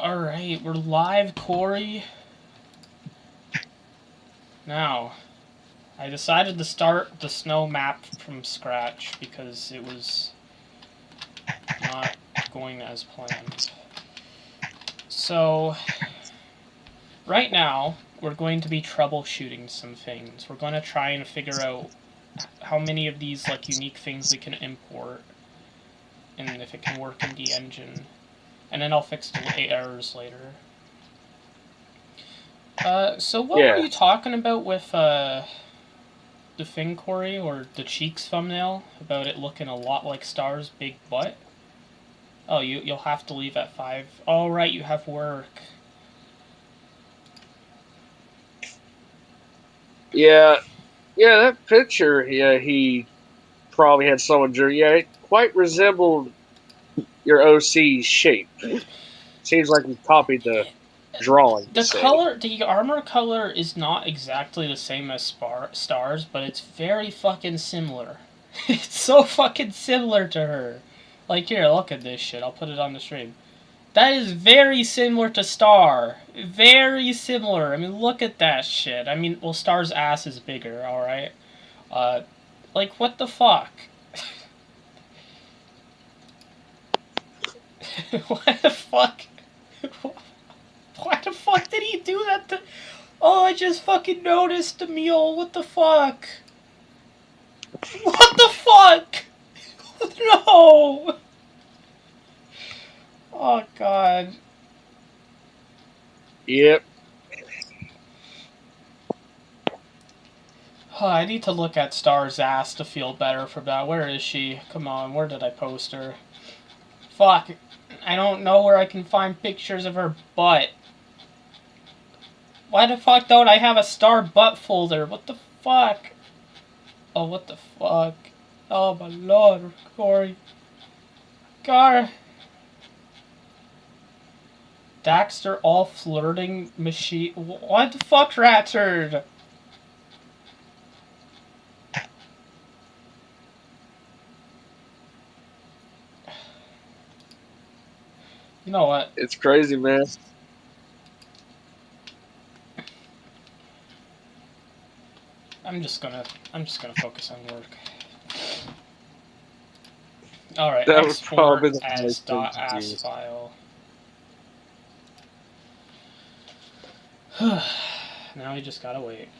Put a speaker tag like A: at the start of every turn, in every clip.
A: Alright, we're live, Corey. Now, I decided to start the snow map from scratch because it was not going as planned. So, right now, we're going to be troubleshooting some things. We're going to try and figure out how many of these like unique things we can import and if it can work in the engine. And then I'll fix the errors later. So what were you talking about with the thing, Corey, or the Cheeks thumbnail, about it looking a lot like Star's big butt? Oh, you'll have to leave at 5. Oh, right, you have work.
B: Yeah, that picture, he probably had someone drew. Yeah, it quite resembled your OC's shape. Seems like he copied the drawing.
A: The armor color is not exactly the same as Star's, but it's very fucking similar. It's so fucking similar to her. Like, here, look at this shit. I'll put it on the stream. That is very similar to Star. Very similar. I mean, look at that shit. I mean, well, Star's ass is bigger, alright? Like, what the fuck? What the fuck? Why the fuck did he do that to... Oh, I just fucking noticed, Emil. What the fuck? What the fuck? No! Oh, God.
B: Yep.
A: Oh, I need to look at Star's ass to feel better for that. Where is she? Come on, where did I post her? Fuck. I don't know where I can find pictures of her butt. Why the fuck don't I have a Star butt folder? What the fuck? Oh, what the fuck? Oh, my lord, Corey. God. Daxter all flirting machine. What the fuck, Ratchard? You know what?
B: It's crazy, man.
A: I'm just gonna focus on work. Alright, export as .as file. Now we just gotta wait.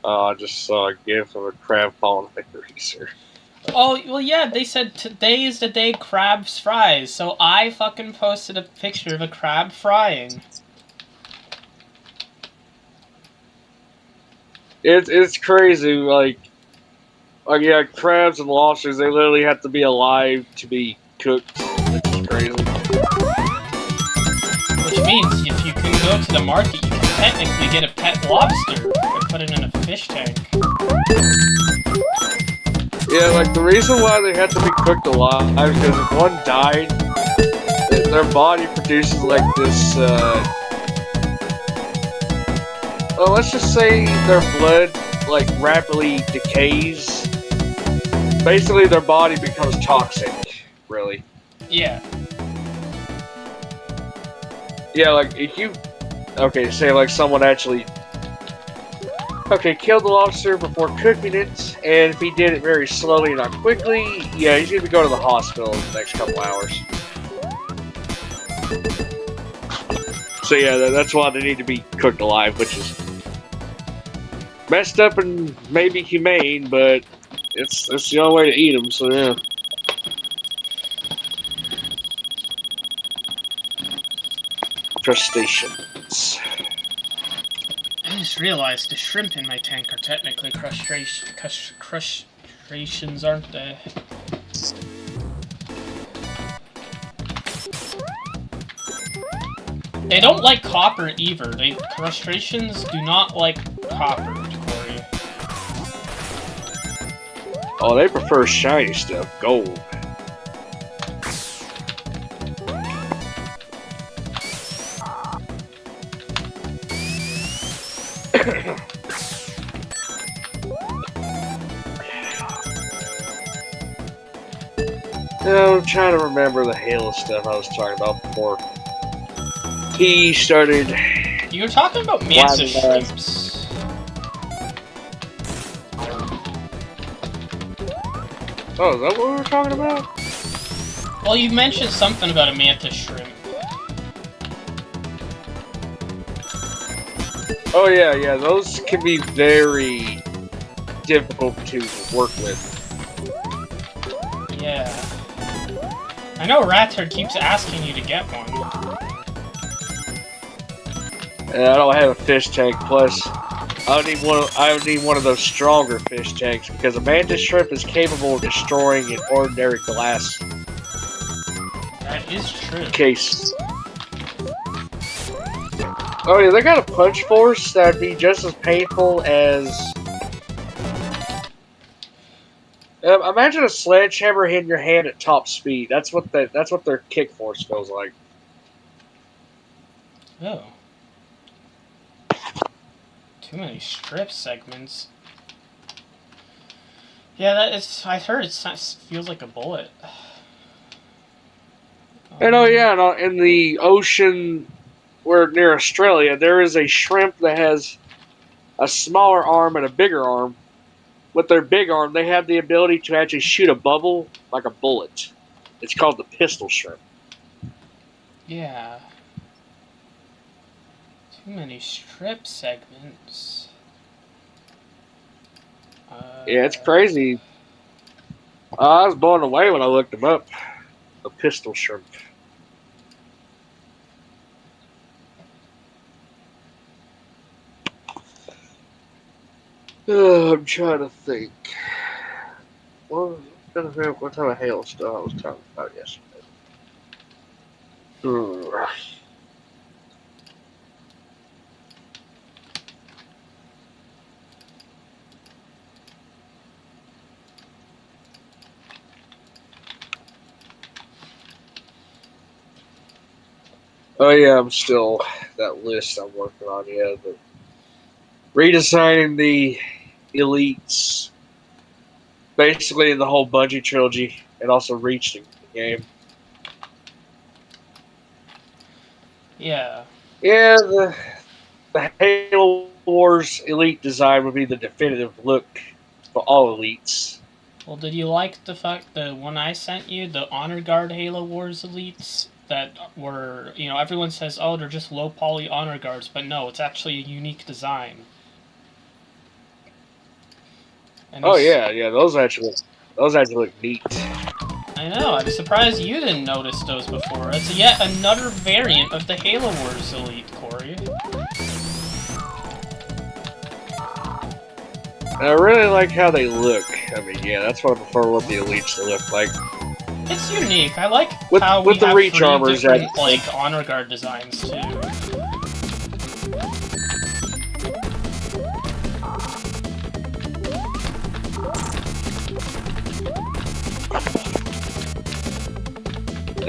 B: I just saw a gif of a crab falling like the racer.
A: Oh, well, yeah, they said today is the day crabs fries, so I fucking posted a picture of a crab frying.
B: It's crazy, like yeah, crabs and lobsters, they literally have to be alive to be cooked. It's crazy.
A: Which means if you can go to the market, you can technically get a pet lobster and put it in a fish tank.
B: Yeah, like the reason why they have to be cooked alive is because if one died, their body produces like this, well, let's just say their blood like rapidly decays. Basically, their body becomes toxic, really.
A: Yeah.
B: Yeah, like if you, okay, say like someone actually, okay, killed the lobster before cooking it, and if he did it very slowly and not quickly, yeah, he's gonna go to the hospital in the next couple hours. So yeah, that's why they need to be cooked alive, which is messed up and maybe humane, but it's the only way to eat them. So yeah. Crustaceans.
A: I just realized the shrimp in my tank are technically crustaceans, aren't they? They don't like copper either. Crustaceans do not like copper, Corey.
B: Oh, they prefer shiny stuff, gold. No, I'm trying to remember the Halo stuff I was talking about before he started.
A: You were talking about mantis
B: Why,
A: shrimps.
B: Oh, is that what we were talking about?
A: Well, you mentioned something about a mantis shrimp.
B: Oh yeah, yeah, those can be very difficult to work with.
A: Yeah. I know Rathard keeps asking you to get one.
B: And I don't have a fish tank, plus I would need one of those stronger fish tanks because a mantis shrimp is capable of destroying an ordinary glass
A: That is true.
B: case. Oh yeah, they got a punch force that'd be just as painful as. Imagine a sledgehammer hitting your hand at top speed. That's what their kick force feels like.
A: Oh. Too many strip segments. Yeah, that is. I heard it feels like a bullet.
B: And oh yeah, and in the ocean, where near Australia, there is a shrimp that has a smaller arm and a bigger arm. With their big arm, they have the ability to actually shoot a bubble like a bullet. It's called the pistol shrimp.
A: Yeah. Too many strip segments.
B: Yeah, it's crazy. I was blown away when I looked them up. The pistol shrimp. I'm trying to think. What type of Halo stuff I was talking about yesterday? Oh yeah, I'm still that list I'm working on. Yeah, but redesigning the elites, basically in the whole Bungie trilogy, and also Reach the game.
A: Yeah.
B: Yeah, the Halo Wars Elite design would be the definitive look for all elites.
A: Well, did you like the fact the one I sent you, the Honor Guard Halo Wars elites that were, everyone says, oh, they're just low poly Honor Guards, but no, it's actually a unique design. And
B: Oh yeah, those actually look neat.
A: I know, I'm surprised you didn't notice those before. It's yet another variant of the Halo Wars Elite, Corey.
B: And I really like how they look. I mean, yeah, that's what I prefer what the elites look like.
A: It's unique. I like
B: With
A: how we
B: the
A: have
B: Reach
A: three
B: armors
A: different,
B: that-
A: Honor Guard designs, too.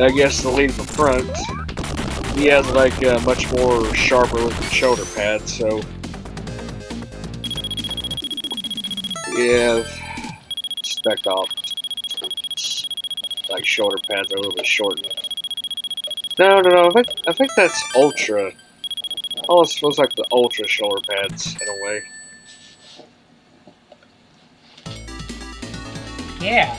B: I guess the lead in the front, he has like a much more sharper looking shoulder pad, so yeah, spec off like shoulder pads are a little bit shortened. No. I think that's ultra. Almost feels like the ultra shoulder pads in a way.
A: Yeah.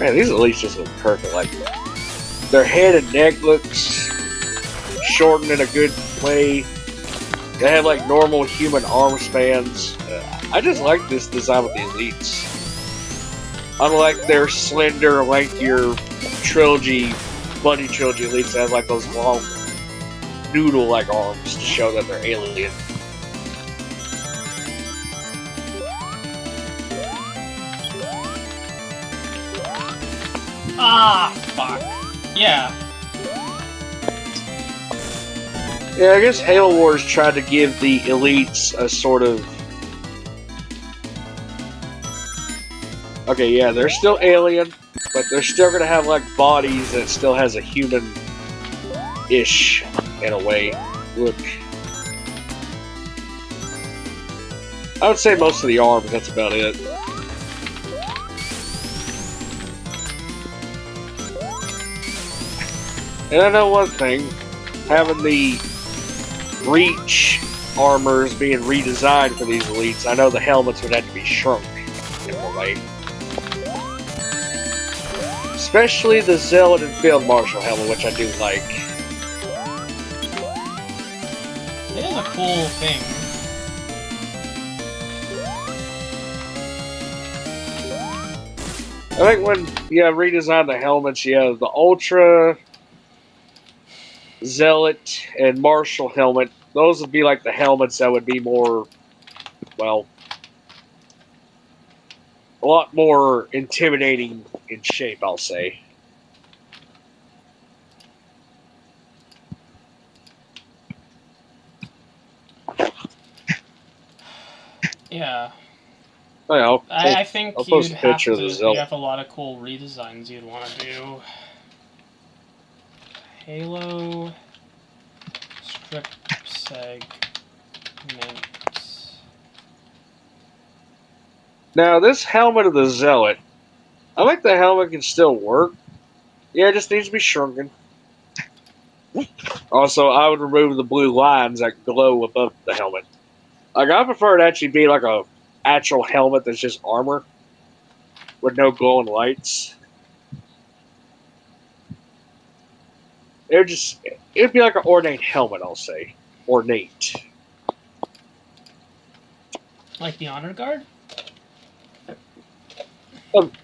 B: Man, these elites just look perfect. Like their head and neck looks shortened in a good way. They have like normal human arm spans. I just like this design with the elites. Unlike their slender, lankier trilogy, Bungie trilogy elites that have like those long noodle-like arms to show that they're alien.
A: Ah, fuck. Yeah.
B: Yeah, I guess Halo Wars tried to give the elites a sort of... Okay, yeah, they're still alien, but they're still gonna have like bodies that still has a human-ish, in a way, look. I would say most of the arms, that's about it. And I know one thing, having the Reach armors being redesigned for these elites, I know the helmets would have to be shrunk in a way. Especially the Zealot and Field Marshal helmet, which I do like.
A: It is a cool thing.
B: I think when you redesign the helmets, you have the Ultra, Zealot, and Marshal helmet. Those would be like the helmets that would be more, well, a lot more intimidating in shape, I'll say.
A: Yeah.
B: Oh, yeah,
A: I think
B: I'll post
A: you'd
B: a
A: have
B: picture of the
A: to.
B: Zealot.
A: You have a lot of cool redesigns you'd want to do. Halo strip segments.
B: Now, this helmet of the Zealot, I think the helmet can still work. Yeah, it just needs to be shrunken. Also, I would remove the blue lines that glow above the helmet. Like, I prefer it actually be like a actual helmet that's just armor with no glowing lights. It'd be like an ornate helmet, I'll say. Ornate.
A: Like the Honor Guard?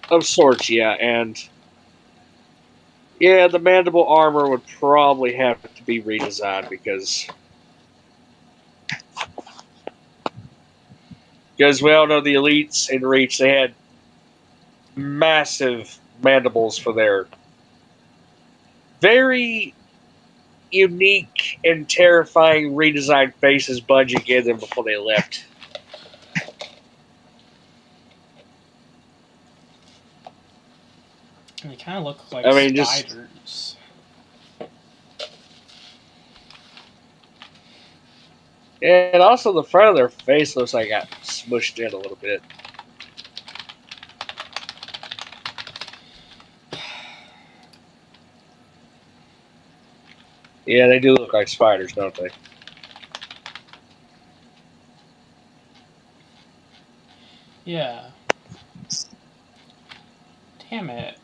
B: Of sorts, yeah, and yeah, the mandible armor would probably have to be redesigned because we all know the elites in Reach, they had massive mandibles for their very unique and terrifying redesigned faces Bungie gave them before they left.
A: And they kind of look like spiders.
B: And also the front of their face looks like it got smushed in a little bit. Yeah, they do look like spiders, don't they?
A: Yeah. Damn it.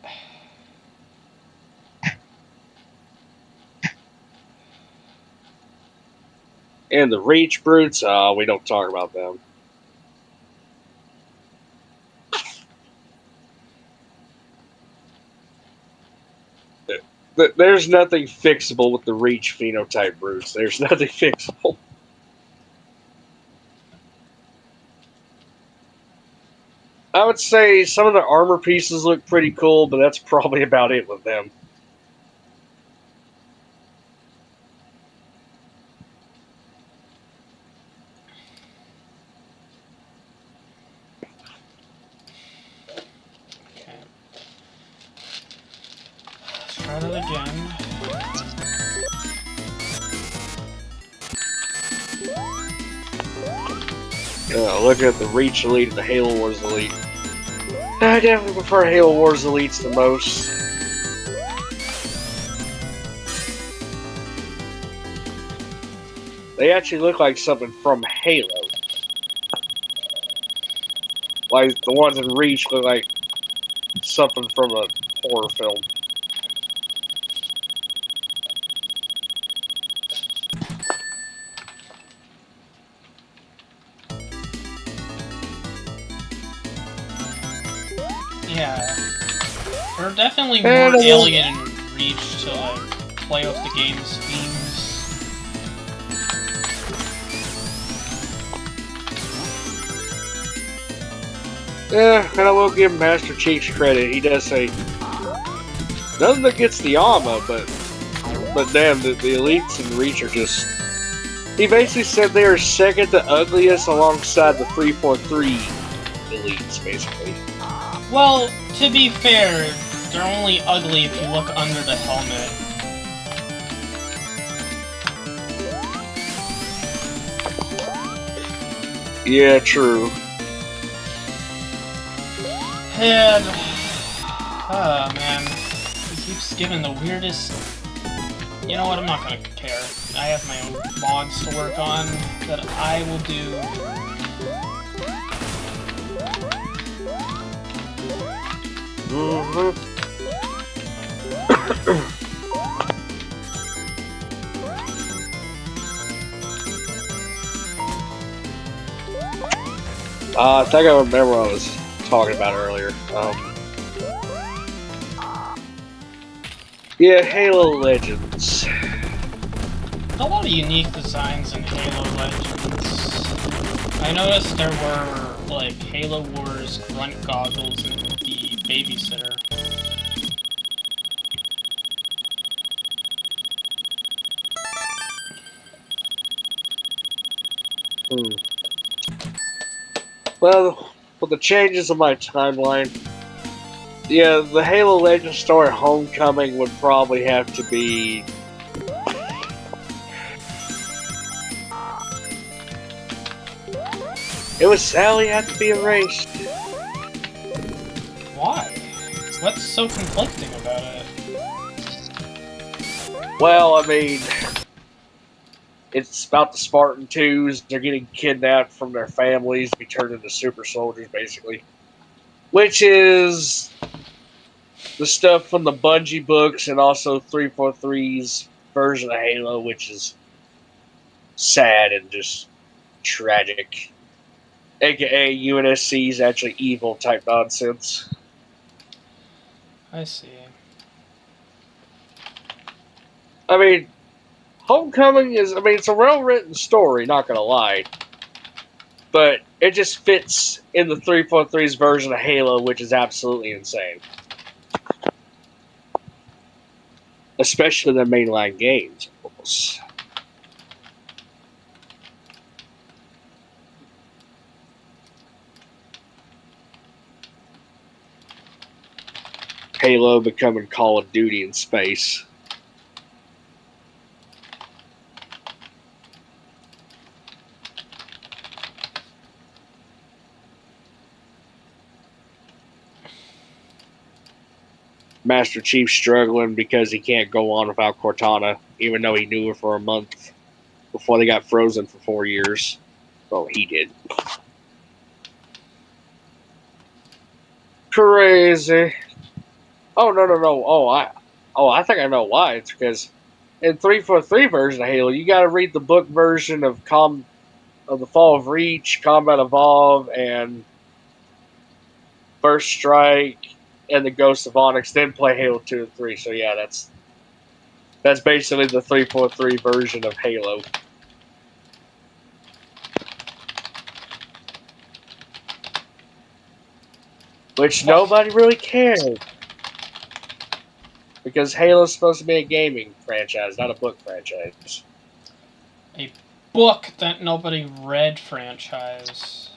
B: And the Reach brutes, we don't talk about them. There's nothing fixable with the Reach phenotype brutes. There's nothing fixable. I would say some of the armor pieces look pretty cool, but that's probably about it with them.
A: Okay. Let's try that again.
B: Looking at the Reach Elite and the Halo Wars Elite. I definitely prefer Halo Wars Elites the most. They actually look like something from Halo. Like the ones in Reach look like something from a horror film.
A: Yeah. They're definitely more alien and Reach to like play with the game's themes.
B: Yeah, and I will give Master Chief's credit. He does say nothing against the armor, but damn, the elites in Reach are just. He basically said they are second to ugliest alongside the 343 elites, basically.
A: Well, to be fair, They're only ugly if you look under the helmet.
B: Yeah, true.
A: And... oh, man. He keeps giving the weirdest... You know what, I'm not gonna care. I have my own mods to work on that I will do.
B: I think I remember what I was talking about earlier. Yeah, Halo Legends.
A: A lot of unique designs in Halo Legends. I noticed there were, like, Halo Wars grunt goggles in the Babysitter.
B: Well, with the changes of my timeline, yeah, the Halo Legends story Homecoming would probably have to be... It would sadly have to be erased.
A: Why? What's so conflicting about it?
B: Well, I mean, it's about the Spartan 2s. They're getting kidnapped from their families to be turned into super soldiers, basically. Which is the stuff from the Bungie books and also 343's version of Halo, which is sad and just tragic. AKA UNSC's actually evil type nonsense.
A: I see.
B: I mean, Homecoming is, it's a well-written story, not gonna lie. But it just fits in the 343's version of Halo, which is absolutely insane. Especially the mainline games, of course. Halo becoming Call of Duty in space. Master Chief struggling because he can't go on without Cortana, even though he knew her for a month before they got frozen for 4 years. Well, he did. Crazy. Oh, no. I think I know why. It's because in 343 version of Halo, you got to read the book version of the Fall of Reach, Combat Evolve, and First Strike, and the Ghost of Onyx, then play Halo 2 and 3. So yeah, that's basically the 343 version of Halo. Which nobody really cared. Because Halo's supposed to be a gaming franchise, not a book franchise.
A: A book that nobody read franchise.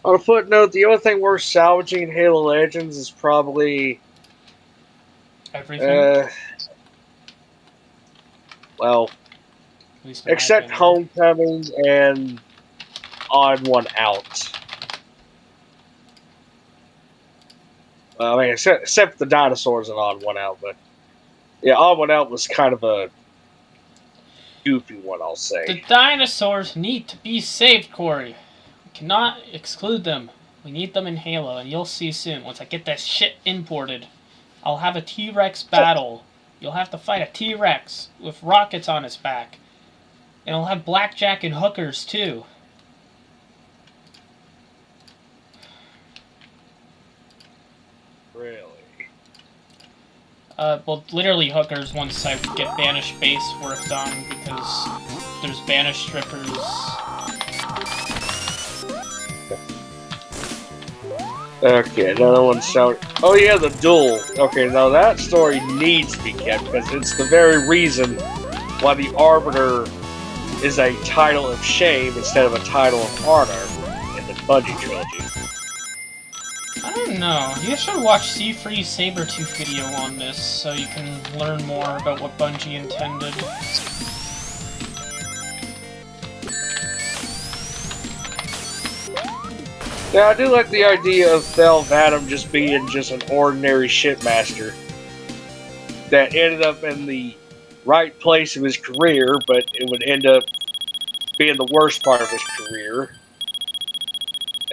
B: On a footnote, the only thing worth salvaging in Halo Legends is probably...
A: Everything?
B: Well,
A: At least in my
B: except
A: opinion.
B: Homecoming and Odd One Out. Well, except the dinosaurs and Odd One Out, but yeah, Odd One Out was kind of a goofy one, I'll say.
A: The dinosaurs need to be saved, Corey. We cannot exclude them. We need them in Halo, and you'll see soon. Once I get that shit imported, I'll have a T-Rex battle. You'll have to fight a T-Rex with rockets on its back. And I'll have blackjack and hookers, too.
B: Really?
A: Well, literally hookers once I get Banished Base worked on, because there's Banished Strippers.
B: Okay, another one sound. Oh yeah, the duel. Okay, now that story needs to be kept because it's the very reason why the Arbiter is a title of shame instead of a title of honor in the Bungie trilogy.
A: I don't know. You should watch C-Free Sabretooth video on this so you can learn more about what Bungie intended.
B: Yeah, I do like the idea of Thel 'Vadam just being just an ordinary shipmaster that ended up in the right place of his career, but it would end up being the worst part of his career.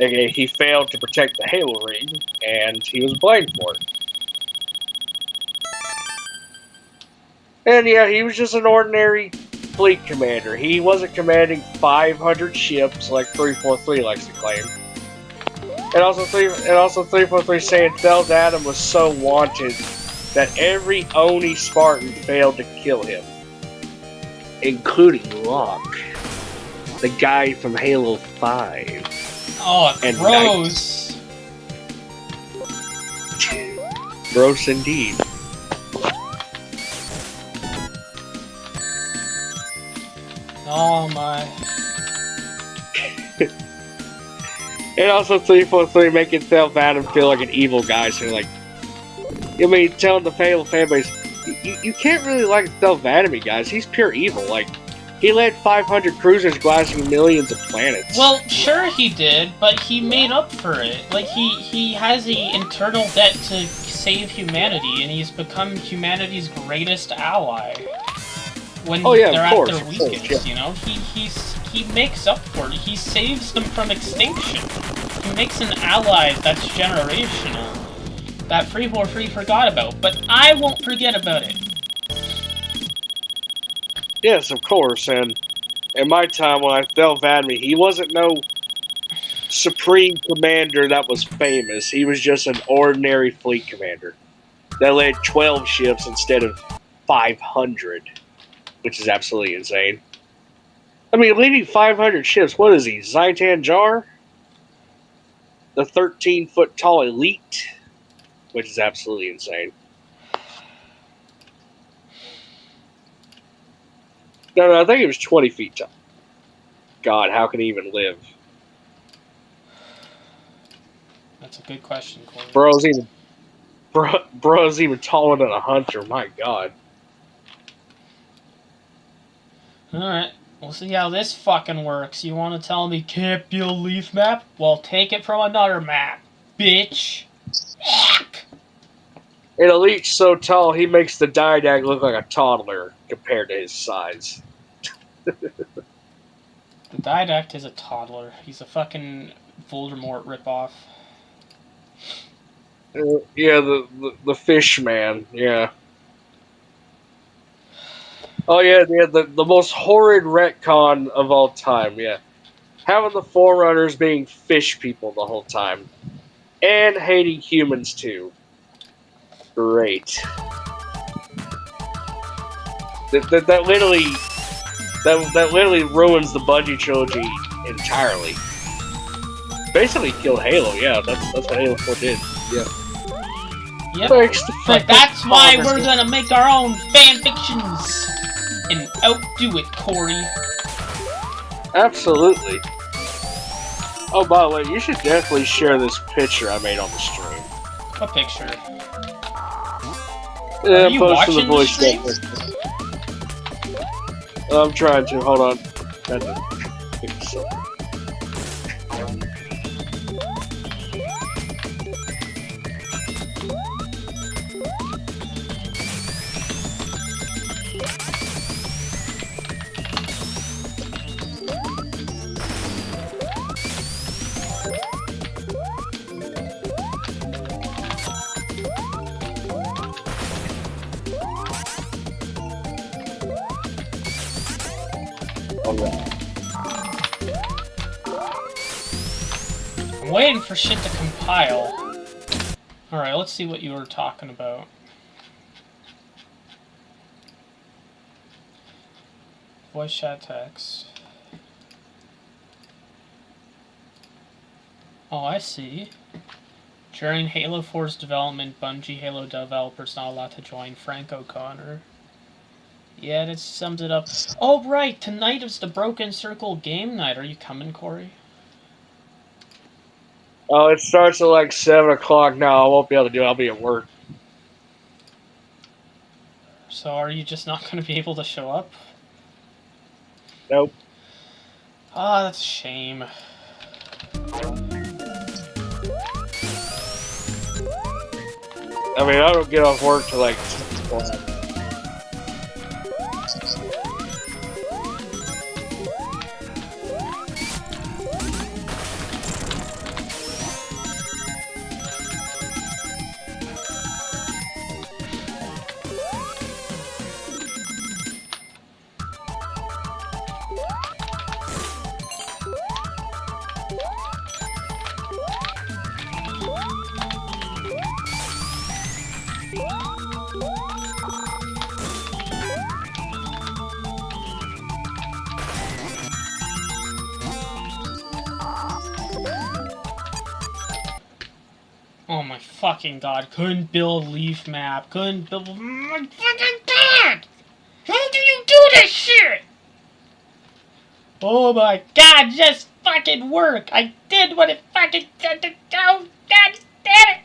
B: Okay, he failed to protect the Halo ring, and he was blamed for it. And yeah, he was just an ordinary fleet commander. He wasn't commanding 500 ships like 343 likes to claim. And also 343 saying Thel 'Vadam was so wanted that every Oni Spartan failed to kill him, including Locke, the guy from Halo 5.
A: Oh,
B: And
A: gross!
B: Gross indeed.
A: Oh my.
B: And also 343 making Thel 'Vadam feel like an evil guy, so like, I mean, telling the Halo fanbase, you can't really like Thel 'Vadam, guys. He's pure evil. Like, he led 500 cruisers glassing millions of planets.
A: Well, sure he did, but he made up for it. Like, he has a internal debt to save humanity, and he's become humanity's greatest ally. When they're at their weakest, you know? He makes up for it. He saves them from extinction. He makes an ally that's generational. That 343 forgot about, but I won't forget about it.
B: Yes, of course, and in my time when I Thel 'Vadam, he wasn't no supreme commander that was famous. He was just an ordinary fleet commander that led 12 ships instead of 500, which is absolutely insane. I mean, leading 500 ships, what is he, Zaitan Jar? The 13-foot tall elite? Which is absolutely insane. No, I think he was 20 feet tall. God, how can he even live?
A: That's a good question, Corey.
B: Bro's even taller than a hunter, my god.
A: Alright, we'll see how this fucking works. You want to tell me can't be a leaf map? Well, take it from another map, bitch.
B: An elite's so tall, he makes the Didact look like a toddler compared to his size.
A: The Didact is a toddler. He's a fucking Voldemort ripoff.
B: Yeah, the fish man, yeah. Oh yeah, the most horrid retcon of all time, yeah. Having the Forerunners being fish people the whole time. And hating humans too. Great. That literally ruins the Bungie trilogy entirely. Basically killed Halo, yeah, that's what Halo 4 did. Yeah.
A: Yep. But that's why we're gonna make our own fanfictions and outdo it, Corey.
B: Absolutely. Oh, by the way, you should definitely share this picture I made on the stream.
A: What picture?
B: Yeah,
A: Are you
B: post to the
A: watching
B: voice
A: the stream?
B: I'm trying to. Hold on. Had to fix something.
A: I'm waiting for shit to compile. Alright, let's see what you were talking about. Voice chat text. Oh, I see. During Halo 4's development, Bungie Halo developers not allowed to join. Frank O'Connor. Yeah, that sums it up. Oh, right! Tonight is the Broken Circle game night. Are you coming, Corey?
B: Oh, it starts at like 7 o'clock now. I won't be able to do it. I'll be at work.
A: So are you just not going to be able to show up?
B: Nope.
A: Ah, that's a shame.
B: I mean, I don't get off work till like 6 o'clock.
A: Oh my fucking god, couldn't build leaf map, couldn't build... Oh my fucking god! How do you do this shit? Oh my god, just fucking work! I did what it fucking said to do! God damn it!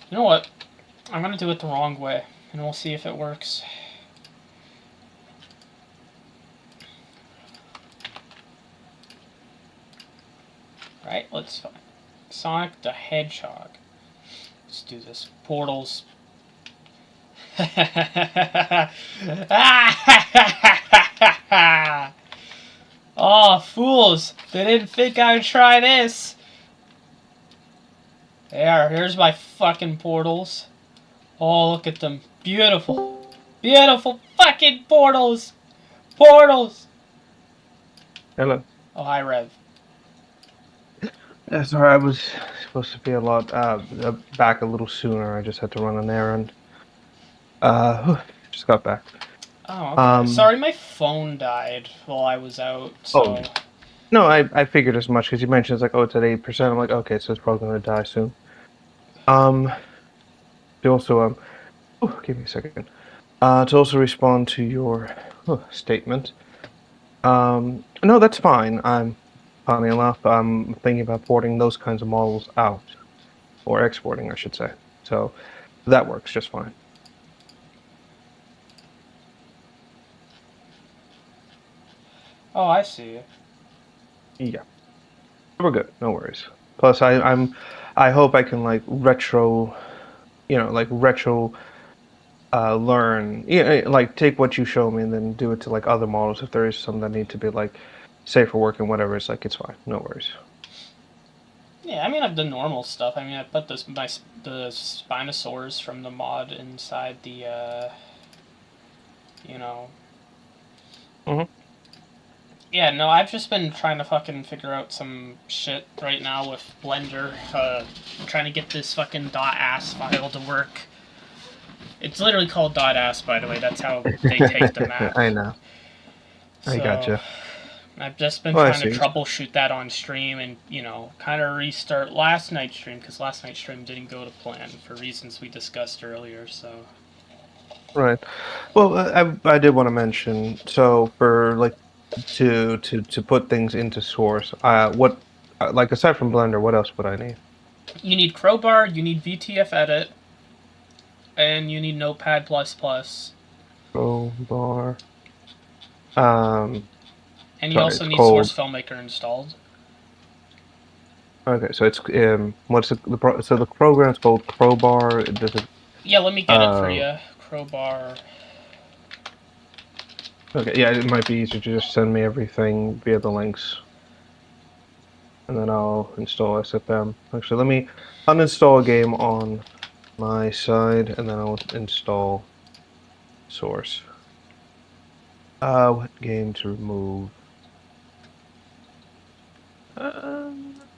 A: You know what? I'm gonna do it the wrong way, and we'll see if it works. Right, let's find Sonic the Hedgehog. Let's do this. Portals. Oh, fools! They didn't think I would try this. Here's my fucking portals. Oh, look at them. Beautiful. Beautiful fucking portals! Portals!
C: Hello.
A: Oh, hi, Rev.
C: Yeah, sorry, I was supposed to be a lot back a little sooner. I just had to run an errand. Just got back.
A: Oh, okay. Sorry, my phone died while I was out, so...
C: Oh. No, I figured as much, because you mentioned it's like, oh, it's at 8%. I'm like, okay, so it's probably going to die soon. To also, give me a second. To also respond to your statement. No, that's fine. Funny enough, I'm thinking about porting those kinds of models out. Or exporting, I should say. So, that works just fine.
A: Oh, I see.
C: Yeah. We're good, no worries. Plus, I hope I can, like, retro learn, like, take what you show me and then do it to, like, other models if there is some that need to be, like, safe for work and whatever. It's like, it's fine, no worries.
A: Yeah, I mean, I've done normal stuff. I mean, I put the Spinosaurs from the mod inside the, Yeah, no, I've just been trying to fucking figure out some shit right now with Blender. I'm trying to get this fucking .as file to work. It's literally called .as, by the way. That's how they take the map.
C: I know. I gotcha.
A: I've just been trying to troubleshoot that on stream and, kind of restart last night's stream, because last night's stream didn't go to plan for reasons we discussed earlier, so...
C: Right. Well, I did want to mention, so for, like, to put things into Source, what, like, aside from Blender, what else would I need?
A: You need Crowbar, you need VTF Edit, and you need Notepad++.
C: Crowbar.
A: And you also need Source Filmmaker installed.
C: Okay, so it's what's the program's called Crowbar? Does it?
A: Yeah, let me get it for you. Crowbar.
C: Okay, yeah, it might be easier to just send me everything via the links, and then I'll install SFM. Actually, let me uninstall a game on my side, and then I'll install Source. What game to remove?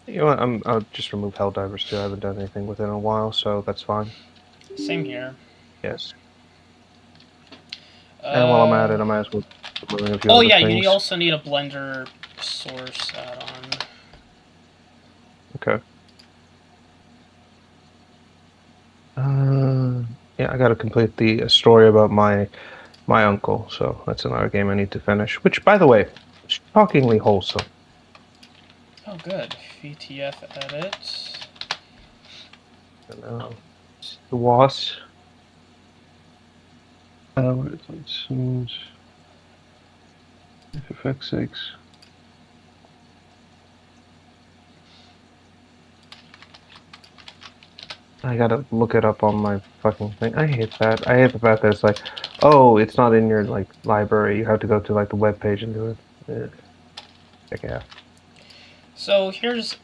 C: You know what? I'll just remove Helldivers too. I haven't done anything with it in a while, so that's fine.
A: Same here.
C: Yes. And while I'm at it, I might as well remove a few
A: Oh
C: other
A: yeah,
C: things.
A: you also need a Blender Source add-on.
C: Okay. I gotta complete the story about my uncle. So that's another game I need to finish. Which, by the way, shockingly wholesome.
A: Oh, good. VTF edit.
C: And, the WAS. What is it? Smooth. FFX6. I gotta look it up on my fucking thing. I hate that. I hate the fact that it's like, oh, it's not in your like library. You have to go to like the web page and do it. Yeah.
A: So here's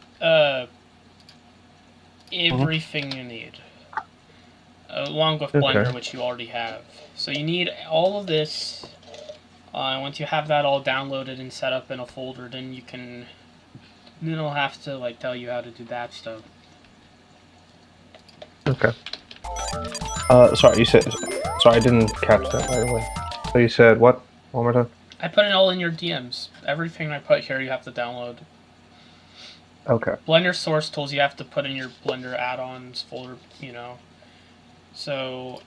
A: everything you need, along with Blender,
C: Okay.
A: which you already have. So you need all of this. Once you have that all downloaded and set up in a folder, then you can. Then it'll have to like tell you how to do that stuff.
C: Okay. Sorry, you said. Sorry, I didn't catch that right away. So you said what? One more time.
A: I put it all in your DMs. Everything I put here, you have to download.
C: Okay.
A: Blender source tools, you have to put in your Blender add-ons folder. So.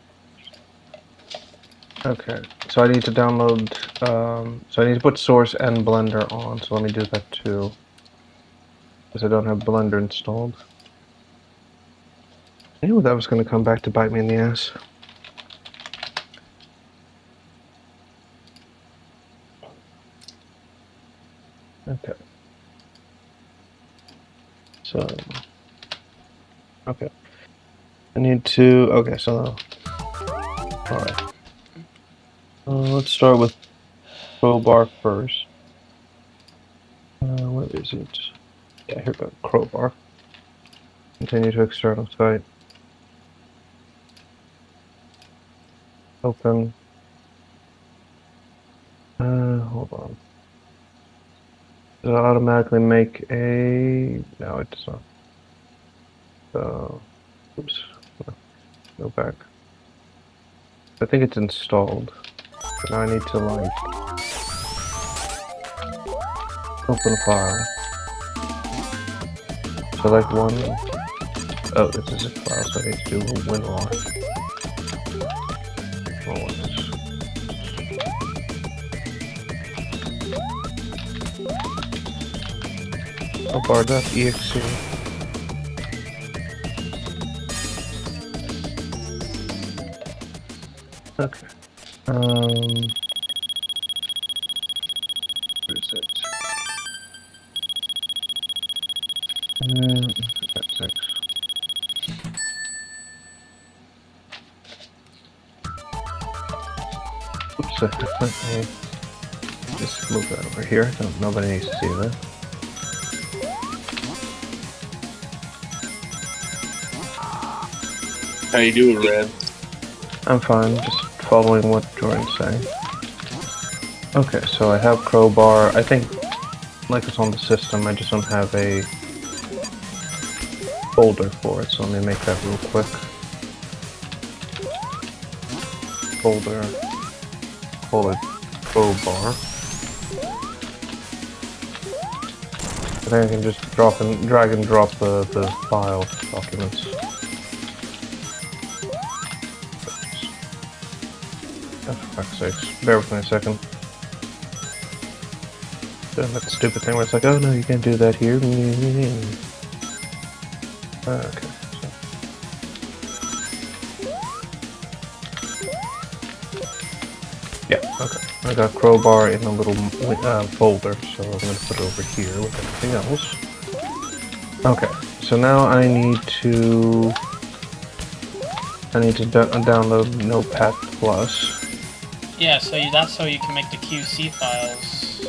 C: Okay. So I need to download. So I need to put Source and Blender on. So let me do that too. Because I don't have Blender installed. I knew that was going to come back to bite me in the ass. Okay. So. Okay. I need to. Okay, so. Alright. Let's start with Crowbar first. Where is it? Yeah, here we go. Crowbar. Continue to external site. Open. Hold on. Does it automatically make a... No, it does not. So... Oops. Go back. I think it's installed. But now I need to, like... Open a file. Select one. Oh, this is a file, so I need to do a WinRAR. Bar.exe. Okay. Where is it? That's X. Oops, I just move that over here. Nobody needs to see that.
B: How you doing, Red?
C: I'm fine, just following what Jordan's saying. Okay, so I have Crowbar. I think, like it's on the system, I just don't have a folder for it, so let me make that real quick. Folder. Call it Crowbar. I think I can just drag and drop the file documents. Oh, for fuck's sakes. Bear with me a second. Doing that stupid thing where it's like, oh no, you can't do that here. Okay. Yeah, okay. I got Crowbar in a little folder, so I'm going to put it over here with everything else. Okay, so now I need to download Notepad+.
A: Yeah, so that's so you can make the QC files.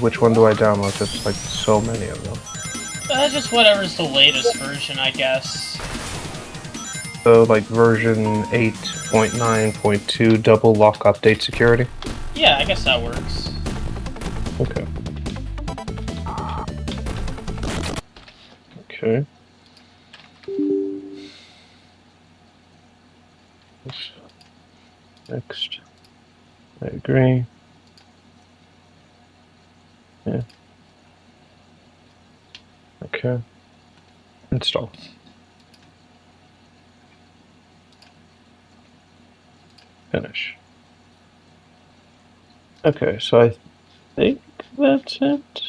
C: Which one do I download? There's like so many of them.
A: Just whatever's the latest version, I guess.
C: So like version 8.9.2 double lock update security?
A: Yeah, I guess that works.
C: Okay. Okay. Next. I agree. Yeah. Okay. Install. finish. Okay, so I think that's it.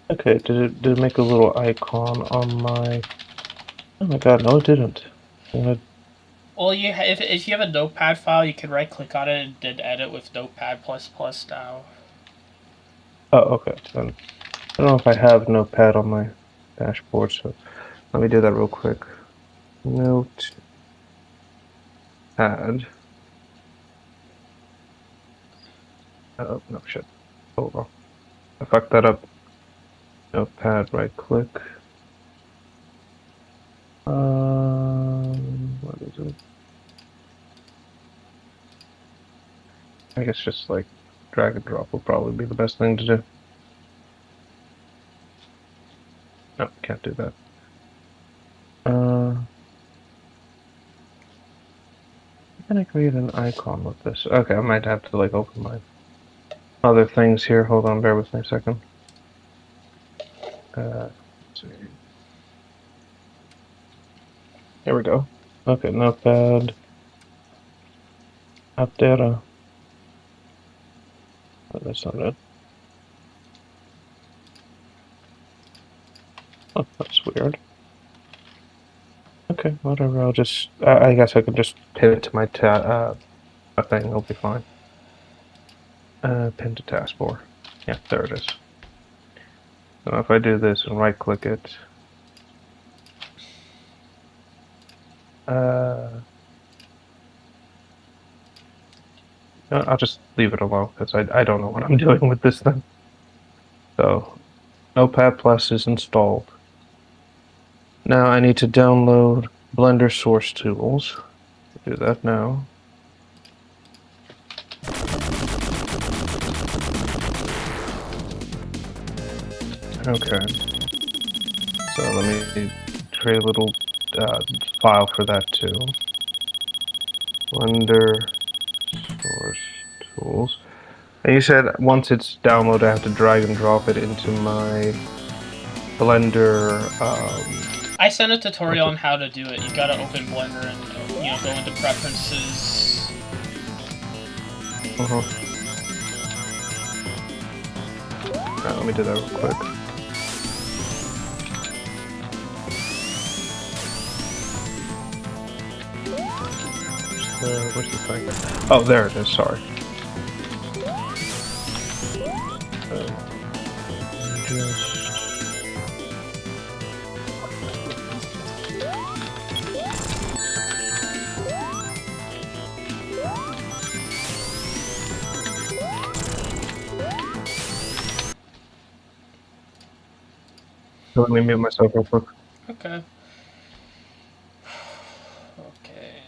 C: Okay, did it make a little icon on my... Oh my god, no it didn't.
A: Well, if you have a notepad file, you can right click on it and then edit with Notepad++ now.
C: Oh, okay. Then I don't know if I have Notepad on my dashboard, so let me do that real quick. Notepad. Oh, no shit. Hold on. I fucked that up. Notepad, right click. What is it? I guess just like drag and drop will probably be the best thing to do. No, can't do that. Can I create an icon with this? Okay, I might have to like open my other things here. Hold on, bear with me a second. Let's see. Here we go. Okay, Notepad. App data. Oh, that's not it. Oh, that's weird. Okay, whatever. I'll just. I guess I could just pivot to my thing. It'll be fine. Pin to taskbar. Yeah, there it is. So if I do this and right click it. I'll just leave it alone because I don't know what I'm doing with this thing. So, Notepad Plus is installed. Now I need to download Blender Source Tools. Do that now. Okay. So let me create a little file for that too. Blender Source Tools. And you said once it's downloaded, I have to drag and drop it into my Blender.
A: I sent a tutorial on how to do it. You gotta open Blender and go into preferences.
C: Alright, let me do that real quick. Where's the thing? Oh, there it is. Sorry. Just. Let me mute myself real quick.
A: Okay. Okay.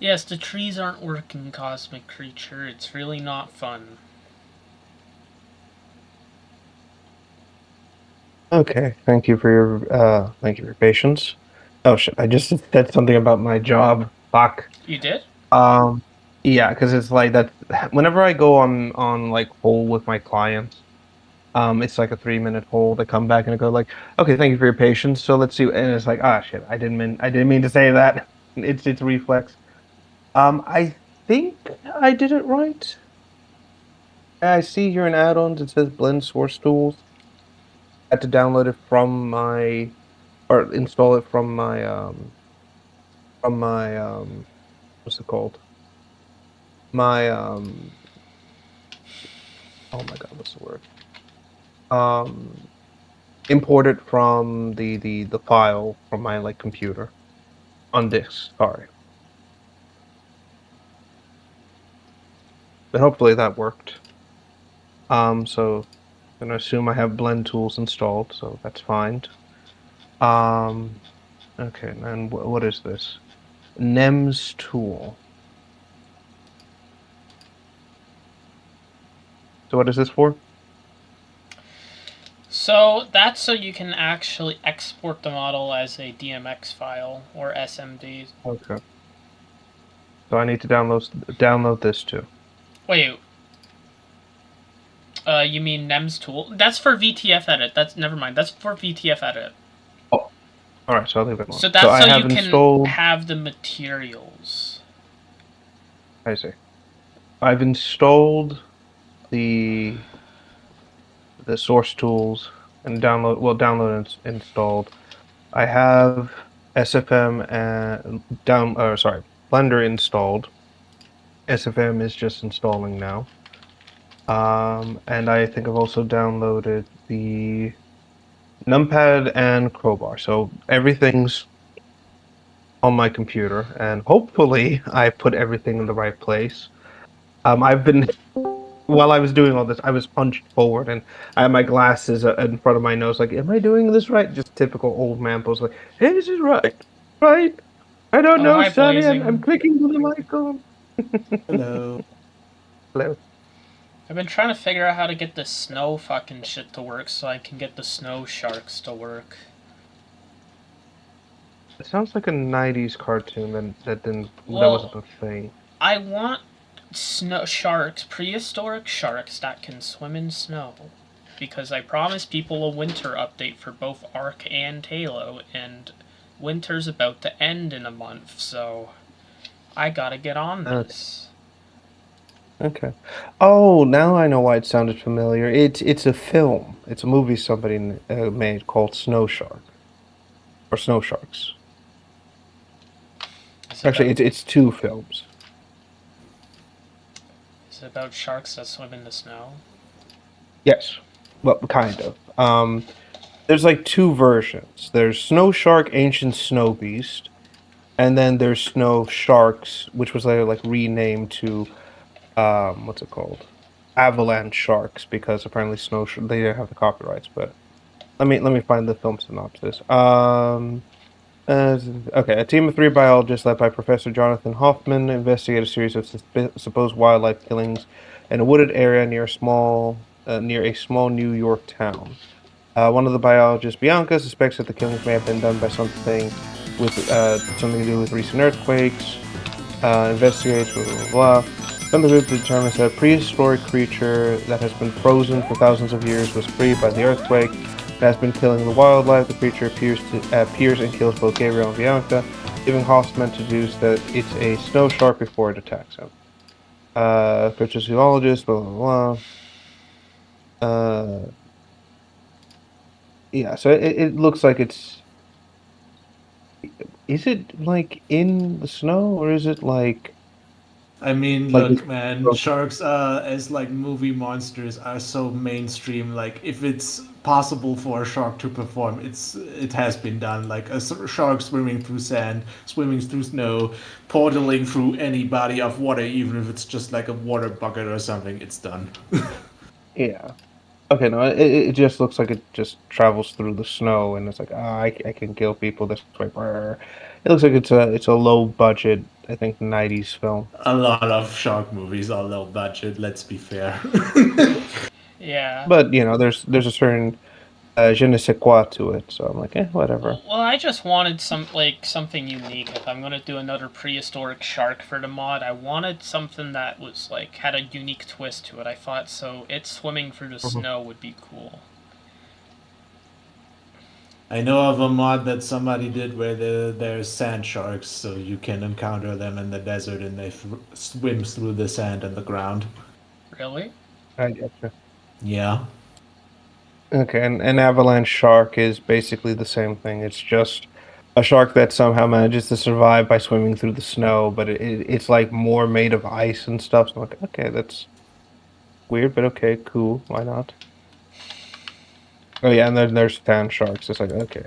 A: Yes, the trees aren't working, Cosmic Creature. It's really not fun.
C: Okay, thank you for your patience. Oh shit, I just said something about my job. Fuck.
A: You did?
C: Um, yeah, because it's like that. Whenever I go on like hold with my clients, it's like a 3 minute hold. I come back and I go like, okay, thank you for your patience. So let's see, and it's like, ah, shit, I didn't mean to say that. It's reflex. I think I did it right. I see here in add-ons it says blend source tools. I had to download it from my or install it from my what's it called? My oh my God, what's the word? Um import it from the file from my like computer on disk. Sorry. But hopefully that worked. So I'm gonna assume I have blend tools installed, so that's fine. Um okay, and what is this? NEMS tool. So what is this for?
A: So that's so you can actually export the model as a DMX file or SMD.
C: Okay. So I need to download this too.
A: Wait, you mean NEMS tool? That's for VTF edit. That's never mind. That's for VTF edit.
C: Oh, all right. So I'll leave it alone.
A: So
C: So
A: that's
C: I
A: so
C: have
A: you can
C: installed.
A: have the materials.
C: I see. I've installed the source tools and installed. I have SFM and Blender installed. SFM is just installing now. And I think I've also downloaded the numpad and crowbar. So everything's on my computer, and hopefully I put everything in the right place. I've been while I was doing all this, I was hunched forward, and I had my glasses in front of my nose, like, "Am I doing this right?" Just typical old man pose, like, "Hey, this is right, right? I don't
A: Oh,
C: know,
A: hi,
C: Sonny. I'm
A: Blazing.
C: clicking to the icon."
D: Hello.
C: Hello.
A: I've been trying to figure out how to get this snow fucking shit to work so I can get the snow sharks to work.
C: It sounds like a '90s cartoon that
A: Well,
C: wasn't a thing.
A: I want snow sharks, prehistoric sharks that can swim in snow. Because I promised people a winter update for both Ark and Halo, and winter's about to end in a month, so I gotta get on this.
C: Okay. Oh, now I know why it sounded familiar. It's a film. It's a movie somebody made called Snow Shark or Snow Sharks.
A: Is
C: Actually,
A: about,
C: it's two films.
A: is it about sharks that swim in the snow?
C: Yes. Well, kind of. There's like two versions. There's Snow Shark, Ancient Snow Beast, and then there's Snow Sharks, which was later like renamed to what's it called? Avalanche Sharks because apparently they didn't have the copyrights. But let me find the film synopsis. Okay, a team of three biologists led by Professor Jonathan Hoffman investigate a series of supposed wildlife killings in a wooded area near a small New York town. One of the biologists, Bianca, suspects that the killings may have been done by something to do with recent earthquakes. Investigates, blah, blah, blah. Then the group determines that a prehistoric creature that has been frozen for thousands of years was freed by the earthquake. It has been killing the wildlife. The creature appears and kills both Gabriel and Bianca, giving Hoffman to deduce that it's a snow shark before it attacks him. Creature zoologist, blah, blah, blah. Yeah, so it looks like it's. Is it like in the snow or is it like
D: I mean,
C: like
D: look, man, sharks as like movie monsters are so mainstream. Like, if it's possible for a shark to perform, it has been done. Like shark swimming through sand, swimming through snow, portaling through any body of water, even if it's just like a water bucket or something, it's done.
C: yeah. Okay, no, it just looks like it just travels through the snow and it's like, I can kill people this way. Brr. It looks like it's a low budget, I think, '90s film.
D: A lot of shark movies are low budget. Let's be fair.
A: Yeah.
C: But there's a certain je ne sais quoi to it, so I'm like, whatever.
A: Well, I just wanted something unique. If I'm gonna do another prehistoric shark for the mod, I wanted something that was like had a unique twist to it. I thought so. It swimming through the snow would be cool.
D: I know of a mod that somebody did where there's sand sharks, so you can encounter them in the desert and they swim through the sand and the ground.
A: Really?
C: I getcha.
D: Yeah.
C: Okay, and an avalanche shark is basically the same thing. It's just a shark that somehow manages to survive by swimming through the snow, but it's like more made of ice and stuff. So I'm like, okay, that's weird, but okay, cool. Why not? Oh yeah, and then there's sand sharks. It's like, okay,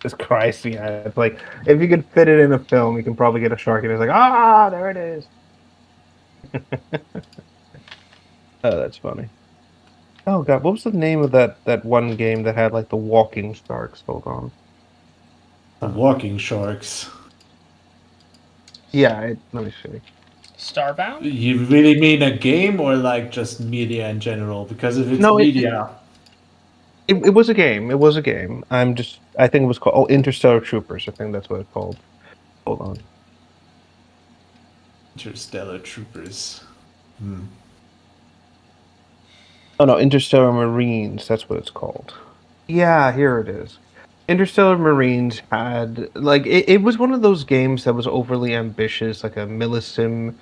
C: it's Christ, yeah. It's like if you could fit it in a film, you can probably get a shark, and it's like, there it is. Oh, that's funny. Oh God, what was the name of that one game that had like the walking sharks? Hold on.
D: The walking sharks.
C: Yeah, let me see.
A: Starbound?
D: You really mean a game or like just media in general? Because if it's
C: No,
D: media,
C: it was a game. It was a game. I think it was called Interstellar Troopers. I think that's what it's called. Hold on.
D: Interstellar Troopers.
C: Oh no, Interstellar Marines. That's what it's called. Yeah, here it is. Interstellar Marines had like it was one of those games that was overly ambitious, like a millisim,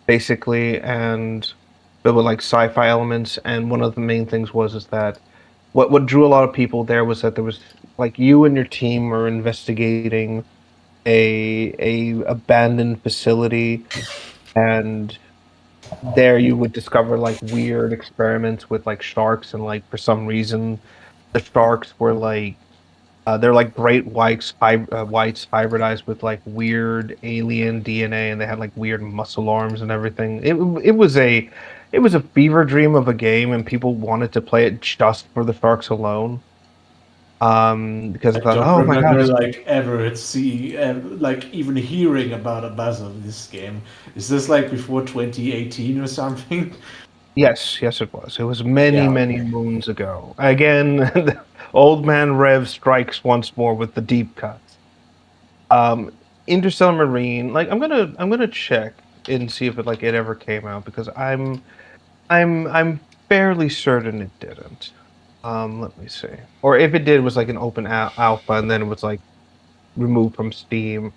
C: basically, and there were like sci-fi elements. And one of the main things was is that what drew a lot of people there was that there was like you and your team were investigating a abandoned facility, and there you would discover like weird experiments with like sharks, and like for some reason the sharks were like they're like great whites hybridized with like weird alien DNA, and they had like weird muscle arms and everything. It was a fever dream of a game, and people wanted to play it just for the sharks alone. Because I
D: I
C: thought,
D: don't
C: oh my
D: remember
C: god,
D: like ever like even hearing about a buzz of this game. Is this like before 2018 or something?
C: yes, yes, it was. It was many,
D: Yeah.
C: many moons ago. Again, old man Rev strikes once more with the deep cuts. Um, Interstellar Marine, like I'm gonna check and see if it ever came out because I'm fairly certain it didn't. Let me see. Or if it did, it was like an open alpha, and then it was like removed from Steam.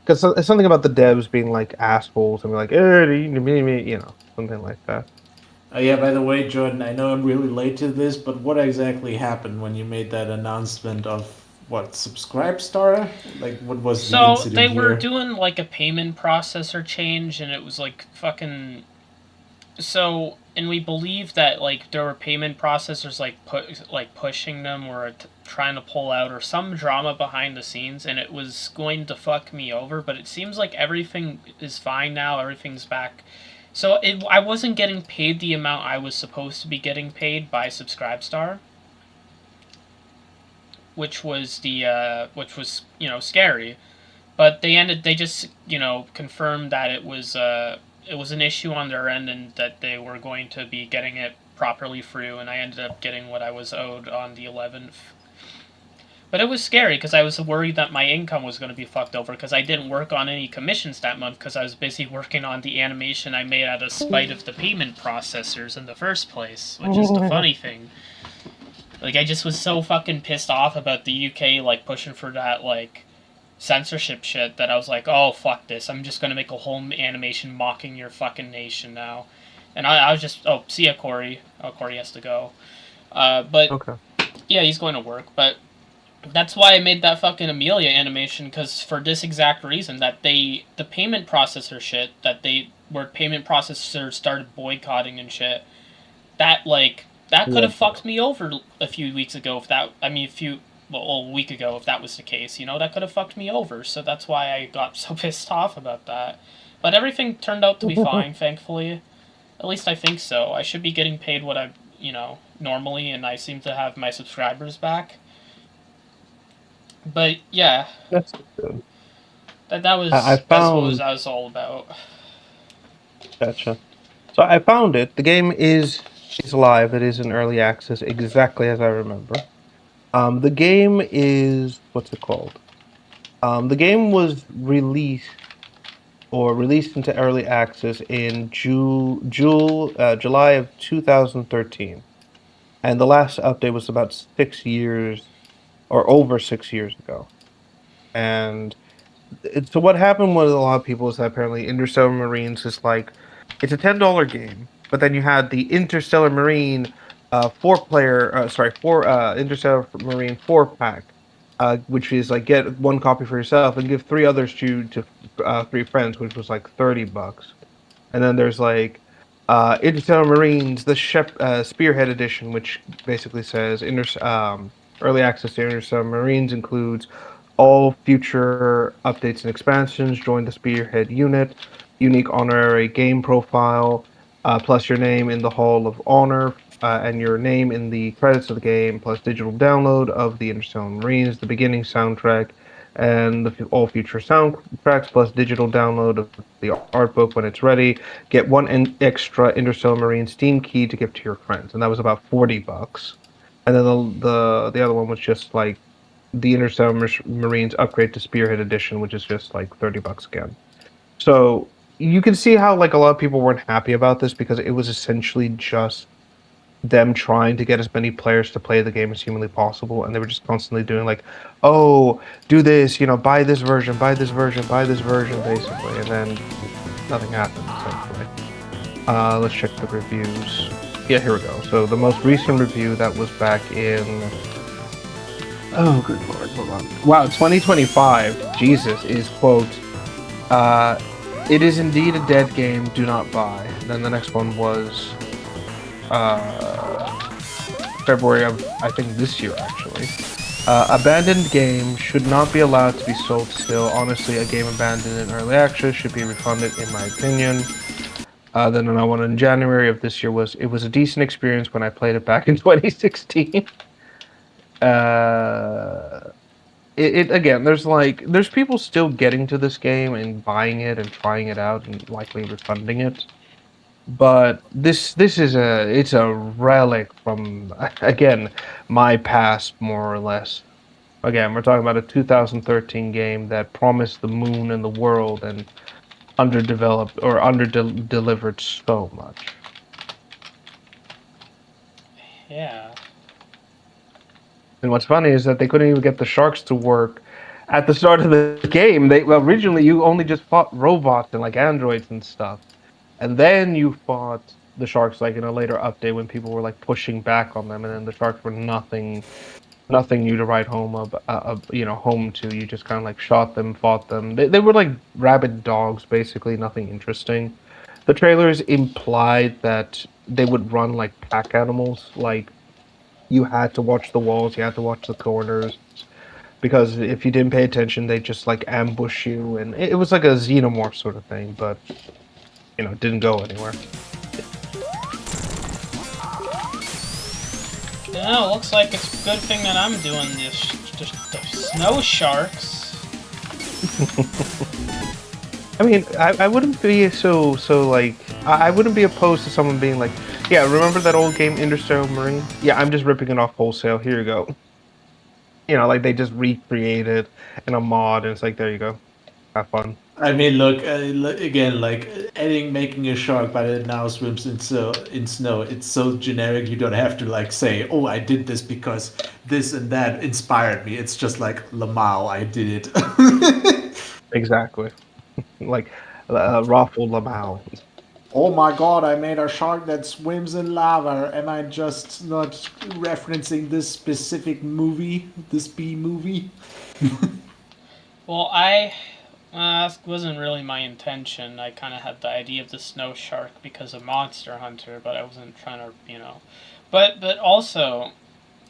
C: Because it's something about the devs being like assholes and be like, something like that.
D: Yeah, by the way, Jordan, I know I'm really late to this, but what exactly happened when you made that announcement of what, Subscribestar? Like, what was the
A: So
D: incident
A: they were
D: here?
A: doing like a payment processor change, and it was like fucking. So, and we believe that like there were payment processors like pushing them or trying to pull out or some drama behind the scenes, and it was going to fuck me over. But it seems like everything is fine now. Everything's back. So I wasn't getting paid the amount I was supposed to be getting paid by Subscribestar, which was scary. But they just confirmed that it was an issue on their end and that they were going to be getting it properly through, and I ended up getting what I was owed on the 11th. But it was scary because I was worried that my income was going to be fucked over because I didn't work on any commissions that month because I was busy working on the animation I made out of spite of the payment processors in the first place, which is the funny thing. Like, I just was so fucking pissed off about the UK, like, pushing for that, like, censorship shit that I was like, oh, fuck this. I'm just gonna make a whole animation mocking your fucking nation now. And I was just, oh, see ya, Corey. Oh, Corey has to go. But,
C: Okay.
A: yeah, he's going to work, but that's why I made that fucking Amelia animation, because for this exact reason, that the payment processor shit, where payment processors started boycotting and shit, that could have fucked me over a few weeks ago a week ago if that was the case, that could have fucked me over, so that's why I got so pissed off about that. But everything turned out to be fine, thankfully. At least I think so. I should be getting paid what I, normally, and I seem to have my subscribers back. But, yeah.
C: That's good.
A: That was
C: I
A: that's what
C: found.
A: that was all about.
C: Gotcha. So I found it. The game is live. It is in early access, exactly as I remember. The game is what's it called? The game was released into early access in July of 2013, and the last update was about 6 years or over 6 years ago. And so what happened with a lot of people is that apparently Interstellar Marines is like it's a $10 game, but then you had the Interstellar Marine four Interstellar Marine 4 pack, which is like get one copy for yourself and give three others to three friends, which was like $30. And then there's like Interstellar Marines, the Spearhead Edition, which basically says early access to Interstellar Marines includes all future updates and expansions. Join the Spearhead unit, unique honorary game profile, plus your name in the Hall of Honor, and your name in the credits of the game, plus digital download of the Interstellar Marines, the beginning soundtrack, and all future soundtracks, plus digital download of the art book when it's ready. Get one extra Interstellar Marine Steam key to give to your friends, and that was about $40. And then the other one was just like the Interstellar Marines upgrade to Spearhead Edition, which is just like $30 again. So you can see how like a lot of people weren't happy about this because it was essentially just them trying to get as many players to play the game as humanly possible, and they were just constantly doing like, "Oh, do this, buy this version, buy this version, buy this version," basically, and then nothing happened essentially. Let's check the reviews. Yeah, here we go. So the most recent review that was back in good lord, hold on. Wow, 2025. Jesus is quote. It is indeed a dead game. Do not buy. Then the next one was February of I think this year actually. Abandoned game should not be allowed to be sold still. Honestly, a game abandoned in early access should be refunded, in my opinion. Then another one in January of this year was it was a decent experience when I played it back in 2016. It again, there's people still getting to this game and buying it and trying it out and likely refunding it. But this is it's a relic from again my past more or less. Again, we're talking about a 2013 game that promised the moon and the world and underdeveloped or delivered so much.
A: Yeah.
C: And what's funny is that they couldn't even get the sharks to work at the start of the game. Originally you only just fought robots and like androids and stuff. And then you fought the sharks like in a later update when people were like pushing back on them, and then the sharks were nothing new to write home to. You just kind of like shot them, fought them. They were like rabid dogs, basically, nothing interesting. The trailers implied that they would run like pack animals, like you had to watch the walls, you had to watch the corners, because if you didn't pay attention, they just like ambush you, and it was like a xenomorph sort of thing, but it didn't go anywhere.
A: Yeah, looks like it's a good thing that I'm doing this. Just the snow sharks.
C: I mean, I wouldn't be so like I wouldn't be opposed to someone being like, yeah, remember that old game Interstellar Marine? Yeah, I'm just ripping it off wholesale. Here you go. Like they just recreated in a mod, and it's like, there you go, have fun.
D: I mean, look again, like making a shark, but it now swims in snow. It's so generic. You don't have to like say, "Oh, I did this because this and that inspired me." It's just like Lamau, I did it.
C: Exactly, like Raffle Lamau.
D: Oh my god, I made a shark that swims in lava. Am I just not referencing this specific movie, this B movie?
A: Well, that wasn't really my intention. I kind of had the idea of the snow shark because of Monster Hunter, but I wasn't trying to. But also.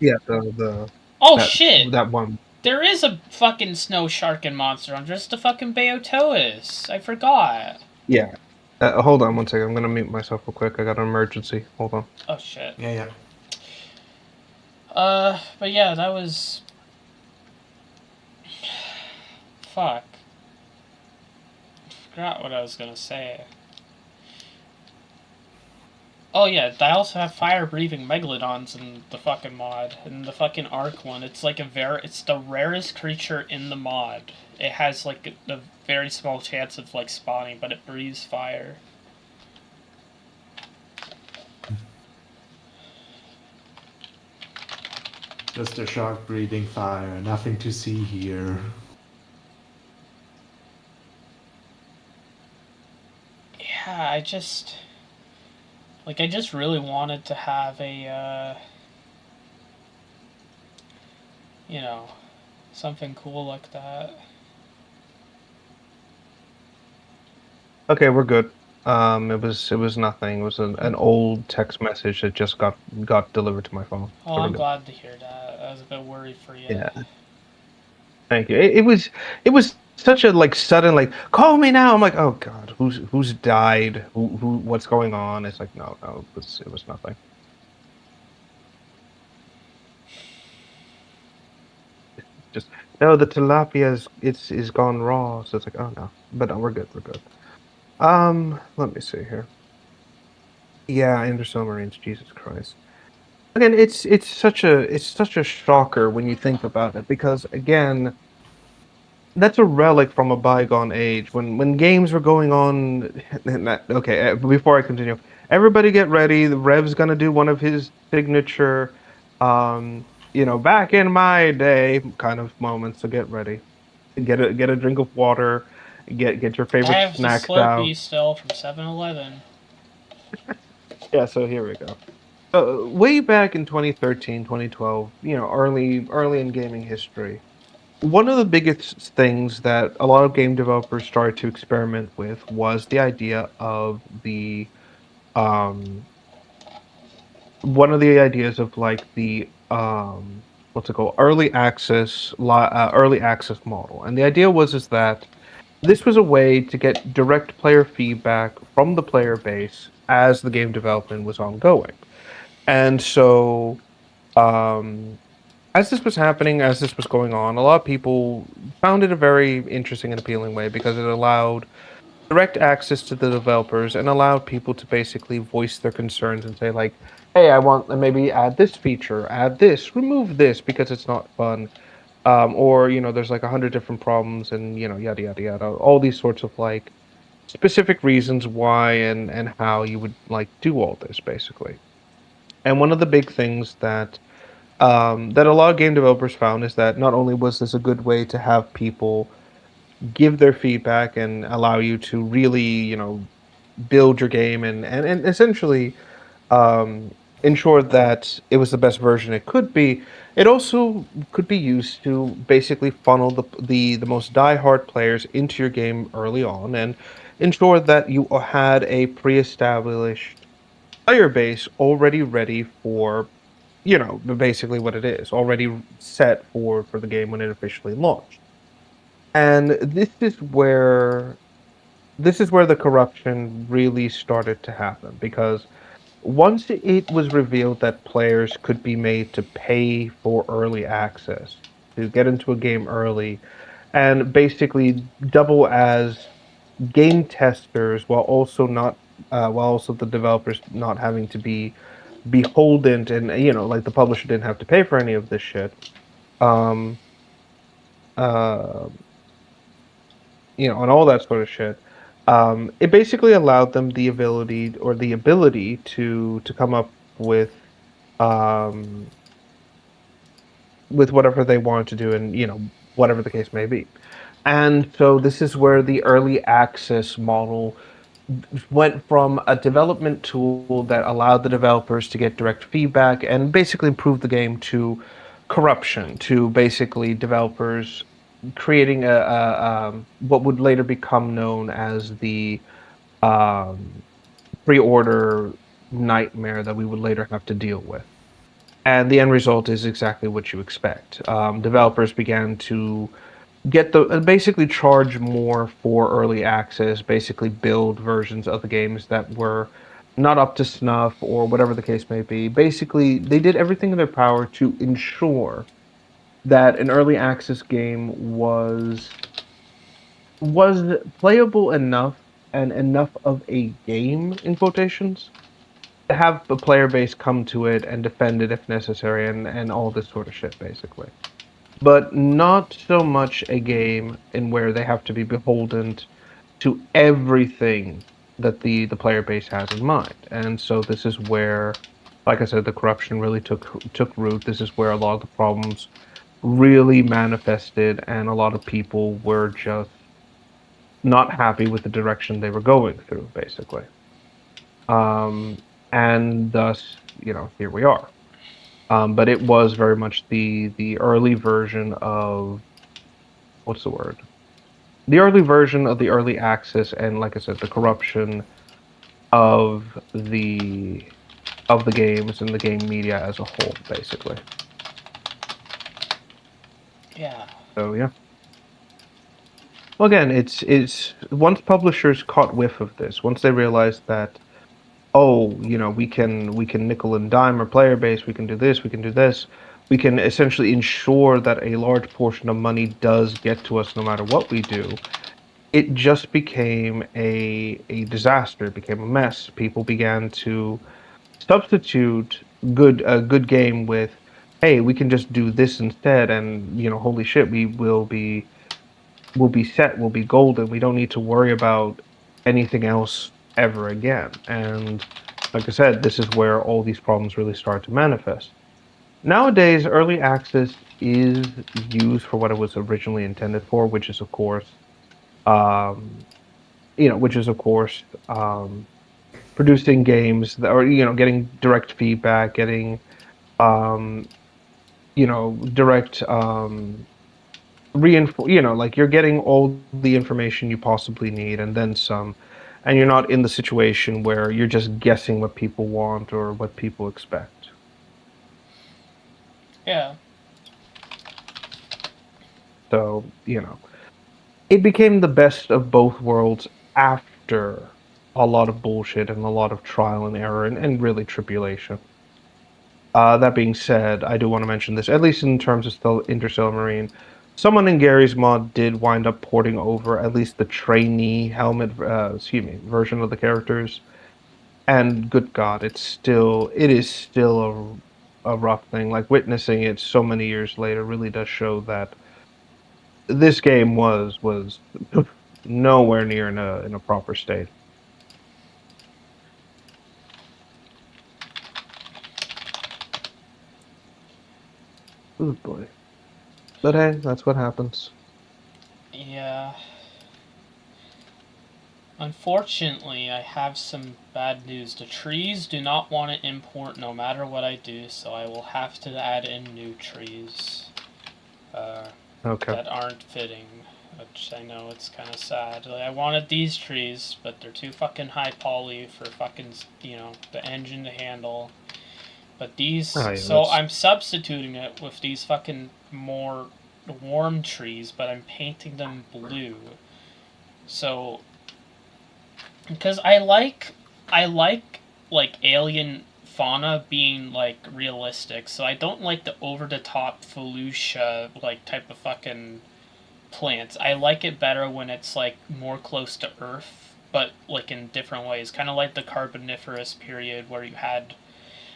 C: Yeah, the
A: Oh shit!
C: that one.
A: There is a fucking snow shark in Monster Hunter. It's the fucking Beotois. I forgot.
C: Yeah. Hold on one second. I'm gonna mute myself real quick. I got an emergency. Hold on.
A: Oh shit.
D: Yeah.
A: But yeah, that was. Fuck. forgot what I was gonna say. Oh yeah, I also have fire-breathing megalodons in the fucking mod. In the fucking Ark one, it's like it's the rarest creature in the mod. It has like a very small chance of like spawning, but it breathes fire.
D: Just a shark breathing fire. Nothing to see here.
A: Yeah, I just really wanted to have a, you know, something cool like that.
C: Okay, we're good. It was nothing. It was an old text message that just got delivered to my phone.
A: Oh,
C: So we're
A: I'm
C: good.
A: glad to hear that. I was a bit worried for you.
C: Yeah. Thank you. It was such a like sudden like call me now. I'm like, oh god, who's died? Who what's going on? It's like no, it was nothing. Just no, the tilapia is gone raw. So it's like, oh no. But no, we're good, we're good. Let me see here. Yeah, Ender Marines, Jesus Christ. Again, it's such a shocker when you think about it, because again, that's a relic from a bygone age when games were going on. Okay, before I continue, everybody get ready. The Rev's gonna do one of his signature, back in my day kind of moments. So get ready, get a drink of water, get your
A: I
C: favorite
A: have the
C: snacks out.
A: Slurpee still from 7-Eleven.
C: Yeah, so here we go. Way back in 2013, 2012, early in gaming history, one of the biggest things that a lot of game developers started to experiment with was the idea of um, one of the ideas of like the what's it called, early access model. And the idea was is that this was a way to get direct player feedback from the player base as the game development was ongoing. And so, um, as this was happening, as this was going on, a lot of people found it a very interesting and appealing way because it allowed direct access to the developers and allowed people to basically voice their concerns and say, like, hey, I want to maybe add this feature, add this, remove this because it's not fun. Or, there's like 100 different problems and, yada, yada, yada. All these sorts of like specific reasons why and how you would like do all this basically. And one of the big things that a lot of game developers found is that not only was this a good way to have people give their feedback and allow you to really, build your game and essentially um, ensure that it was the best version it could be, it also could be used to basically funnel the most diehard players into your game early on and ensure that you had a pre-established player base already ready for basically what it is, already set for the game when it officially launched. And this is where the corruption really started to happen because once it was revealed that players could be made to pay for early access to get into a game early and basically double as game testers while also the developers not having to be beholden and like the publisher didn't have to pay for any of this shit um uh and all that sort of shit. It basically allowed them the ability to come up um with whatever they wanted to do and whatever the case may be. And so this is where the early access model went from a development tool that allowed the developers to get direct feedback and basically improve the game to corruption, to basically developers creating what would later become known as the um, pre-order nightmare that we would later have to deal with. And the end result is exactly what you expect. Developers began to basically charge more for early access, basically build versions of the games that were not up to snuff or whatever the case may be. Basically, they did everything in their power to ensure that an early access game was was playable enough and enough of a game in quotations to have the player base come to it and defend it if necessary and all this sort of shit basically. But not so much a game in where they have to be beholden to everything that the player base has in mind. And so this is where, like I said, the corruption really took root. This is where a lot of the problems really manifested, and a lot of people were just not happy with the direction they were going through, basically. Um, and thus, here we are. But it was very much the early version of what's the word? The early version of the early access, and like I said, the corruption of the games and the game media as a whole, basically.
A: Yeah.
C: So yeah. Well, again, it's once publishers caught whiff of this, once they realized that, oh, we can nickel and dime our player base, we can do this, we can do this, we can essentially ensure that a large portion of money does get to us no matter what we do. It just became a disaster. It became a mess. People began to substitute a good game with, hey, we can just do this instead, and holy shit, we'll be set, we'll be golden. We don't need to worry about anything else ever again. And like I said, this is where all these problems really start to manifest. Nowadays, early access is used for what it was originally intended for, which is of course, um, producing games that are, getting direct feedback, getting, direct, like you're getting all the information you possibly need and then some, and you're not in the situation where you're just guessing what people want or what people expect.
A: Yeah.
C: So, it became the best of both worlds after a lot of bullshit and a lot of trial and error and really tribulation. That being said, I do want to mention this, at least in terms of Interstellar Marine. Someone in Gary's mod did wind up porting over at least the trainee helmet, version of the characters. And good God, it is still a rough thing. Like witnessing it so many years later really does show that this game was nowhere near in a proper state. Oh boy. But hey, that's what happens.
A: Yeah. Unfortunately, I have some bad news. The trees do not want to import no matter what I do, so I will have to add in new trees
C: Okay.
A: that aren't fitting, which I know it's kind of sad. Like, I wanted these trees, but they're too fucking high poly for fucking, the engine to handle. But these,
C: Oh, yeah,
A: so
C: that's...
A: I'm substituting it with these fucking more warm trees, but I'm painting them blue. So, because I like alien fauna being like realistic, so I don't like the over the top Felucia like type of fucking plants. I like it better when it's like more close to Earth, but like in different ways, kind of like the Carboniferous period where you had.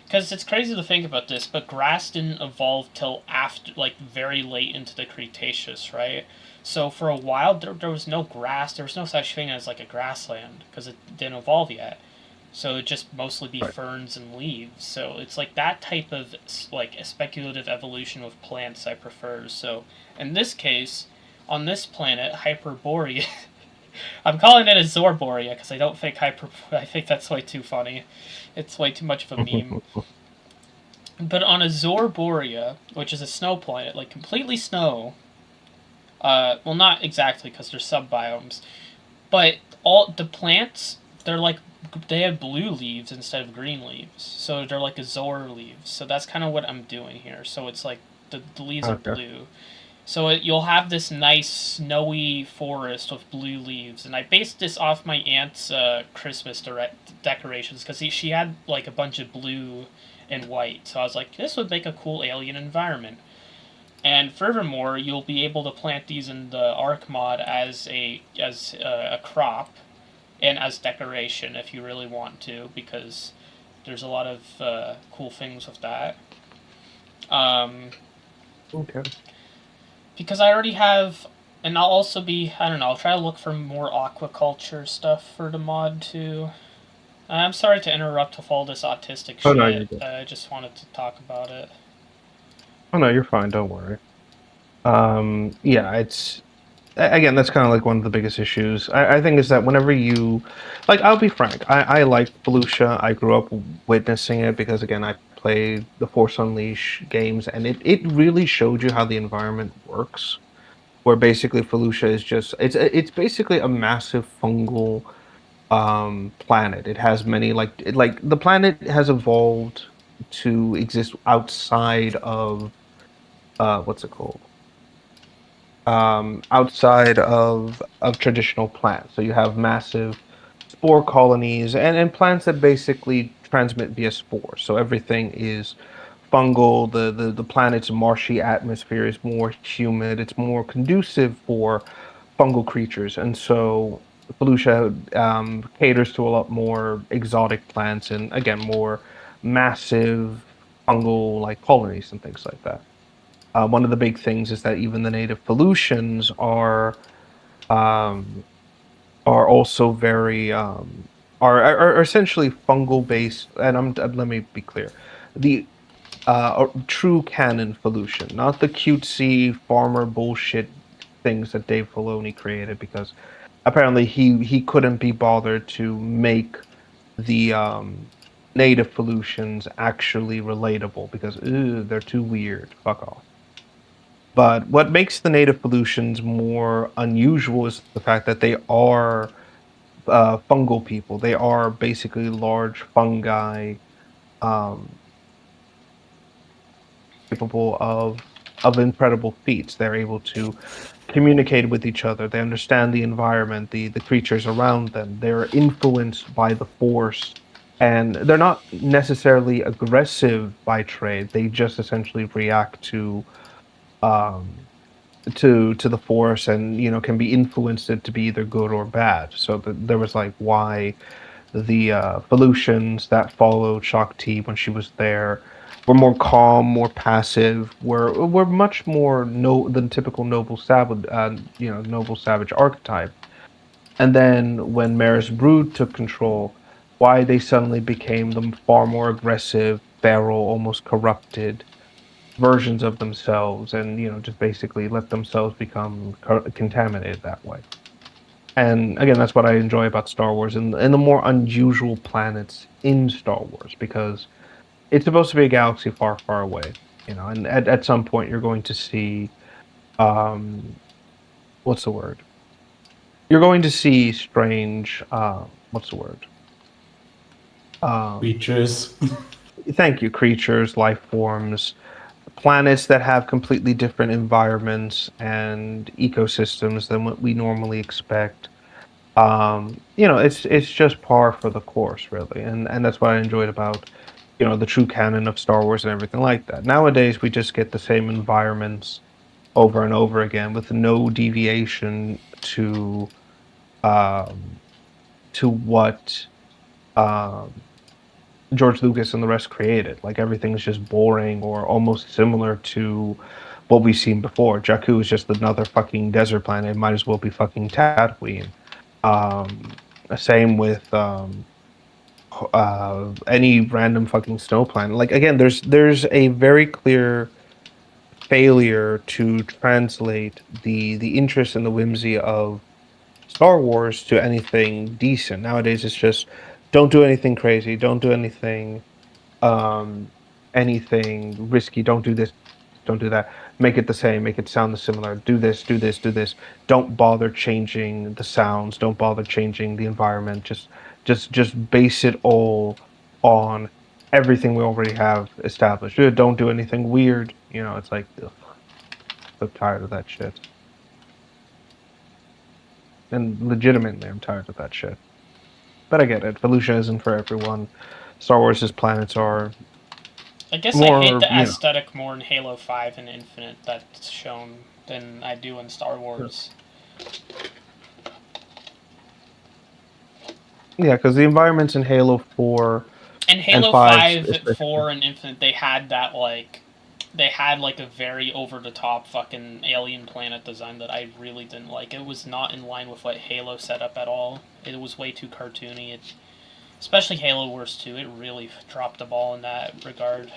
A: Because it's crazy to think about this, but grass didn't evolve till after, like, very late into the Cretaceous, right? So for a while, there was no grass. There was no such thing as, like, a grassland, because it didn't evolve yet. So it'd just mostly be ferns and leaves. So it's, like, that type of, like, a speculative evolution with plants I prefer. So in this case, on this planet, Hyperborea... I'm calling it a Zorborea, because I don't think I think that's way too funny. It's way too much of a meme. But on a Zorborea, which is a snow planet, like completely snow, well, not exactly because they're sub-biomes, but all the plants, they have blue leaves instead of green leaves. So they're like Azor leaves. So that's kind of what I'm doing here. So it's like the leaves are blue. So you'll have this nice snowy forest with blue leaves, and I based this off my aunt's Christmas decorations because she had like a bunch of blue and white. So I was like, this would make a cool alien environment. And furthermore, you'll be able to plant these in the Ark mod as a crop and as decoration if you really want to, because there's a lot of cool things with that.
C: Okay.
A: Because I already have, and I'll also be, I don't know, I'll try to look for more aquaculture stuff for the mod too. I'm sorry to interrupt with all this autistic
C: Oh,
A: shit.
C: no, you're good.
A: I just wanted to talk about it.
C: Oh no, you're fine. Don't worry. Yeah, it's again, that's kind of like one of the biggest issues. I think is that whenever you, like, I'll be frank, I like Felucia. I grew up witnessing it because again, I played the Force Unleashed games, and it really showed you how the environment works. Where basically Felucia is just it's basically a massive fungal planet. It has many like the planet has evolved to exist outside of what's it called? Outside of traditional plants. So you have massive spore colonies and plants that basically transmit via spores. So everything is fungal. The planet's marshy atmosphere is more humid. It's more conducive for fungal creatures, and so Felucia caters to a lot more exotic plants and again more massive fungal like colonies and things like that. One of the big things is that even the native Felucians um, are also very are essentially fungal based. And let me be clear, the true canon Felucian, not the cutesy farmer bullshit things that Dave Filoni created, because apparently he couldn't be bothered to make the native Felucians actually relatable because they're too weird. Fuck off. But what makes the native Felucians more unusual is the fact that they are fungal people. They are basically large fungi, um, capable of incredible feats. They're able to communicate with each other. They understand the environment, the creatures around them. They're influenced by the force, and they're not necessarily aggressive by trade. They just essentially react um, to the force, and can be influenced it to be either good or bad. So there was like why the Felucians that followed Shaak Ti when she was there were more calm, more passive, were much more no than typical noble savage, noble savage archetype. And then when Maris Brood took control, why they suddenly became the far more aggressive, feral, almost corrupted versions of themselves, and just basically let themselves become contaminated that way. And again, that's what I enjoy about Star Wars and the more unusual planets in Star Wars, because it's supposed to be a galaxy far, far away, and at some point you're going to see, um, what's the word? You're going to see strange, what's the word?
D: Creatures.
C: Thank you, creatures, life forms, planets that have completely different environments and ecosystems than what we normally expect. It's just par for the course, really, and that's what I enjoyed about the true canon of Star Wars and everything like that. Nowadays, we just get the same environments over and over again with no deviation um, to what um, George Lucas and the rest created. Like everything's just boring or almost similar to what we've seen before. Jakku is just another fucking desert planet. It might as well be fucking Tatooine. Um, Same with any random fucking snow planet. Like again, there's a very clear failure to translate the interest and the whimsy of Star Wars to anything decent. Nowadays, it's just don't do anything crazy, don't do um, anything risky, don't do this, don't do that. Make it the same, make it sound similar. Do this, do this, do this. Don't bother changing the sounds. Don't bother changing the environment. Just base it all on everything we already have established. Don't do anything weird. It's like, ugh, so tired of that shit. And legitimately, I'm tired of that shit. But I get it. Felucia isn't for everyone. Star Wars' planets are
A: I guess I
C: More,
A: hate the
C: you know.
A: aesthetic more in Halo 5 and Infinite that's shown than I do in Star Wars.
C: Yeah, because the environments in Halo 4
A: And
C: and
A: Halo
C: 5
A: 5,
C: especially.
A: 4, and Infinite, they had that, like, they had, like, a very over-the-top fucking alien planet design that I really didn't like. It was not in line with what Halo set up at all. It was way too cartoony. Especially Halo Wars 2, it really dropped the ball in that regard.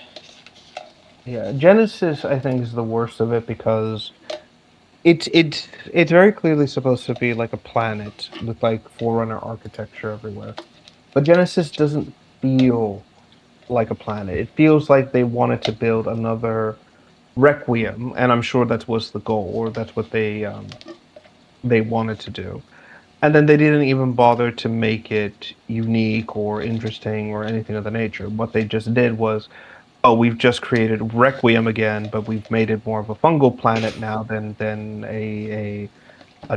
C: Yeah, Genesis I think is the worst of it because it's very clearly supposed to be like a planet with like Forerunner architecture everywhere. But Genesis doesn't feel like a planet. It feels like they wanted to build another Requiem, and I'm sure that was the goal, or that's what they wanted to do. And then they didn't even bother to make it unique or interesting or anything of the nature. What they just did was, oh, we've just created Requiem again, but we've made it more of a fungal planet now than a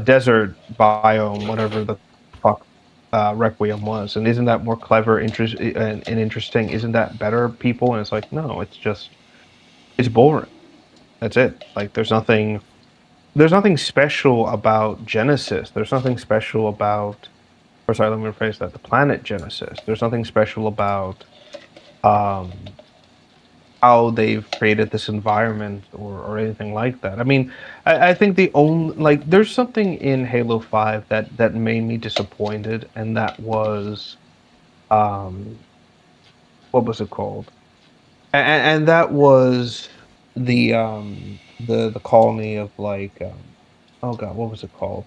C: desert biome, whatever the fuck Requiem was. And isn't that more clever, and interesting? Isn't that better, people? And it's like, no, it's boring. That's it. Like there's nothing special about Genesis. There's nothing special about, or sorry, let me rephrase that. The planet Genesis. There's nothing special about um, how they've created this environment or anything like that. I mean, I think the only like there's something in Halo 5 that made me disappointed, and that was um, what was it called? And that was the colony of like oh god, what was it called?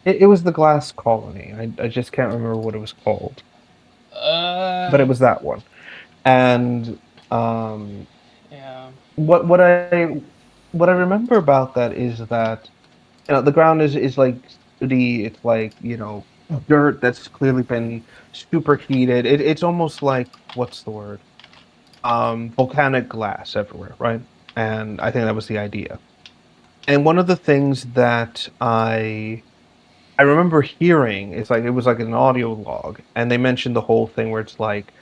C: It was the glass colony. I just can't remember what it was called, but it was that one. And um,
A: Yeah.
C: what what I what I remember about that is that the ground is like sooty. It's like dirt that's clearly been superheated. It's almost like what's the word? Volcanic glass everywhere, right? And I think that was the idea. And one of the things that I remember hearing is like it was like an audio log, and they mentioned the whole thing where it's like,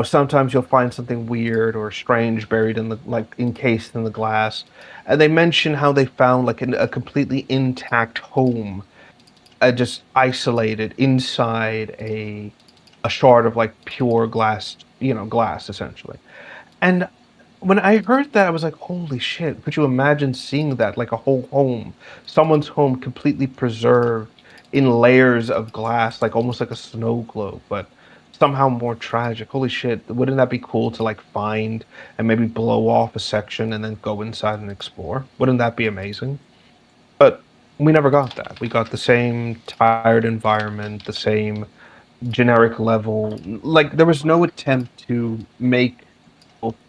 C: sometimes you'll find something weird or strange buried in the like encased in the glass, and they mention how they found like a completely intact home, just isolated inside a shard of like pure glass, glass essentially. And when I heard that, I was like, holy shit, could you imagine seeing that? Like a whole home, someone's home completely preserved in layers of glass, like almost like a snow globe, but somehow more tragic. Holy shit, wouldn't that be cool to like find and maybe blow off a section and then go inside and explore? Wouldn't that be amazing? But we never got that. We got the same tired environment, the same generic level. Like there was no attempt to make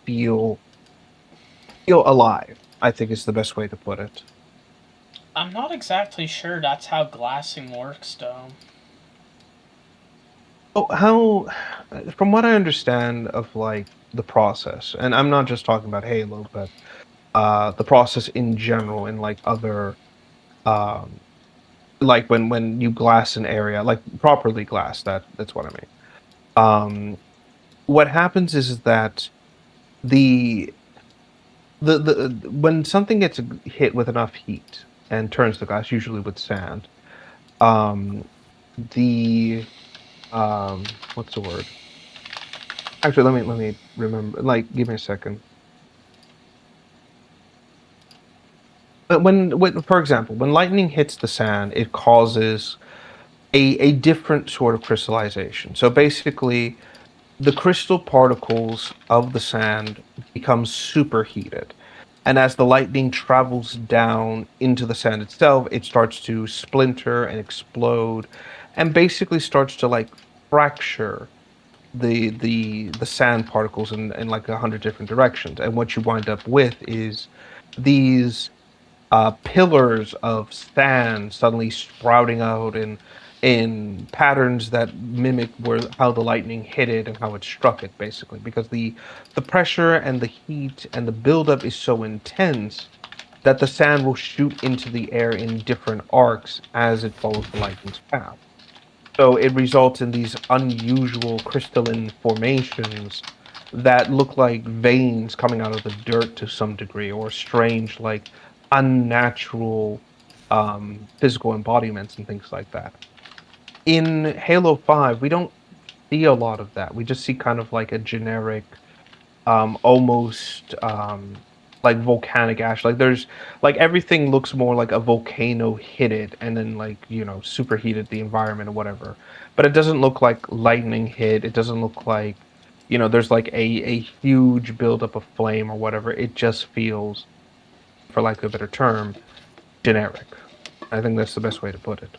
C: people feel alive, I think is the best way to put it.
A: I'm not exactly sure that's how glassing works, though.
C: Oh, from what I understand of like the process, and I'm not just talking about Halo, but the process in general in like other, um, like when you glass an area, like properly glass, that's what I mean. What happens is that the the when something gets hit with enough heat and turns to glass, usually with sand, um, the what's the word? Actually, let me remember. Like, give me a second. But for example, when lightning hits the sand, it causes a different sort of crystallization. So basically, the crystal particles of the sand become superheated. And as the lightning travels down into the sand itself, it starts to splinter and explode and basically starts to like fracture the sand particles in like 100 different directions. And what you wind up with is these pillars of sand suddenly sprouting out in patterns that mimic how the lightning hit it and how it struck it, basically, because the pressure and the heat and the buildup is so intense that the sand will shoot into the air in different arcs as it follows the lightning's path. So it results in these unusual crystalline formations that look like veins coming out of the dirt to some degree, or strange, like unnatural physical embodiments and things like that. In Halo 5, we don't see a lot of that. We just see kind of like a generic, almost like volcanic ash. Like there's like everything looks more like a volcano hit it and then like, superheated the environment or whatever. But it doesn't look like lightning hit. It doesn't look like, there's like a huge buildup of flame or whatever. It just feels, for lack of a better term, generic. I think that's the best way to put it.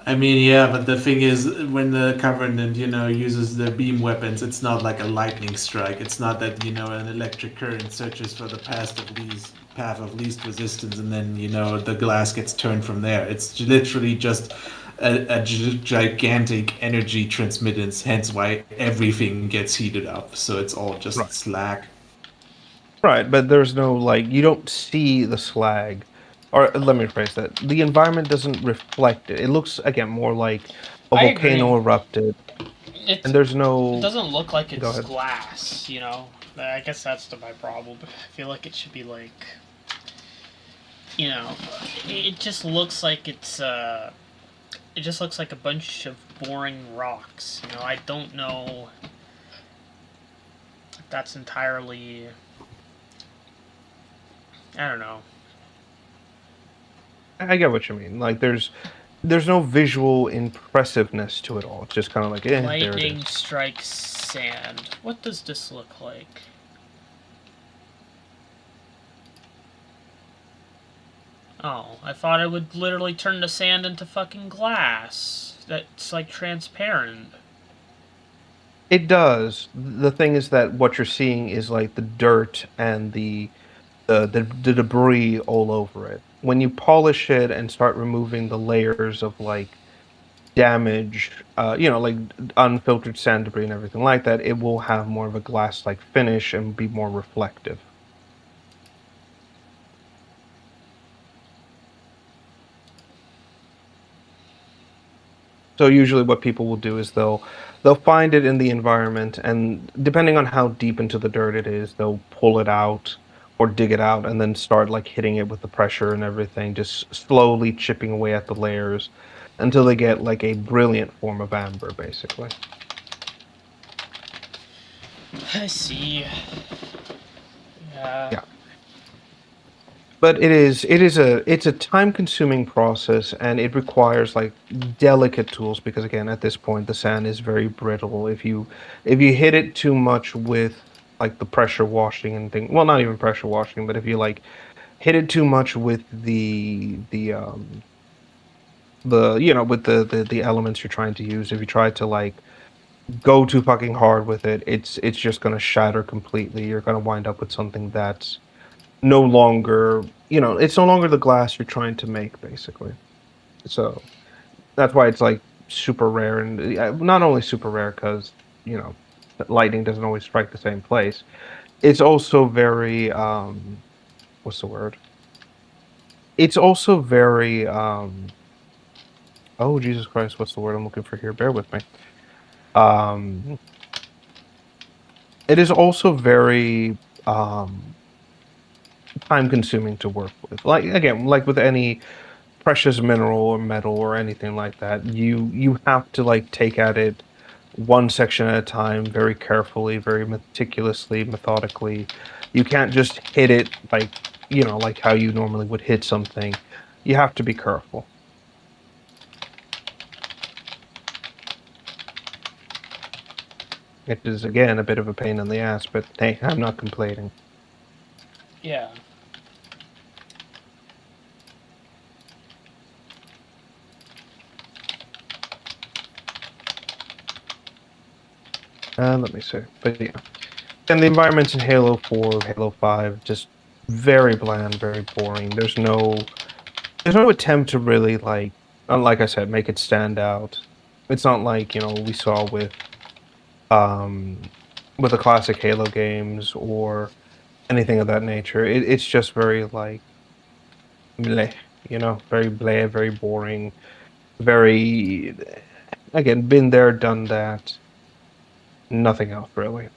D: I mean, yeah, but the thing is, when the Covenant, uses the beam weapons, it's not like a lightning strike. It's not that, an electric current searches for the path of least resistance, and then, the glass gets turned from there. It's literally just a gigantic energy transmittance, hence why everything gets heated up. So it's all just
C: Right.
D: slag.
C: Right, but there's no like you don't see the slag, or let me rephrase that. The environment doesn't reflect it. It looks again more like a
A: I
C: volcano
A: agree.
C: erupted,
A: It
C: and there's
A: it
C: no.
A: doesn't look like
C: Go
A: it's
C: ahead.
A: glass, you know. I guess that's my problem. I feel like it should be like, you know, it just looks like it just looks like a bunch of boring rocks. You know, I don't know if that's entirely. I don't know.
C: I get what you mean. Like there's no visual impressiveness to it all. It's just kind of like, there it
A: Lightning
C: is.
A: strikes sand. What does this look like? Oh, I thought it would literally turn the sand into fucking glass. That's like transparent.
C: It does. The thing is that what you're seeing is like the dirt and the debris all over it. When you polish it and start removing the layers of like damage, like unfiltered sand debris and everything like that, it will have more of a glass-like finish and be more reflective. So usually what people will do is they'll find it in the environment, and depending on how deep into the dirt it is, they'll pull it out or dig it out and then start like hitting it with the pressure and everything, just slowly chipping away at the layers until they get like a brilliant form of amber, basically.
A: I see. Yeah.
C: Yeah. But it's a time consuming process, and it requires like delicate tools because again at this point the sand is very brittle. If you hit it too much with like the pressure washing and thing, well, not even pressure washing, but if you like hit it too much with the elements you're trying to use, if you try to like go too fucking hard with it, it's just gonna shatter completely. You're gonna wind up with something that's no longer, it's no longer the glass you're trying to make, basically. So that's why it's like super rare, and not only super rare because lightning doesn't always strike the same place. It's also very what's the word? It's also very oh Jesus Christ, what's the word I'm looking for here? Bear with me. Um, it is also very time consuming to work with. Like again, like with any precious mineral or metal or anything like that, you have to like take at it one section at a time, very carefully, very meticulously, methodically. You can't just hit it like like how you normally would hit something. You have to be careful. It is again a bit of a pain in the ass, but hey, I'm not complaining.
A: Yeah.
C: Let me see. But yeah. And the environments in Halo 4, Halo 5, just very bland, very boring. There's no attempt to really like I said, make it stand out. It's not like, we saw um with the classic Halo games or anything of that nature. It's just very like bleh, very blah, very boring, very again, been there, done that. nothing else really.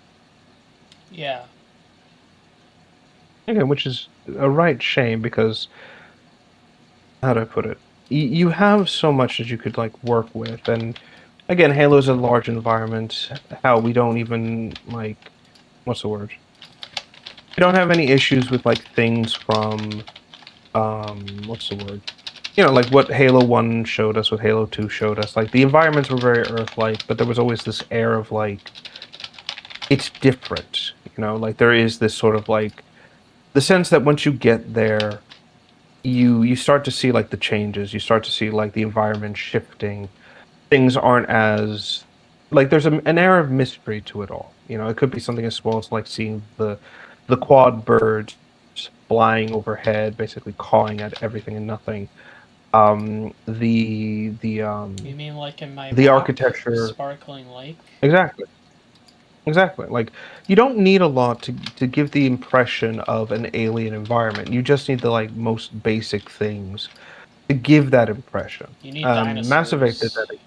A: Yeah.
C: Okay, which is a right shame because how do I put it? You have so much that you could like work with, and again, Halo's a large environment. How we don't even like what's the word? We don't have any issues with like things from what's the word? You know, like what Halo 1 showed us, what Halo 2 showed us. Like the environments were very Earth-like, but there was always this air of like it's different. You know, like there is this sort of like the sense that once you get there, you start to see like the changes. You start to see like the environment shifting. Things aren't as like there's an air of mystery to it all. You know, it could be something as small as like seeing the quad birds flying overhead, basically cawing at everything and nothing.
A: You mean like in my
C: The
A: map,
C: architecture
A: Sparkling Lake?
C: exactly. Exactly. Like you don't need a lot to give the impression of an alien environment. You just need the like most basic things to give that impression.
A: You need
C: Mass Effect did
A: dinosaurs.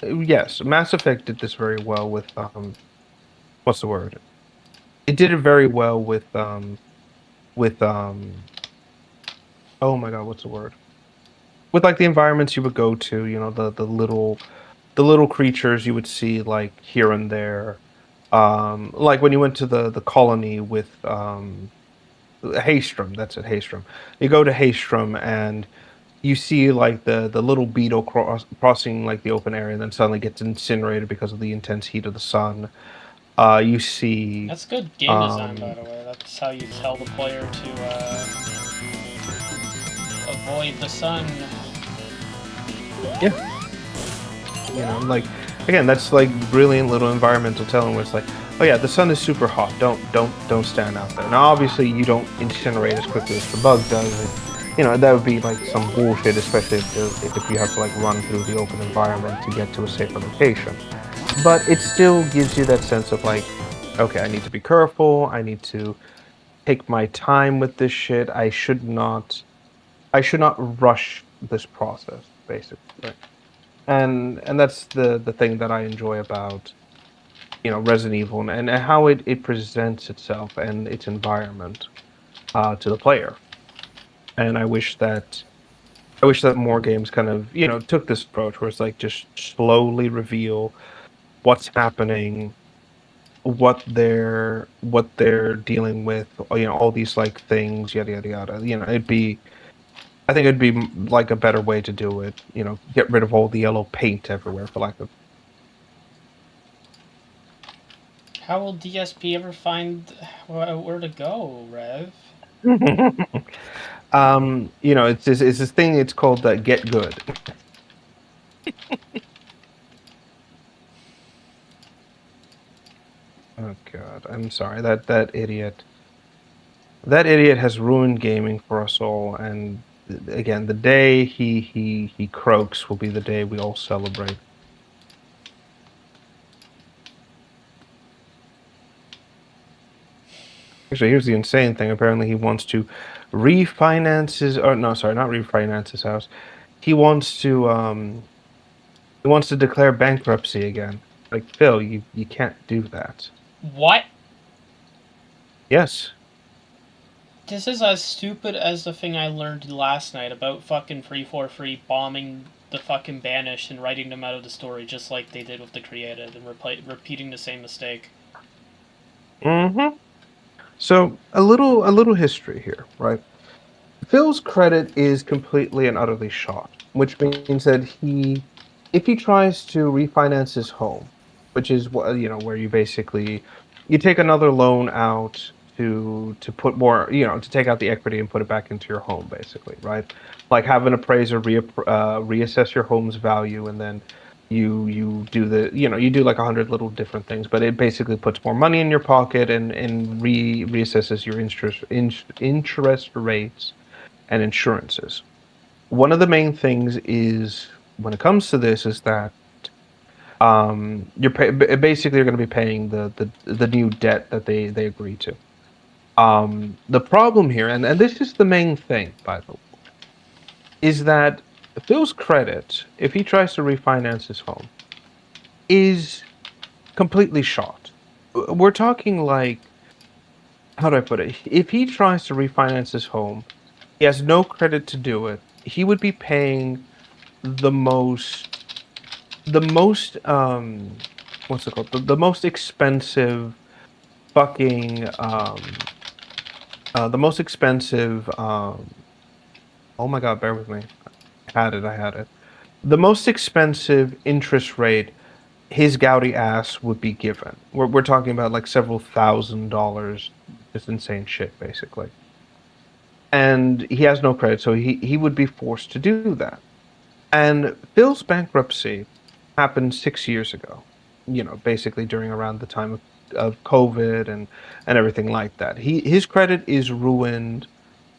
C: that. Yes, Mass Effect did this very well with what's the word? It did it very well with oh my god, what's the word? With like the environments you would go to, you know, the little creatures you would see like here and there. Like when you went to the colony with Haystrom, that's it, Haystrom. You go to Haystrom and you see like the little beetle crossing like the open area and then suddenly gets incinerated because of the intense heat of the sun. You see
A: That's good game design, by the way. That's how you tell the player to avoid the sun.
C: yeah, you know, like again, that's like brilliant little environmental telling where it's like, oh yeah, the sun is super hot. Don't stand out there. Now obviously you don't incinerate as quickly as the bug does. You know, that would be like some bullshit, especially if you have to like run through the open environment to get to a safer location. But it still gives you that sense of like, okay, I need to be careful. I need to take my time with this shit. I should not rush this process, basically. Right? And that's the thing that I enjoy about Resident Evil and how it presents itself and its environment to the player. And I wish that more games kind of took this approach where it's like just slowly reveal what's happening, what they're dealing with, all these like things, yada yada yada. I think it'd be like a better way to do it. Get rid of all the yellow paint everywhere, for lack of.
A: How will DSP ever find where to go, Rev?
C: It's this thing. It's called Get Good. Oh God, I'm sorry. That idiot. That idiot has ruined gaming for us all. And again, the day he croaks will be the day we all celebrate. Actually, here's the insane thing. Apparently, he wants to refinance his. Oh no, sorry, not refinance his house. He wants to declare bankruptcy again. Like Phil, you can't do that.
A: What?
C: Yes.
A: This is as stupid as the thing I learned last night about fucking 343 bombing the fucking banished and writing them out of the story just like they did with the created and repeating the same mistake.
C: Mm-hmm. So a little history here, right? Phil's credit is completely and utterly shot, which means that if he tries to refinance his home, which is where you basically you take another loan out to put more, to take out the equity and put it back into your home, basically, right? Like have an appraiser reassess your home's value, and then you do you do like 100 little different things, but it basically puts more money in your pocket and reassesses your interest rates and insurances. One of the main things is when it comes to this is that basically you're going to be paying the new debt that they agree to. The problem here, and this is the main thing, by the way, is that Phil's credit, if he tries to refinance his home, is completely shot. We're talking like, how do I put it? If he tries to refinance his home, he has no credit to do it. He would be paying the most what's it called? The most expensive fucking the most expensive oh my god, bear with me. I had it. The most expensive interest rate his gouty ass would be given. We're talking about like several $1,000s, just insane shit, basically. And he has no credit, so he would be forced to do that. And Phil's bankruptcy happened 6 years ago. You know, basically during around the time of COVID and everything like that. His credit is ruined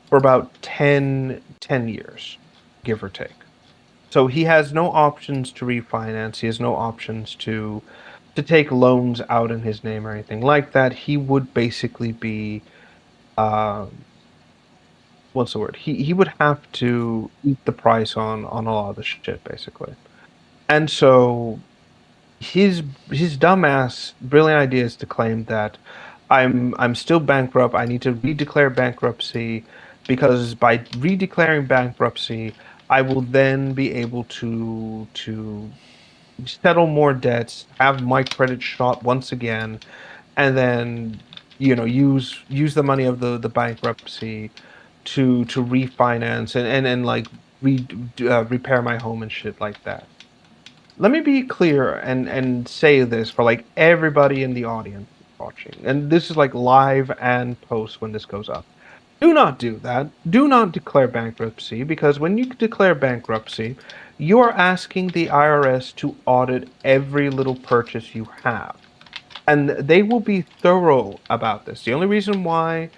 C: for about 10 years, give or take. So he has no options to refinance. He has no options to take loans out in his name or anything like that. He would basically be what's the word? He would have to eat the price on a lot of the shit basically. And so his dumbass brilliant idea is to claim that I'm still bankrupt. I need to redeclare bankruptcy because by redeclaring bankruptcy, I will then be able to settle more debts, have my credit shot once again, and then use the money of the bankruptcy to refinance and like repair my home and shit like that. Let me be clear and say this for like everybody in the audience watching, and this is like live and post when this goes up. Do not do that. Do not declare bankruptcy because when you declare bankruptcy, you are asking the IRS to audit every little purchase you have. And they will be thorough about this. The only reason why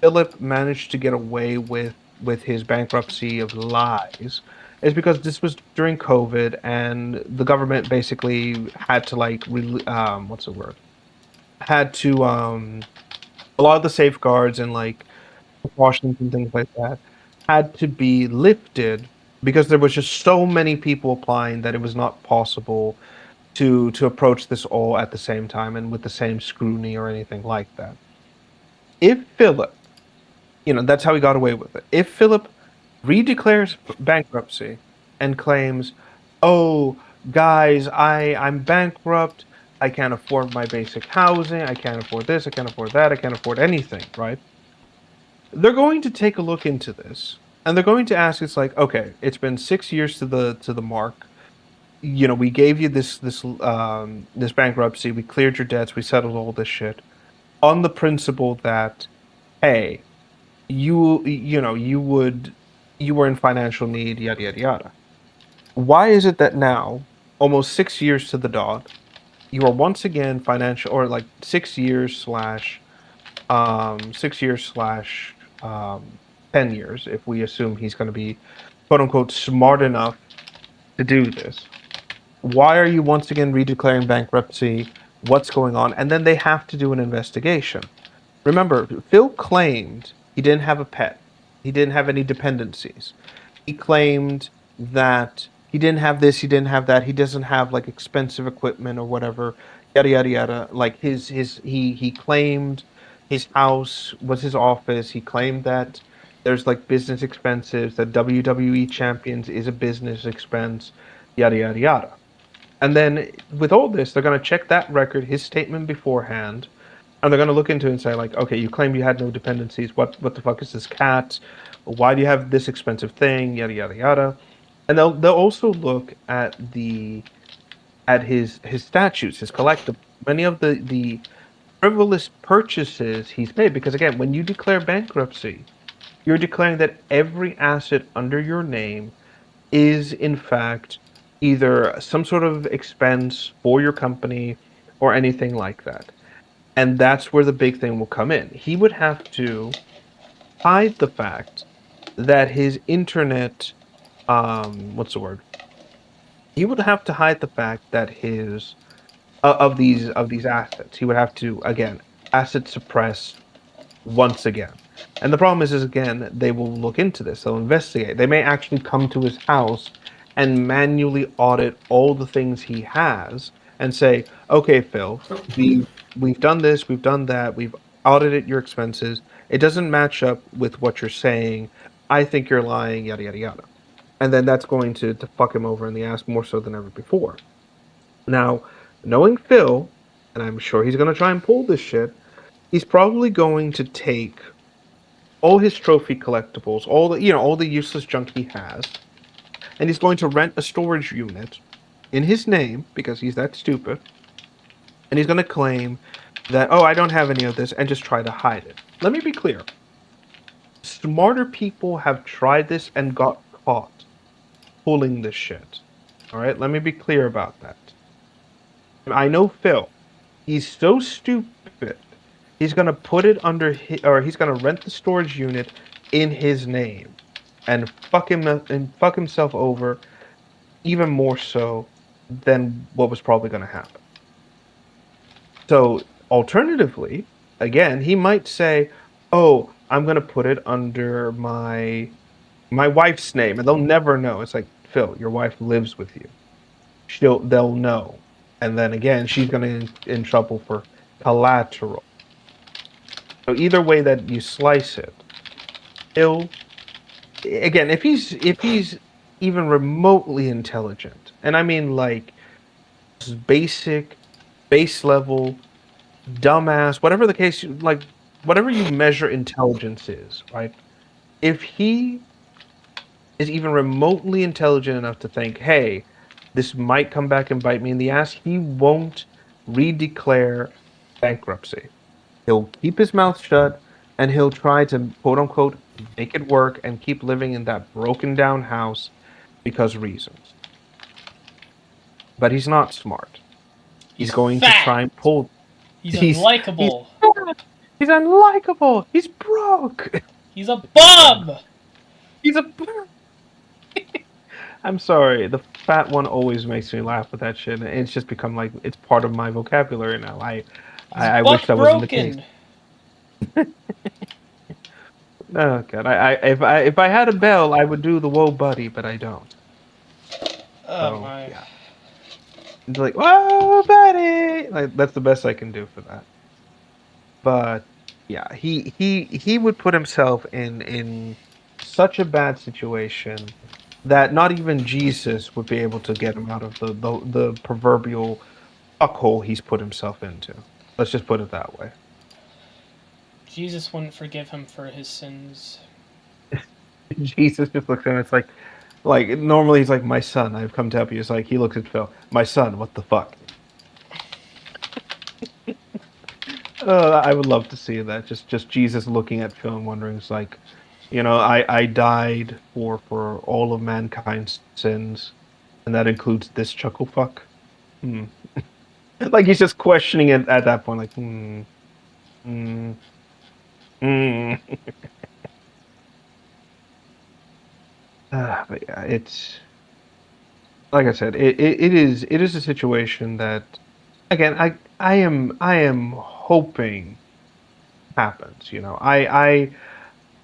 C: Philip managed to get away with his bankruptcy of lies is because this was during COVID and the government basically had to like what's the word? Had to a lot of the safeguards and like precautions and things like that had to be lifted because there was just so many people applying that it was not possible to approach this all at the same time and with the same scrutiny or anything like that. If Philip, that's how he got away with it. If Philip redeclares bankruptcy and claims, "Oh, guys, I'm bankrupt. I can't afford my basic housing. I can't afford this. I can't afford that. I can't afford anything," right? They're going to take a look into this, and they're going to ask, it's like, okay, it's been 6 years to the mark. We gave you this bankruptcy. We cleared your debts. We settled all this shit on the principle that, hey, you were in financial need, yada yada yada. Why is it that now, almost 6 years to the dot, you are once again financial, or like 6 years slash 6 years slash 10 years, if we assume he's going to be quote unquote smart enough to do this? Why are you once again redeclaring bankruptcy? What's going on? And then they have to do an investigation. Remember, Phil claimed he didn't have a pet. He didn't have any dependencies. He claimed that he didn't have this, he didn't have that. He doesn't have like expensive equipment or whatever. Yada yada yada. Like he claimed his house was his office. He claimed that there's like business expenses, that WWE Champions is a business expense, yada yada yada. And then with all this, they're going to check that record, his statement beforehand, and they're going to look into it and say, like, okay, you claimed you had no dependencies. What the fuck is this cat? Why do you have this expensive thing? Yada yada yada. And they'll also look at his statutes, his collectibles, many of the frivolous purchases he's made. Because again, when you declare bankruptcy, you're declaring that every asset under your name is in fact either some sort of expense for your company or anything like that. And that's where the big thing will come in. He would have to hide the fact that his internet, what's the word? He would have to hide the fact that his of these assets. He would have to again asset suppress once again. And the problem is again, they will look into this. They'll investigate. They may actually come to his house and manually audit all the things he has and say, okay, Phil, we've done this, we've done that, we've audited your expenses. It doesn't match up with what you're saying. I think you're lying, yada yada yada. And then that's going to fuck him over in the ass more so than ever before. Now, knowing Phil, and I'm sure he's gonna try and pull this shit, he's probably going to take all his trophy collectibles, all the useless junk he has, and he's going to rent a storage unit in his name because he's that stupid. And he's going to claim that, oh, I don't have any of this, and just try to hide it. Let me be clear. Smarter people have tried this and got caught pulling this shit. All right, let me be clear about that. I know Phil. He's so stupid. He's gonna put it under or he's gonna rent the storage unit in his name, and fuck himself over even more so than what was probably gonna happen. So, alternatively, again, he might say, "Oh, I'm gonna put it under my wife's name," and they'll never know. It's like, Phil, your wife lives with you. They'll know, and then again, she's gonna in trouble for collateral. So either way that you slice it, he'll again if he's even remotely intelligent, and I mean like basic, base level, dumbass, whatever the case, like whatever you measure intelligence is, right? If he is even remotely intelligent enough to think, hey, this might come back and bite me in the ass, he won't redeclare bankruptcy. He'll keep his mouth shut and he'll try to quote unquote make it work and keep living in that broken down house because reasons. But he's not smart. He's going
A: fat.
C: to try and pull.
A: He's unlikable.
C: He's unlikable. He's broke.
A: He's a bum.
C: He's a. I'm sorry. The fat one always makes me laugh with that shit. And it's just become like it's part of my vocabulary now. I wish that wasn't the case. Oh god! If I had a bell, I would do the "Whoa, buddy," but I don't.
A: Oh
C: So,
A: my!
C: yeah. It's like "Whoa, buddy!" Like that's the best I can do for that. But yeah, he would put himself in such a bad situation that not even Jesus would be able to get him out of the proverbial fuckhole he's put himself into. Let's just put it that way.
A: Jesus wouldn't forgive him for his sins.
C: Jesus just looks at him. It's like normally he's like, "My son, I've come to help you." It's like he looks at Phil, "My son, what the fuck?" I would love to see that. Just Jesus looking at Phil and wondering, it's like, I died for all of mankind's sins, and that includes this chuckle fuck. Like he's just questioning it at that point, like, but yeah, it's like I said, it is a situation that, again, I am hoping happens.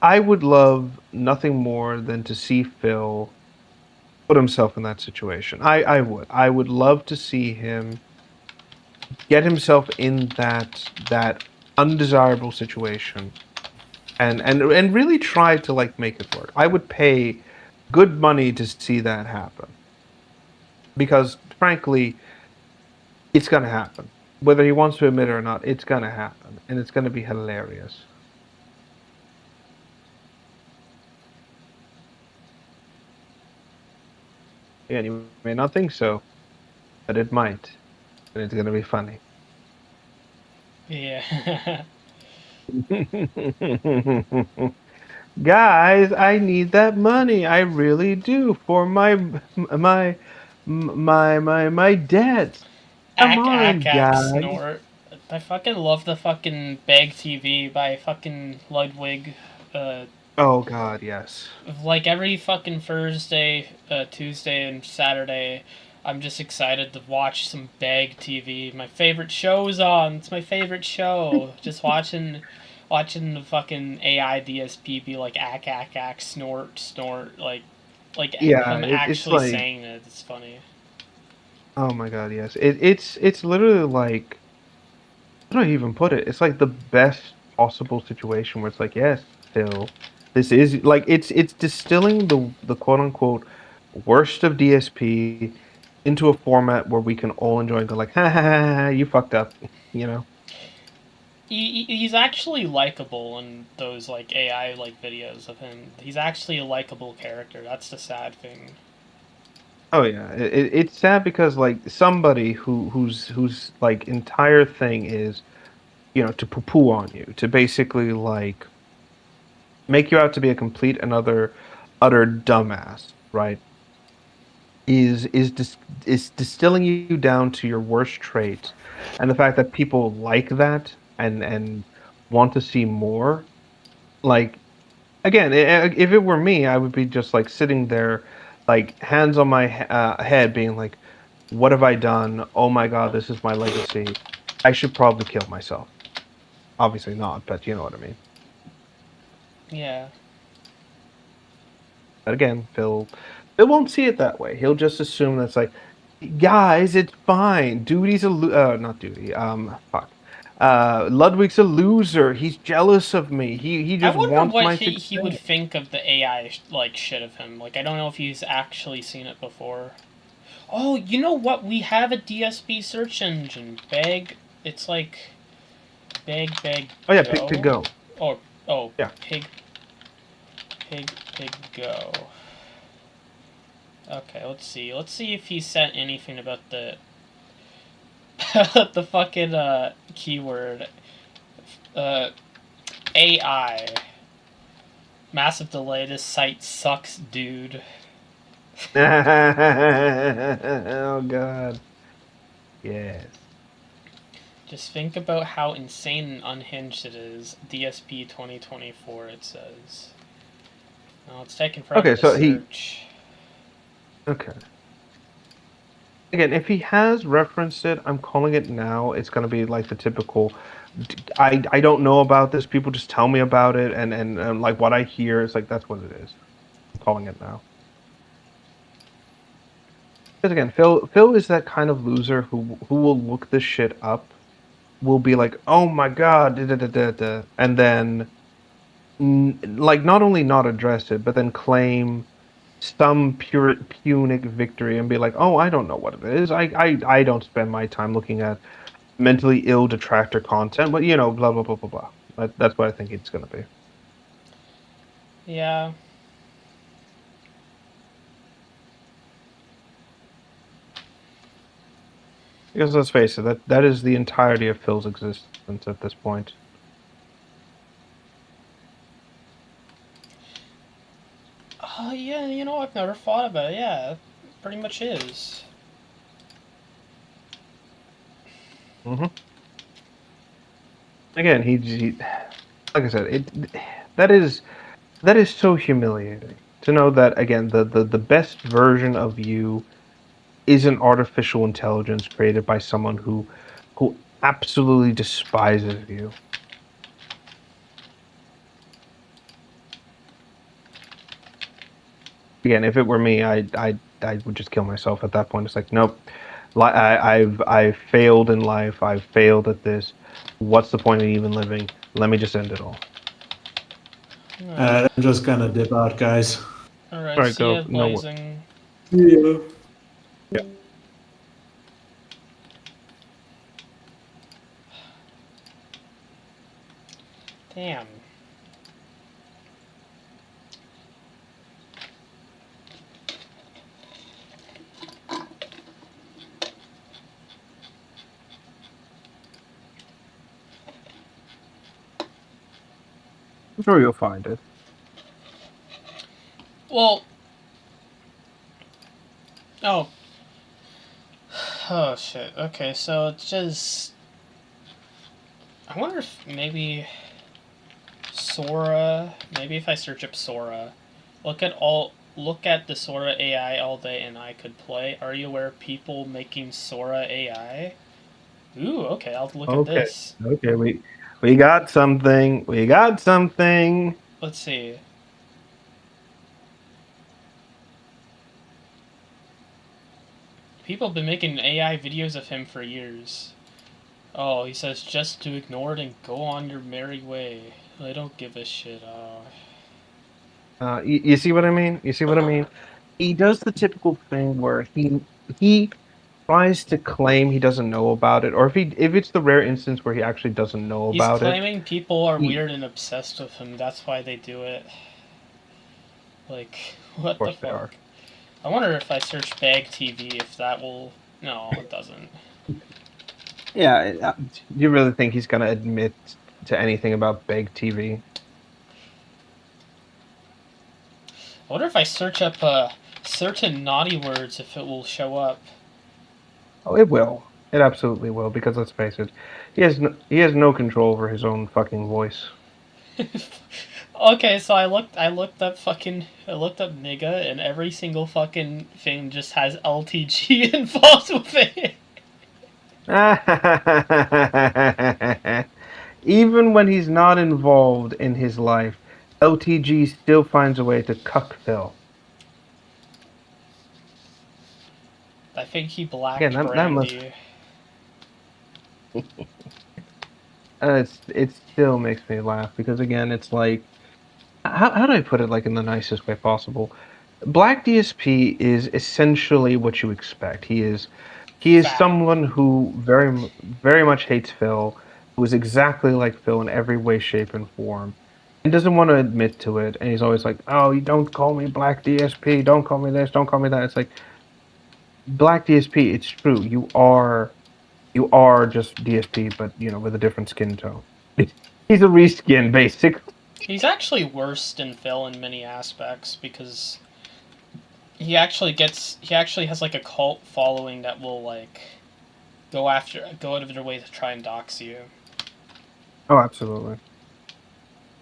C: I would love nothing more than to see Phil put himself in that situation. I would love to see him get himself in that undesirable situation and really try to like make it work. I would pay good money to see that happen. Because frankly, it's gonna happen. Whether he wants to admit it or not, it's gonna happen. And it's gonna be hilarious. Yeah, you may not think so, but it might. And it's gonna be funny.
A: Yeah.
C: Guys, I need that money. I really do for my debt. Come on, guys.
A: Snort. I fucking love the fucking Bag TV by fucking Ludwig.
C: Oh god, yes.
A: Like every fucking Thursday, Tuesday, and Saturday, I'm just excited to watch some Bag TV. My favorite show's on. It's my favorite show. Just watching the fucking AI DSP be like ack, snort, like
C: Yeah,
A: him
C: it's
A: actually
C: like,
A: saying it. It's funny.
C: Oh my god, yes. It's literally like, how do I even put it? It's like the best possible situation where it's like, yes, Phil, this is like it's distilling the quote unquote worst of DSP into a format where we can all enjoy and go like, ha ha ha, ha, you fucked up, you know?
A: He's actually likable in those like AI like videos of him. He's actually a likable character. That's the sad thing.
C: Oh yeah, it's sad because like somebody whose like entire thing is, to poo poo on you, to basically like make you out to be a complete and utter dumbass, right? Is distilling you down to your worst traits, and the fact that people like that and want to see more. Like again, if it were me, I would be just like sitting there, like hands on my head, being like, "What have I done? Oh my God, this is my legacy. I should probably kill myself." Obviously not, but you know what I mean.
A: Yeah.
C: But again, Phil won't see it that way. He'll just assume that's like, guys, it's fine. Duty's not Duty. Fuck. Ludwig's a loser. He's jealous of me. He
A: I
C: just
A: wonder
C: wants
A: what
C: my
A: he would
C: success.
A: think of the AI like shit of him. Like I don't know if he's actually seen it before. Oh, you know what? We have a DSP search engine. Beg. It's like beg
C: Oh yeah,
A: go.
C: Pig Go.
A: Or oh
C: Yeah.
A: pig go. Okay, let's see. Let's see if he said anything about the the fucking keyword AI. Massive delay. This site sucks, dude.
C: Oh God. Yes.
A: Just think about how insane and unhinged it is. DSP 2024, it says. Oh, it's taking forever
C: Okay,
A: to
C: so
A: search.
C: okay. Again, if he has referenced it, I'm calling it now. It's gonna be like the typical. I don't know about this. People just tell me about it, and like what I hear is like that's what it is. I'm calling it now. Because again, Phil is that kind of loser who will look this shit up, will be like, oh my god, da, da, da, da, da, and then like not only not address it, but then claim some punic victory and be like, oh, I don't know what it is. I don't spend my time looking at mentally ill detractor content, but blah blah blah blah blah. That's what I think it's gonna be.
A: Yeah.
C: Because let's face it, that is the entirety of Phil's existence at this point.
A: Oh, yeah, you know, I've never thought about it. Yeah, it pretty much is.
C: hmm Again, he like I said, that is that is so humiliating to know that again the best version of you is an artificial intelligence created by someone who absolutely despises you. Again, if it were me, I would just kill myself at that point. It's like, nope. I've failed in life. I've failed at this. What's the point of even living? Let me just end it all.
A: Alright,
D: I'm just gonna dip out, guys.
C: All
A: alright,
C: right,
A: see
C: go.
A: ya,
C: No.
A: Blazing.
D: Yeah.
A: Damn.
C: I'm sure you'll find it.
A: Well. Oh. Oh, shit. Okay, so it's just. I wonder if maybe. Sora. Maybe if I search up Sora. Look at the Sora AI all day and I could play. Are you aware of people making Sora AI? Ooh, okay, I'll look at
C: Okay.
A: this.
C: Okay, we got something. We got something.
A: Let's see. People have been making AI videos of him for years. Oh, he says just to ignore it and go on your merry way. I don't give a shit.
C: You see what I mean? You see what I mean? He does the typical thing where he tries to claim he doesn't know about it, or if it's the rare instance where he actually doesn't know
A: He's
C: about it.
A: claiming people are
C: He,
A: weird and obsessed with him. That's why they do it. Like, what
C: of
A: the
C: course they are.
A: fuck? I wonder if I search Bag TV if that will. No, it doesn't.
C: Yeah, do you really think he's gonna admit to anything about Beg TV?
A: I wonder if I search up certain naughty words if it will show up.
C: Oh, it will. It absolutely will, because let's face it, he has no control over his own fucking voice.
A: Okay, so I looked up nigga and every single fucking thing just has LTG involved with it.
C: Even when he's not involved in his life, LTG still finds a way to cuck Phil.
A: I think he blacked
C: Again, that must
A: Brandy.
C: it still makes me laugh because again, it's like how do I put it like in the nicest way possible? Black DSP is essentially what you expect. He is
A: Fat.
C: someone who very much hates Phil, who is exactly like Phil in every way, shape, and form, and doesn't want to admit to it. And he's always like, "Oh, you don't call me Black DSP. Don't call me this. Don't call me that." It's like Black DSP. It's true. You are just DSP, but with a different skin tone. He's a reskin, basically.
A: He's actually worse than Phil in many aspects because he actually has like a cult following that will like go out of their way to try and dox you.
C: Oh, absolutely.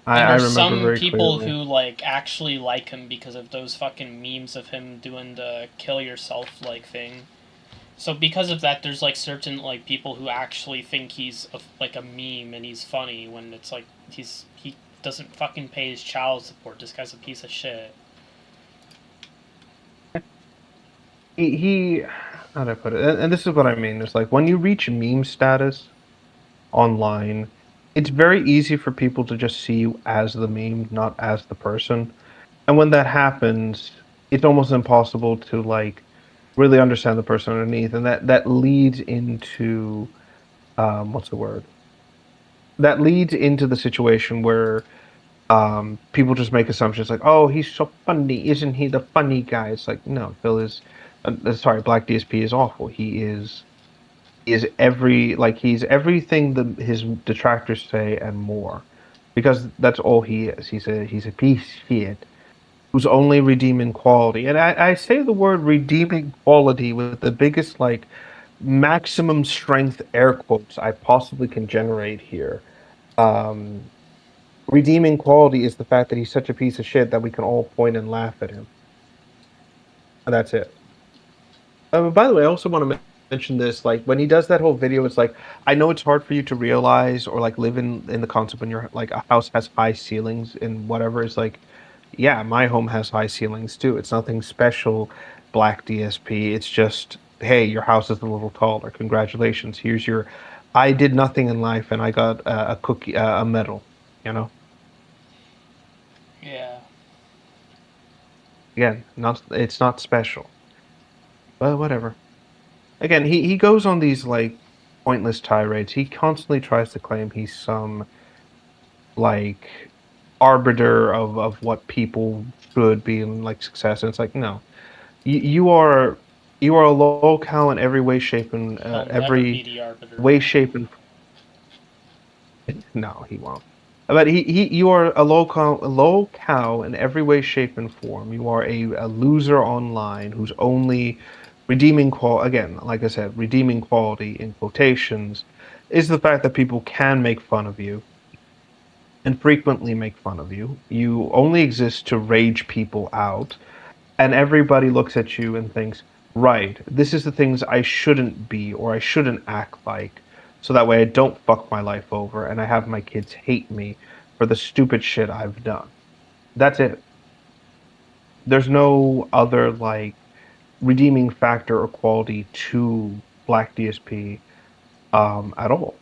C: I
A: And there's
C: remember
A: some
C: very
A: people
C: clearly.
A: who like actually like him because of those fucking memes of him doing the kill yourself like thing. So because of that, there's like certain like people who actually think he's like a meme and he's funny when it's like he doesn't fucking pay his child support. This guy's a piece of shit.
C: He how do I put it? And this is what I mean. It's like when you reach meme status online, it's very easy for people to just see you as the meme, not as the person. And when that happens, it's almost impossible to like really understand the person underneath, and that leads into what's the word? That leads into the situation where people just make assumptions like, "Oh, he's so funny, isn't he the funny guy?" It's like, no, Phil is. Sorry, Black DSP is awful. He's everything his detractors say and more, because that's all he is. He's a piece of shit who's only redeeming quality, and I say the word redeeming quality with the biggest like maximum strength air quotes I possibly can generate here. Um, Redeeming quality is the fact that he's such a piece of shit that we can all point and laugh at him, and that's it. By the way, I also want to mention this. Like when he does that whole video, it's like I know it's hard for you to realize or like live in the concept when you're like a house has high ceilings and whatever. It's like, yeah, my home has high ceilings too. It's nothing special, Black DSP. It's just hey, your house is a little taller. Congratulations. Here's your. I did nothing in life and I got a cookie, a medal. You know.
A: Yeah.
C: Again, not it's not special, but whatever. Again, he goes on these like pointless tirades. He constantly tries to claim he's some like arbiter of what people should be in like success, and it's like no, you are a low-cal in every way, shape, and
A: He'll never be
C: every
A: the arbiter.
C: way, shape, and no, he won't. But you are a low cow in every way, shape, and form. You are a loser online who's only redeeming again, like I said, redeeming quality in quotations is the fact that people can make fun of you and frequently make fun of you. You only exist to rage people out, and everybody looks at you and thinks, right, this is the things I shouldn't be or I shouldn't act like, so that way I don't fuck my life over and I have my kids hate me for the stupid shit I've done. That's it. There's no other like redeeming factor or quality to Black DSP at all.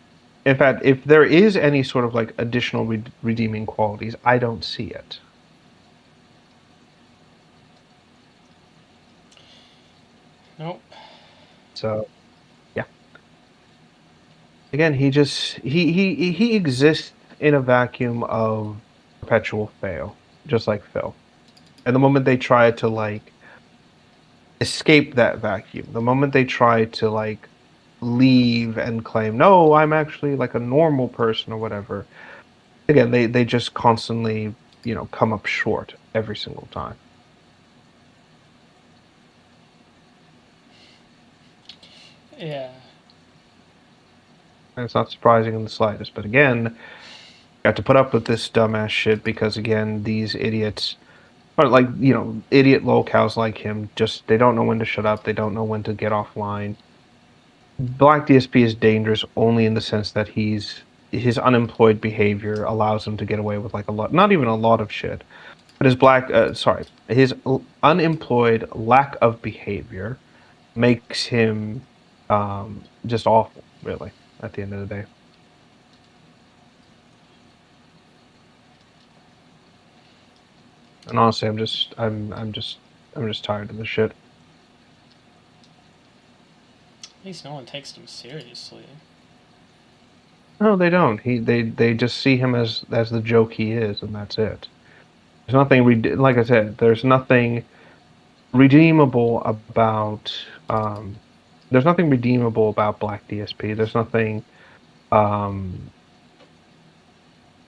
C: In fact, if there is any sort of like additional redeeming qualities, I don't see it.
A: Nope.
C: So, yeah. Again, he exists in a vacuum of perpetual fail, just like Phil. And the moment they try to like escape that vacuum, the moment they try to like leave and claim, no, I'm actually like a normal person or whatever, again, they just constantly, come up short every single time.
A: Yeah.
C: And it's not surprising in the slightest. But again, you have to put up with this dumbass shit because again, these idiots are like, idiot lolcows like him, just they don't know when to shut up, they don't know when to get offline. Black DSP is dangerous only in the sense that his unemployed behavior allows him to get away with like a lot, not even a lot of shit, but his unemployed lack of behavior makes him just awful, really, at the end of the day. And honestly, I'm just tired of this shit.
A: At least no one takes him seriously.
C: No, they don't. They just see him as the joke he is, and that's it. There's nothing like I said. There's nothing redeemable about. There's nothing redeemable about Black DSP. There's nothing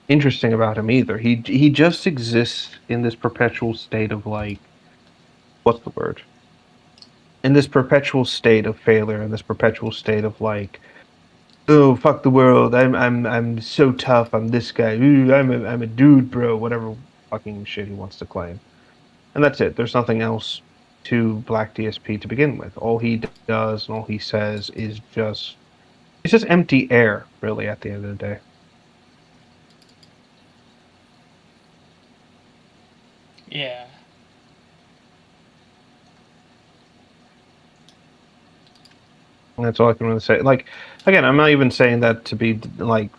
C: interesting about him either. He just exists in this perpetual state of like, what's the word? In this perpetual state of failure, in this perpetual state of like, oh fuck the world, I'm so tough, I'm this guy, ooh, I'm a dude, bro, whatever fucking shit he wants to claim. And that's it. There's nothing else to Black DSP to begin with. All he does and all he says is just empty air, really, at the end of the day.
A: Yeah.
C: And that's all I can really say. Like, again, I'm not even saying that to be like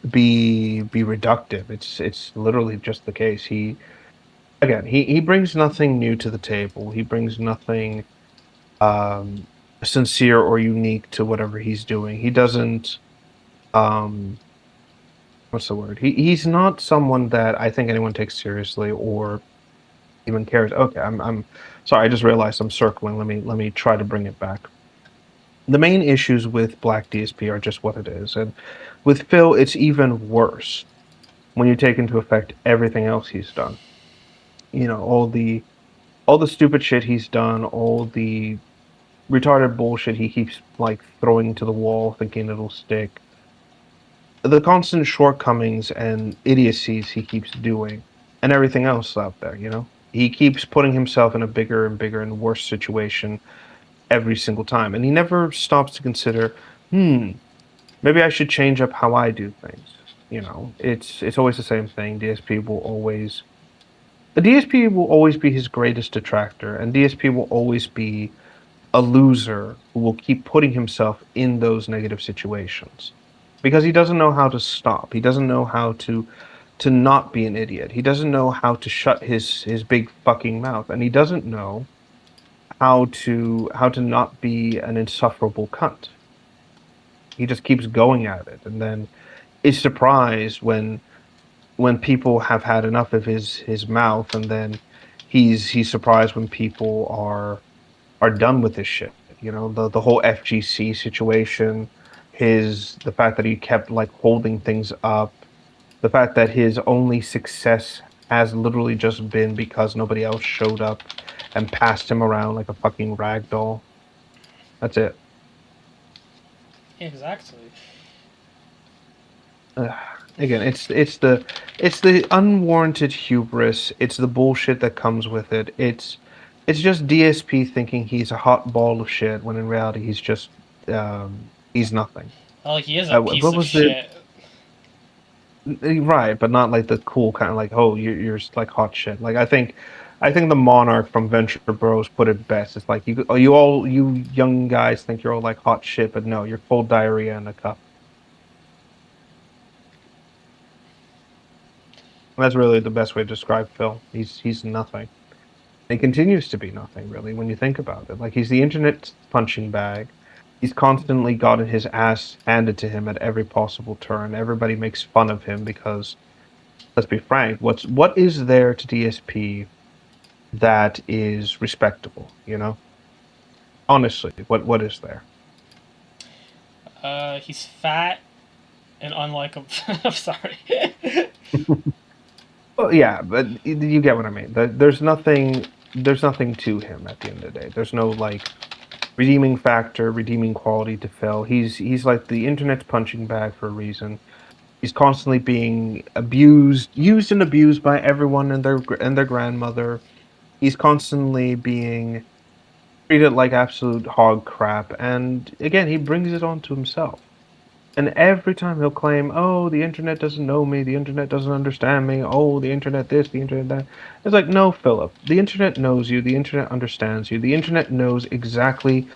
C: be reductive. It's literally just the case. He brings nothing new to the table. He brings nothing sincere or unique to whatever he's doing. He doesn't what's the word? He's not someone that I think anyone takes seriously or even cares. Okay, I'm sorry, I just realized I'm circling. Let me try to bring it back. The main issues with Black DSP are just what it is, and with Phil, it's even worse when you take into effect everything else he's done. All the stupid shit he's done, all the retarded bullshit he keeps like throwing to the wall, thinking it'll stick. The constant shortcomings and idiocies he keeps doing, and everything else out there. He keeps putting himself in a bigger and bigger and worse situation every single time, and he never stops to consider, maybe I should change up how I do things. It's always the same thing. The DSP will always be his greatest detractor, and DSP will always be a loser who will keep putting himself in those negative situations because he doesn't know how to stop. He doesn't know how to not be an idiot. He doesn't know how to shut his big fucking mouth, and he doesn't know how to not be an insufferable cunt. He just keeps going at it, and then is surprised when people have had enough of his mouth, and then he's surprised when people are done with this shit. The whole FGC situation, the fact that he kept like holding things up, the fact that his only success has literally just been because nobody else showed up and passed him around like a fucking rag doll. That's it.
A: Exactly.
C: Again, it's the unwarranted hubris. It's the bullshit that comes with it. It's just DSP thinking he's a hot ball of shit when in reality he's just he's nothing.
A: Well, he is a piece of shit.
C: Right, but not like the cool kind of like, oh, you're like hot shit. Like I think I think the Monarch from Venture Bros put it best. It's like you young guys think you're all like hot shit, but no, you're full diarrhea in a cup. That's really the best way to describe Phil. He's nothing. He continues to be nothing, really, when you think about it. Like, he's the internet's punching bag. He's constantly gotten his ass handed to him at every possible turn. Everybody makes fun of him because, let's be frank, what is there to DSP that is respectable, you know? Honestly, what is there?
A: He's fat and unlikable. I'm sorry.
C: Well, yeah, but you get what I mean. There's nothing to him at the end of the day. There's no like redeeming factor, redeeming quality to Phil. He's like the internet's punching bag for a reason. He's constantly being used and abused by everyone and their grandmother. He's constantly being treated like absolute hog crap, and again, he brings it on to himself. And every time he'll claim, "Oh, the internet doesn't know me. The internet doesn't understand me. Oh, the internet this, the internet that." It's like, no, Philip. The internet knows you. The internet understands you. The internet knows exactly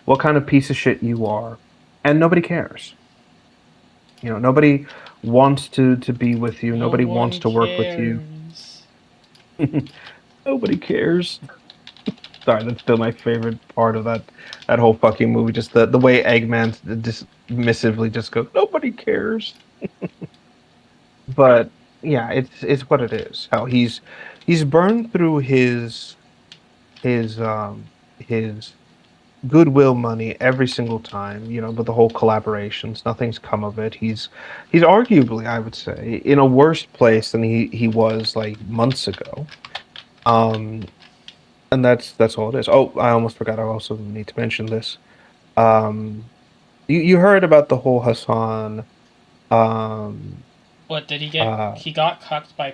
C: what kind of piece of shit you are, and nobody cares. You know, nobody wants to be with you. Nobody
A: No
C: wants
A: one
C: to work with you.
A: cares.
C: Nobody cares. Sorry, that's still my favorite part of that whole fucking movie. Just the way Eggman dismissively just goes, "Nobody cares." But yeah, it's what it is. How he's burned through his his goodwill money every single time. You know, with the whole collaborations, nothing's come of it. He's arguably, I would say, in a worse place than he was like months ago. And that's all it is. Oh, I almost forgot. I also need to mention this. Um, you heard about the whole Hassan? Um,
A: What did he get? He got cucked by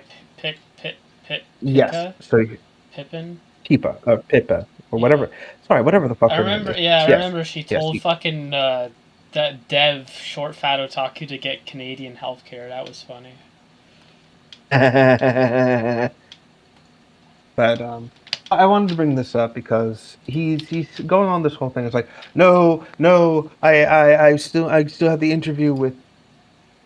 C: yes.
A: Pika?
C: So
A: Pippin?
C: Pipa or Pippa or whatever. Sorry, whatever the fuck.
A: I
C: her name
A: remember.
C: is.
A: Yeah, I
C: Yes.
A: remember she
C: Yes,
A: told
C: he-
A: fucking that Dev short fat otaku to get Canadian healthcare. That was funny.
C: But I wanted to bring this up because he's going on this whole thing. It's like, no, I still have the interview with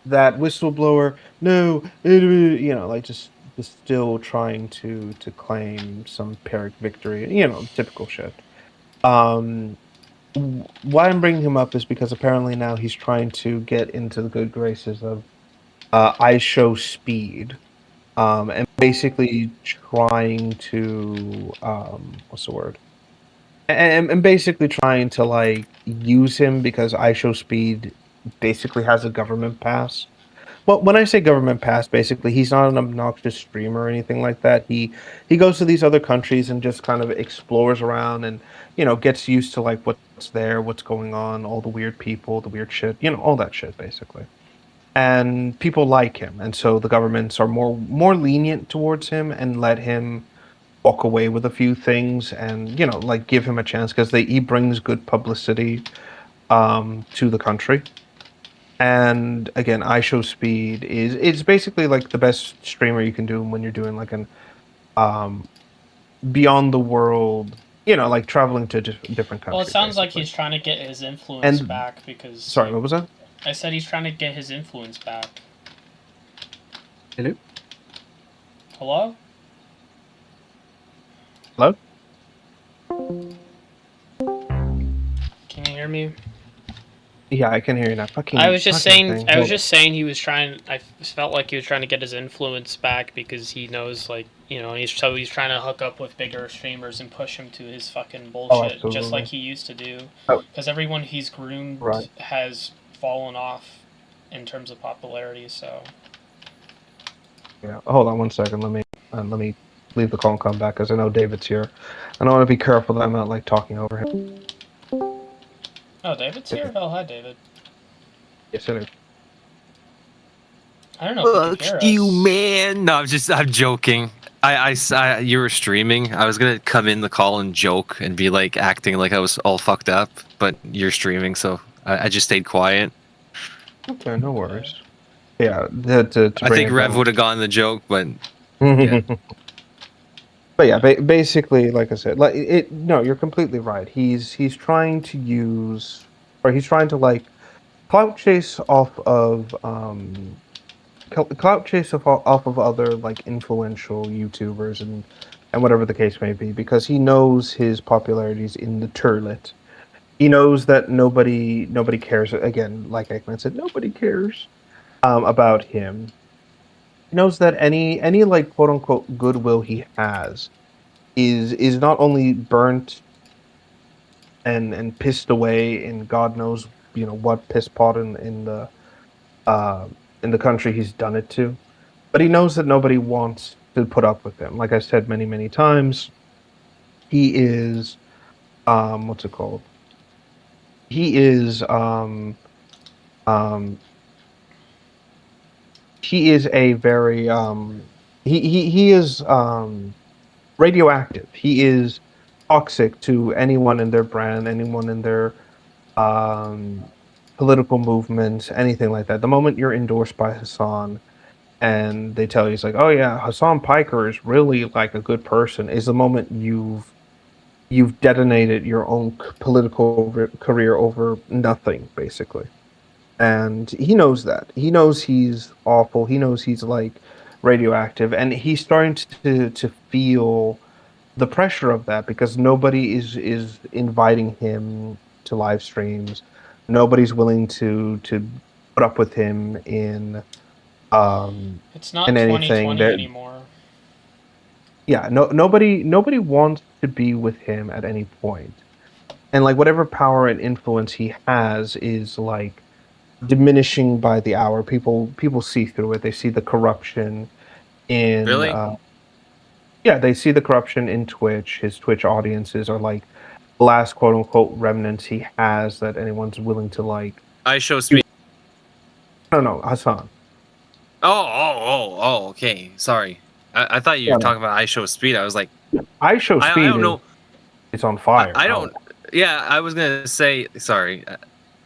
C: that whistleblower. No, you know, like just still trying to claim some Pyrrhic victory. You know, typical shit. Why I'm bringing him up is because apparently now he's trying to get into the good graces of I Show Speed. And basically trying to what's the word? And basically trying to like use him because IShowSpeed basically has a government pass. Well, when I say government pass, basically he's not an obnoxious streamer or anything like that. He goes to these other countries and just kind of explores around and gets used to like what's there, what's going on, all the weird people, the weird shit, all that shit basically. And people like him, and so the governments are more lenient towards him and let him walk away with a few things, and like give him a chance because he brings good publicity to the country. And again, IShowSpeed it's basically like the best streamer you can do when you're doing like an beyond the world, like traveling to different countries.
A: Well, it sounds like
C: basically.
A: he's trying to get his influence
C: And-
A: back because.
C: Sorry, what was that?
A: I said he's trying to get his influence back.
C: Hello?
A: Hello?
C: Hello?
A: Can you hear me?
C: Yeah, I can hear you now. Fucking.
A: I was just
C: fucking
A: saying.
C: thing.
A: I was
C: Hold-
A: just saying he was trying. I felt like he was trying to get his influence back because he knows, like, he's trying to hook up with bigger streamers and push him to his fucking bullshit, just
C: absolutely.
A: like he used to do.
C: Oh.
A: Because everyone he's groomed
C: Right.
A: has fallen off in terms of popularity. So
C: Yeah. Hold on one second. Let me leave the call and come back because I know David's here, and I want to be careful that I'm not like talking over him.
A: oh, David's here. Oh, hi, David.
C: Yes, it is.
A: I don't know if you can hear us.
E: man. No, I'm joking. You were streaming. I was gonna come in the call and joke and be like acting like I was all fucked up, but you're streaming, so I just stayed quiet.
C: Okay, no worries. Yeah, to
E: I
C: bring
E: think
C: it
E: Rev
C: down.
E: would have gotten the joke, but
C: yeah. But yeah, basically, like I said, like it. No, you're completely right. He's trying to use, or he's trying to like clout chase off of clout chase off of other like influential YouTubers and whatever the case may be, because he knows his popularity's in the turlet. He knows that nobody cares. Again, like Eggman said, nobody cares about him. He knows that any like quote unquote goodwill he has is not only burnt and pissed away in God knows what piss pot in the country he's done it to, but he knows that nobody wants to put up with him. Like I said many times, he is what's it called? He is um he is a very he is radioactive. He is toxic to anyone in their brand, anyone in their um, political movements, anything like that. The moment you're endorsed by Hassan and they tell you it's like, oh yeah, Hassan Piker is really like a good person, is the moment you've detonated your own political career over nothing, basically. And he knows that. He knows he's awful. He knows he's like radioactive, and he's starting to feel the pressure of that because nobody is inviting him to live streams. Nobody's willing to put up with him in
A: It's not
C: in anything
A: 2020
C: that
A: anymore.
C: yeah, nobody wants to be with him at any point. And like whatever power and influence he has is like diminishing by the hour. People see through it. They see the corruption in
E: Really?
C: yeah, they see the corruption in Twitch. His Twitch audiences are like the last quote unquote remnants he has that anyone's willing to like.
E: I show speed.
C: No, Hassan.
E: Okay. Sorry. I thought you were talking about I show speed. I was like,
C: I show speed.
E: I don't know.
C: It's on fire.
E: I don't. Yeah, I was gonna say. Sorry,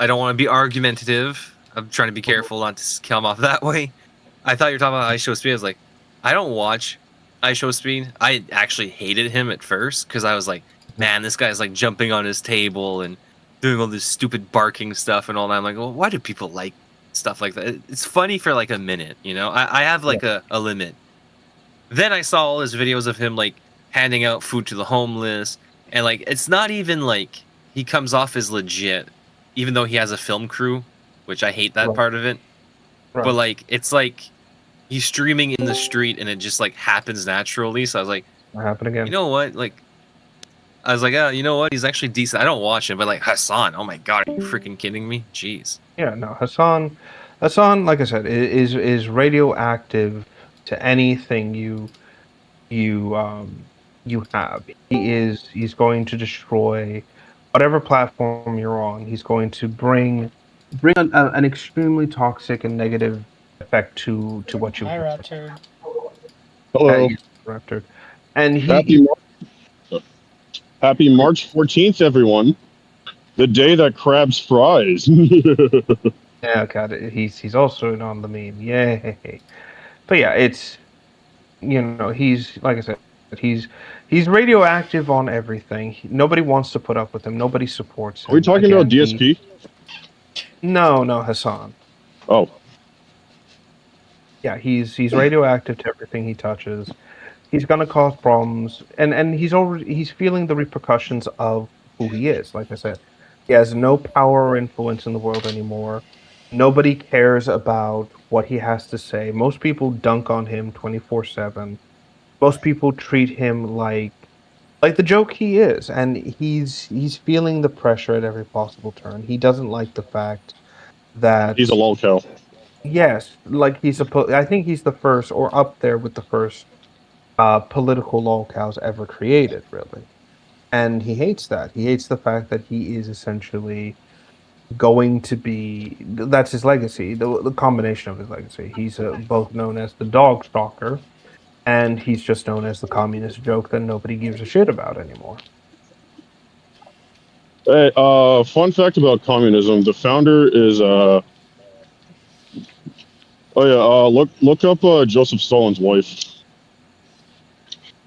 E: I don't want to be argumentative. I'm trying to be careful not to come off that way. I thought you were talking about I show speed. I was like, I don't watch I show speed. I actually hated him at first because I was like, man, this guy's like jumping on his table and doing all this stupid barking stuff and all that. I'm like, well, why do people like stuff like that? It's funny for like a minute, you know. I have like a limit. Then I saw all his videos of him like handing out food to the homeless, and like it's not even like he comes off as legit, even though he has a film crew, which I hate that
C: Right.
E: part of it.
C: Right.
E: But like it's like he's streaming in the street and it just like happens naturally. So I was like,
C: What happened again?
E: you know what? Like I was like, oh, you know what? He's actually decent. I don't watch him, but like Hassan, oh my god, are you freaking kidding me? Jeez.
C: Yeah, no, Hassan, like I said, is radioactive to anything you have. He's going to destroy whatever platform you're on. He's going to bring an extremely toxic and negative effect to what you
A: Hi,
C: have.
A: Raptor.
F: Hello.
C: Raptor. And
F: Happy March 14th, everyone. The day that crabs fries.
C: yeah, God, he's also on the meme. Yay. But yeah, it's he's like I said, he's radioactive on everything. Nobody wants to put up with him. Nobody supports him.
F: Are we talking
C: Again,
F: about DSP?
C: No, Hassan.
F: Oh,
C: Yeah, he's radioactive to everything he touches. He's gonna cause problems, and he's feeling the repercussions of who he is. Like I said, he has no power or influence in the world anymore. Nobody cares about what he has to say. Most people dunk on him 24/7. Most people treat him like the joke he is, and he's feeling the pressure at every possible turn. He doesn't like the fact that
F: he's a lolcow.
C: yes, like I think he's the first, or up there with the first, political lolcows ever created, really. And he hates that. He hates the fact that he is essentially going to be. That's his legacy. The combination of his legacy. He's both known as the dog stalker, and he's just known as the communist joke that nobody gives a shit about anymore.
F: Hey, fun fact about communism: the founder is look up Joseph Stalin's wife.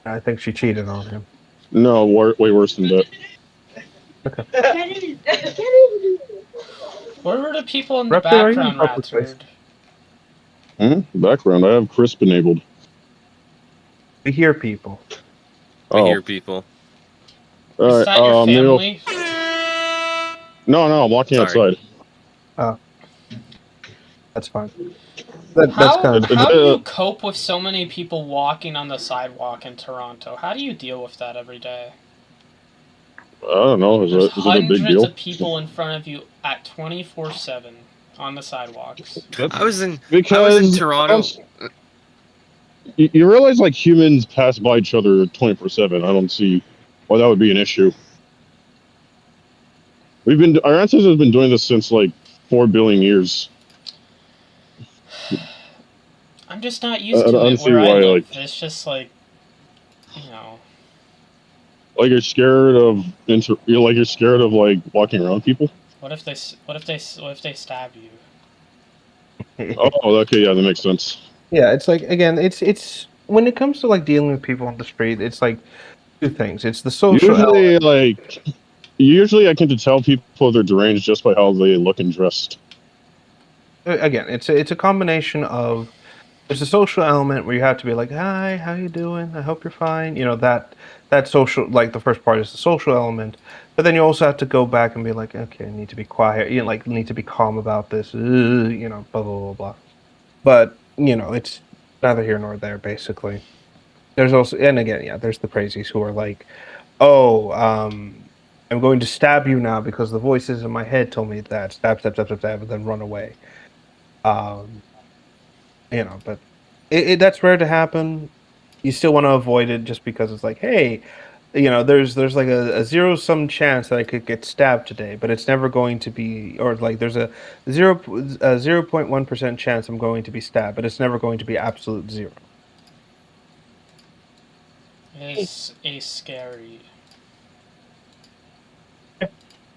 C: I think she cheated on him.
F: No, way worse than that.
A: Where were the people in the
C: Raptor, are you in
A: background,
C: public place?
A: Ratford?
F: Background, I have crisp enabled.
C: We hear people.
E: I
F: Oh,
E: hear people.
F: all
A: Is
F: right.
A: that your
F: maybe I'll-
A: family?
F: No, I'm walking
E: Sorry.
F: outside.
C: That's fine. That's
A: How,
C: kind of
A: how do you cope with so many people walking on the sidewalk in Toronto? How do you deal with that every day?
F: I don't know. Is
A: There's
F: it a big
A: hundreds
F: deal?
A: of people in front of you at 24/7 on the sidewalks.
E: I was in
F: Because
E: Toronto.
F: You realize like humans pass by each other 24/7. I don't see why that would be an issue. Our ancestors have been doing this since like 4 billion years.
A: I'm just not used
F: I
A: to
F: don't
A: it
F: see
A: where I
F: why,
A: live.
F: like-
A: It's just like, you know.
F: Like you're scared of you're scared of like walking around people.
A: What if they stab you?
F: Oh, okay, yeah, that makes sense.
C: Yeah, it's like again, it's when it comes to like dealing with people on the street, it's like two things. It's the social element.
F: Usually I can tell people they're deranged just by how they look and dressed.
C: Again, it's a combination of there's a social element where you have to be like, "Hi, how you doing? I hope you're fine." You know that social, like the first part is the social element, but then you also have to go back and be like, "Okay, I need to be quiet. You know, like need to be calm about this." You know, blah blah blah blah. But you know, it's neither here nor there. Basically, there's also, and again, yeah, there's the crazies who are like, "Oh, I'm going to stab you now because the voices in my head told me that stab, stab, stab, stab, stab, and then run away." You know, but that's rare to happen. You still want to avoid it just because it's like, hey, you know, there's like a zero-sum chance that I could get stabbed today, but it's never going to be, or like there's a 0.1% chance I'm going to be stabbed, but it's never going to be absolute zero.
A: It's a scary.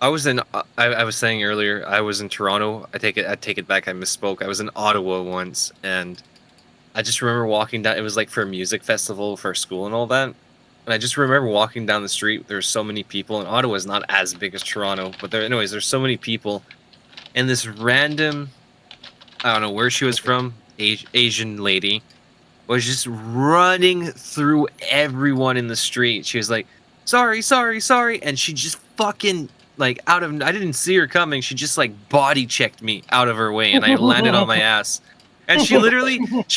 E: I was in. I was saying earlier. I was in Toronto. I take it back. I misspoke. I was in Ottawa once, and I just remember walking down. It was like for a music festival for school and all that. And I just remember walking down the street. There's so many people, and Ottawa is not as big as Toronto, but there's so many people, and this random, I don't know where she was from, Asian lady, was just running through everyone in the street. She was like, "Sorry, sorry, sorry," and she just fucking. Like I didn't see her coming. She just like body checked me out of her way, and I landed on my ass. And she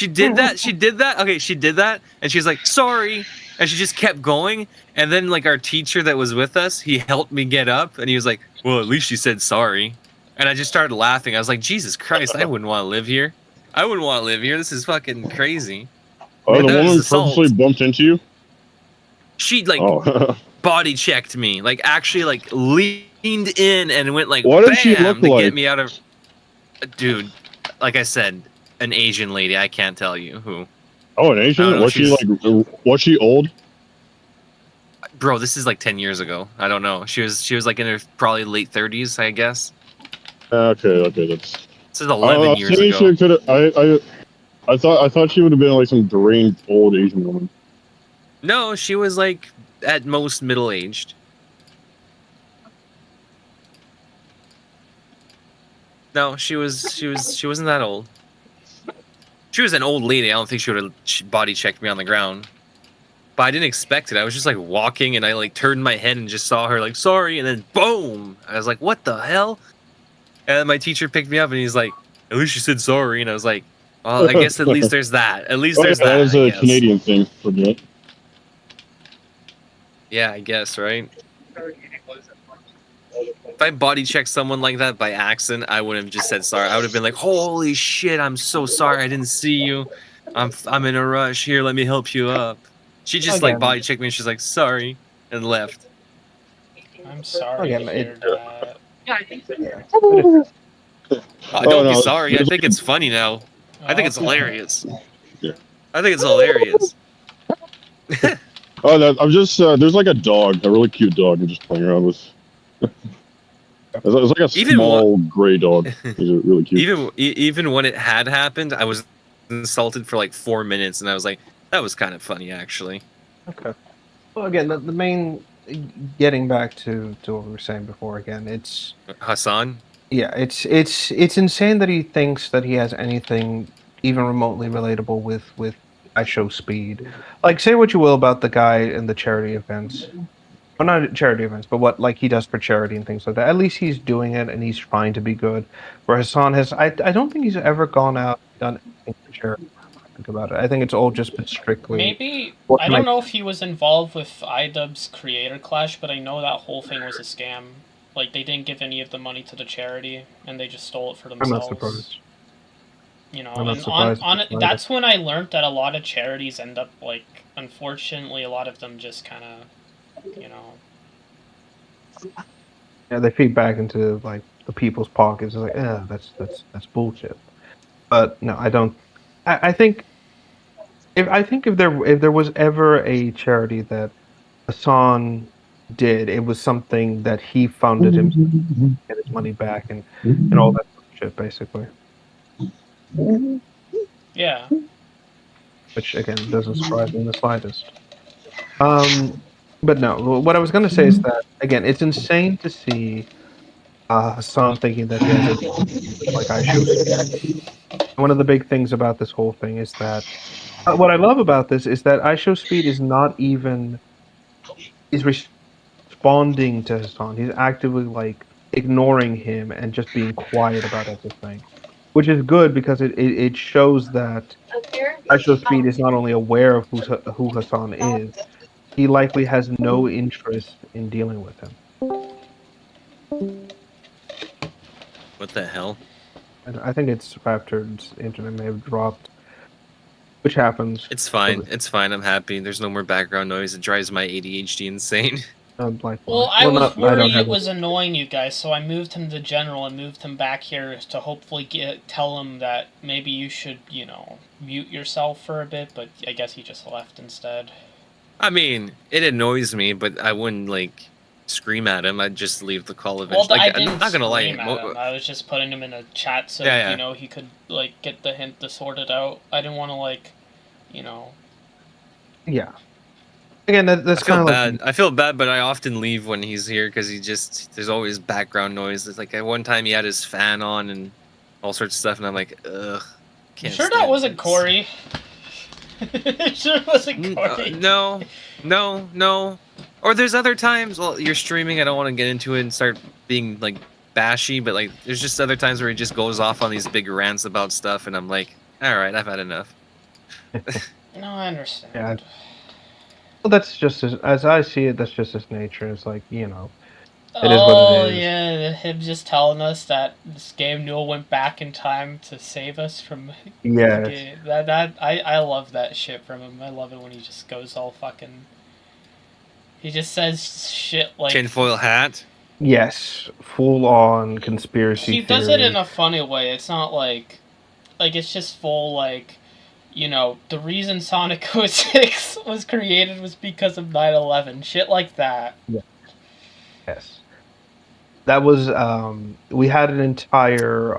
E: did that. Okay, she did that, and she was like, "Sorry," and she just kept going. And then like our teacher that was with us, he helped me get up, and he was like, "Well, at least she said sorry." And I just started laughing. I was like, "Jesus Christ, I wouldn't want to live here. I wouldn't want to live here. This is fucking crazy."
F: Oh, the
E: That
F: woman
E: was assault.
F: purposely bumped into you?
E: She like
F: Oh.
E: body checked me, like actually like leaned in and went like
F: What
E: bam
F: did she look
E: to
F: like?
E: get me out of. Dude, like I said, an Asian lady. I can't tell you who.
F: Oh, an
E: I don't
F: Asian?
E: know,
F: Was she old?
E: Bro, this is like 10 years ago. I don't know. She was like in her probably late 30s, I guess.
F: Okay, that's.
E: This is 11 years
F: Maybe
E: ago.
F: she could. I thought she would have been like some deranged old Asian woman.
E: No, she was like at most middle aged. No, she wasn't that old. She was an old lady. I don't think she would have body checked me on the ground. But I didn't expect it. I was just like walking, and I like turned my head and just saw her like sorry, and then boom! I was like, what the hell? And then my teacher picked me up, and he's like, at least you said sorry, and I was like, well, I guess at least there's that. At least there's that.
F: That is
E: I
F: a
E: guess.
F: Canadian thing, forget.
E: Yeah, I guess, right? If I body checked someone like that by accident, I wouldn't have just said sorry. I would have been like, "Holy shit, I'm so sorry. I didn't see you. I'm in a rush. Here, let me help you up." She just like
C: Again.
E: body checked me, and she's like, "Sorry," and left.
A: I'm sorry
C: Okay,
A: to hear that.
E: Oh, don't
F: no,
E: be sorry. I
F: there's
E: think it's funny now. I think it's
A: Okay.
E: hilarious.
F: Yeah.
E: I think it's hilarious.
F: Oh, I'm just. There's like a dog, a really cute dog. I'm just playing around with. It's like a
E: Even
F: small gray dog. He's really cute.
E: Even when it had happened, I was insulted for like 4 minutes, and I was like, "That was kind of funny, actually."
C: Okay. Well, again, the main, getting back to what we were saying before. Again, it's
E: Hassan.
C: yeah, it's insane that he thinks that he has anything even remotely relatable with I show speed. Like, say what you will about the guy in the charity events. Well, not charity events, but what like he does for charity and things like that. At least he's doing it and he's trying to be good. Where Hassan has, I don't think he's ever gone out and done anything for charity. Think about it. I think it's all just been strictly
A: Maybe
C: what
A: I
C: can
A: don't know if he was involved with iDubbbz's Creator Clash, but I know that whole thing was a scam. Like they didn't give any of the money to the charity, and they just stole it for
C: I'm not
A: themselves.
C: surprised.
A: You know,
C: I'm not
A: and
C: surprised
A: on
C: it's
A: it, that's when I learned that a lot of charities end up like, unfortunately, a lot of them just kind of, you know.
C: Yeah, they feed back into like the people's pockets. It's like, yeah, that's bullshit. But no, I don't. I think if there was ever a charity that Hassan did, it was something that he funded himself, get his money back, and all that shit, basically.
A: Yeah.
C: Which again doesn't surprise me in the slightest. But no, what I was gonna say is that again, it's insane to see Hassan thinking that he has a like I show speed. One of the big things about this whole thing is that what I love about this is that I show speed is not even is responding to Hassan. He's actively like ignoring him and just being quiet about everything, which is good because it shows that I show speed is not only aware of who Hassan is, he likely has no interest in dealing with him.
E: What the hell?
C: And I think it's Raptor's internet may have dropped, which happens.
E: It's fine. It's fine. I'm happy. There's no more background noise. It drives my ADHD insane.
C: Likewise.
A: Well, I was
C: I don't
A: worried
C: have
A: it was annoying you guys, so I moved him to general and moved him back here to hopefully tell him that maybe you should, you know, mute yourself for a bit, but I guess he just left instead.
E: I mean, it annoys me, but I wouldn't like scream at him. I'd just leave the call
A: Well,
E: eventually.
A: I
E: Like,
A: didn't
E: I'm not gonna lie.
A: scream at him. I was just putting him in a chat so,
E: Yeah.
A: you know, he could, like, get the hint to sort it out. I didn't want to, like, you know...
C: Yeah. Again, that's
E: I feel
C: kind of
E: bad.
C: like
E: I feel bad, but I often leave when he's here because there's always background noise. It's like at one time he had his fan on and all sorts of stuff, and I'm like, ugh. Can't
A: Sure that
E: stand
A: wasn't
E: this.
A: Corey? Sure it wasn't Corey?
E: No. Or there's other times. Well, you're streaming. I don't want to get into it and start being like bashy, but like there's just other times where he just goes off on these big rants about stuff, and I'm like, all right, I've had enough.
A: No, I understand.
C: Yeah. Well, that's just as I see it. That's just his nature. It's like, you know, it is what it is.
A: Yeah, him just telling us that this game Newell went back in time to save us from
C: Yes.
A: the game. I love that shit from him. I love it when he just goes all fucking... He just says shit like...
E: Tinfoil hat.
C: Yes, full on conspiracy.
A: He does it
C: theory.
A: in a funny way. It's not like it's just full like, you know, the reason Sonic 06 was created was because of 9/11. Shit like that.
C: Yes. That was we had an entire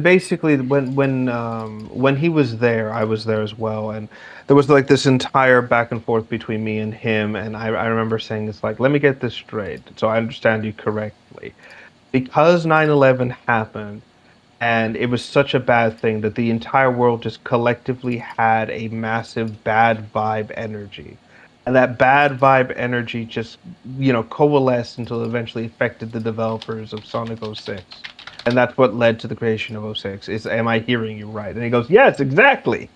C: basically when he was there, I was there as well, and there was like this entire back and forth between me and him, and I remember saying it's like, let me get this straight so I understand you correctly. Because 9/11 happened and it was such a bad thing that the entire world just collectively had a massive bad vibe energy. And that bad vibe energy just, you know, coalesced until it eventually affected the developers of Sonic 06. And that's what led to the creation of 06. Am I hearing you right? And he goes, yes, exactly.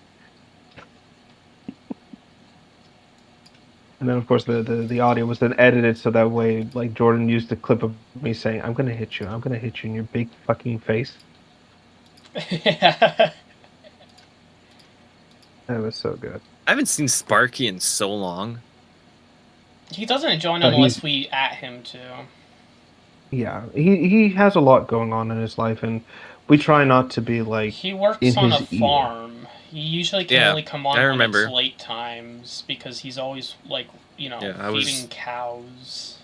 C: And then, of course, the audio was then edited so that way, like, Jordan used the clip of me saying, I'm going to hit you. I'm going to hit you in your big fucking face.
A: Yeah.
C: That was so good.
E: I haven't seen Sparky in so long.
A: He doesn't join
C: But
A: unless we at him too.
C: Yeah, he has a lot going on in his life, and we try not to be like
A: He works
C: in
A: on a
C: his ear.
A: farm. He usually can
E: Yeah,
A: only come on
E: I
A: when
E: remember.
A: it's late times because he's always like, you know,
E: Yeah,
A: feeding cows.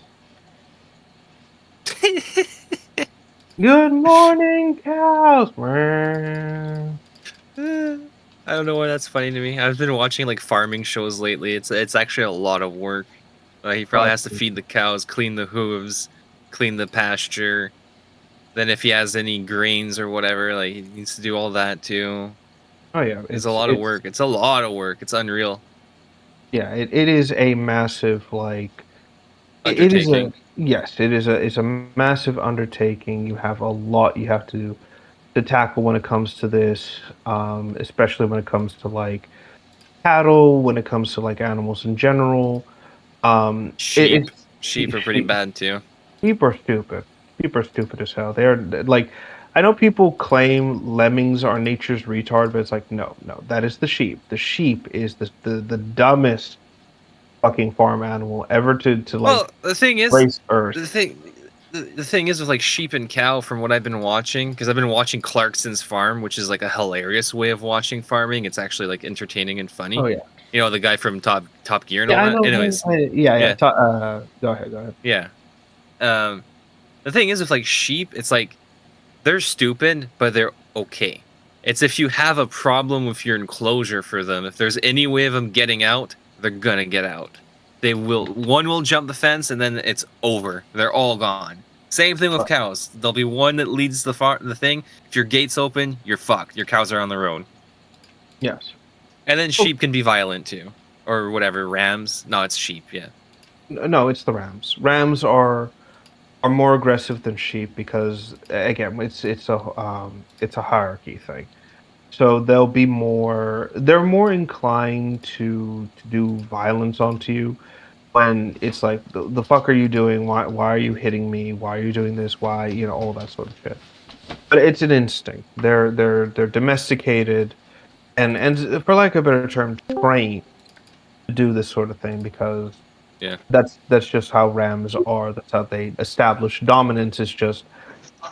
C: Good morning, cows. Meow.
E: I don't know why that's funny to me. I've been watching like farming shows lately. It's actually a lot of work. He probably has to feed the cows, clean the hooves, clean the pasture. Then if he has any grains or whatever, like he needs to do all that too.
C: Oh yeah,
E: It's a lot of work. It's a lot of work. It's unreal.
C: Yeah, it is a massive like. It is a
E: Undertaking.
C: yes. It's a massive undertaking. You have a lot you have to tackle when it comes to this, especially when it comes to like cattle, when it comes to like animals in general.
E: Sheep.
C: It's
E: Sheep are pretty bad too.
C: Sheep are stupid. Sheep are stupid as hell. They're like, I know people claim lemmings are nature's retard, but it's like, no, that is the sheep. The sheep is the dumbest fucking farm animal ever to like
E: Well, the thing is,
C: grace earth.
E: the thing is with like sheep and cow, from what I've been watching, because I've been watching Clarkson's Farm, which is like a hilarious way of watching farming. It's actually like entertaining and funny.
C: Oh yeah,
E: You know, the guy from Top Gear and
C: yeah,
E: all
C: I
E: that.
C: know.
E: Anyways,
C: Yeah.
E: Yeah.
C: Go ahead.
E: yeah. The thing is with like sheep, it's like they're stupid, but they're okay. It's if you have a problem with your enclosure for them, if there's any way of them getting out, they're gonna get out. One will jump the fence and then it's over. They're all gone. Same thing with cows. There'll be one that leads the thing. If your gate's open, you're fucked. Your cows are on their own.
C: Yes.
E: And then sheep can be violent too. Or whatever, rams. No, it's sheep, yeah.
C: No, it's the rams. Rams are more aggressive than sheep because again, it's a hierarchy thing. So they're more inclined to do violence onto you when it's like the fuck are you doing? Why are you hitting me? Why are you doing this? Why, all that sort of shit. But it's an instinct. They're domesticated and for lack of a better term, trained to do this sort of thing because
E: Yeah.
C: that's just how rams are. That's how they establish dominance. Is just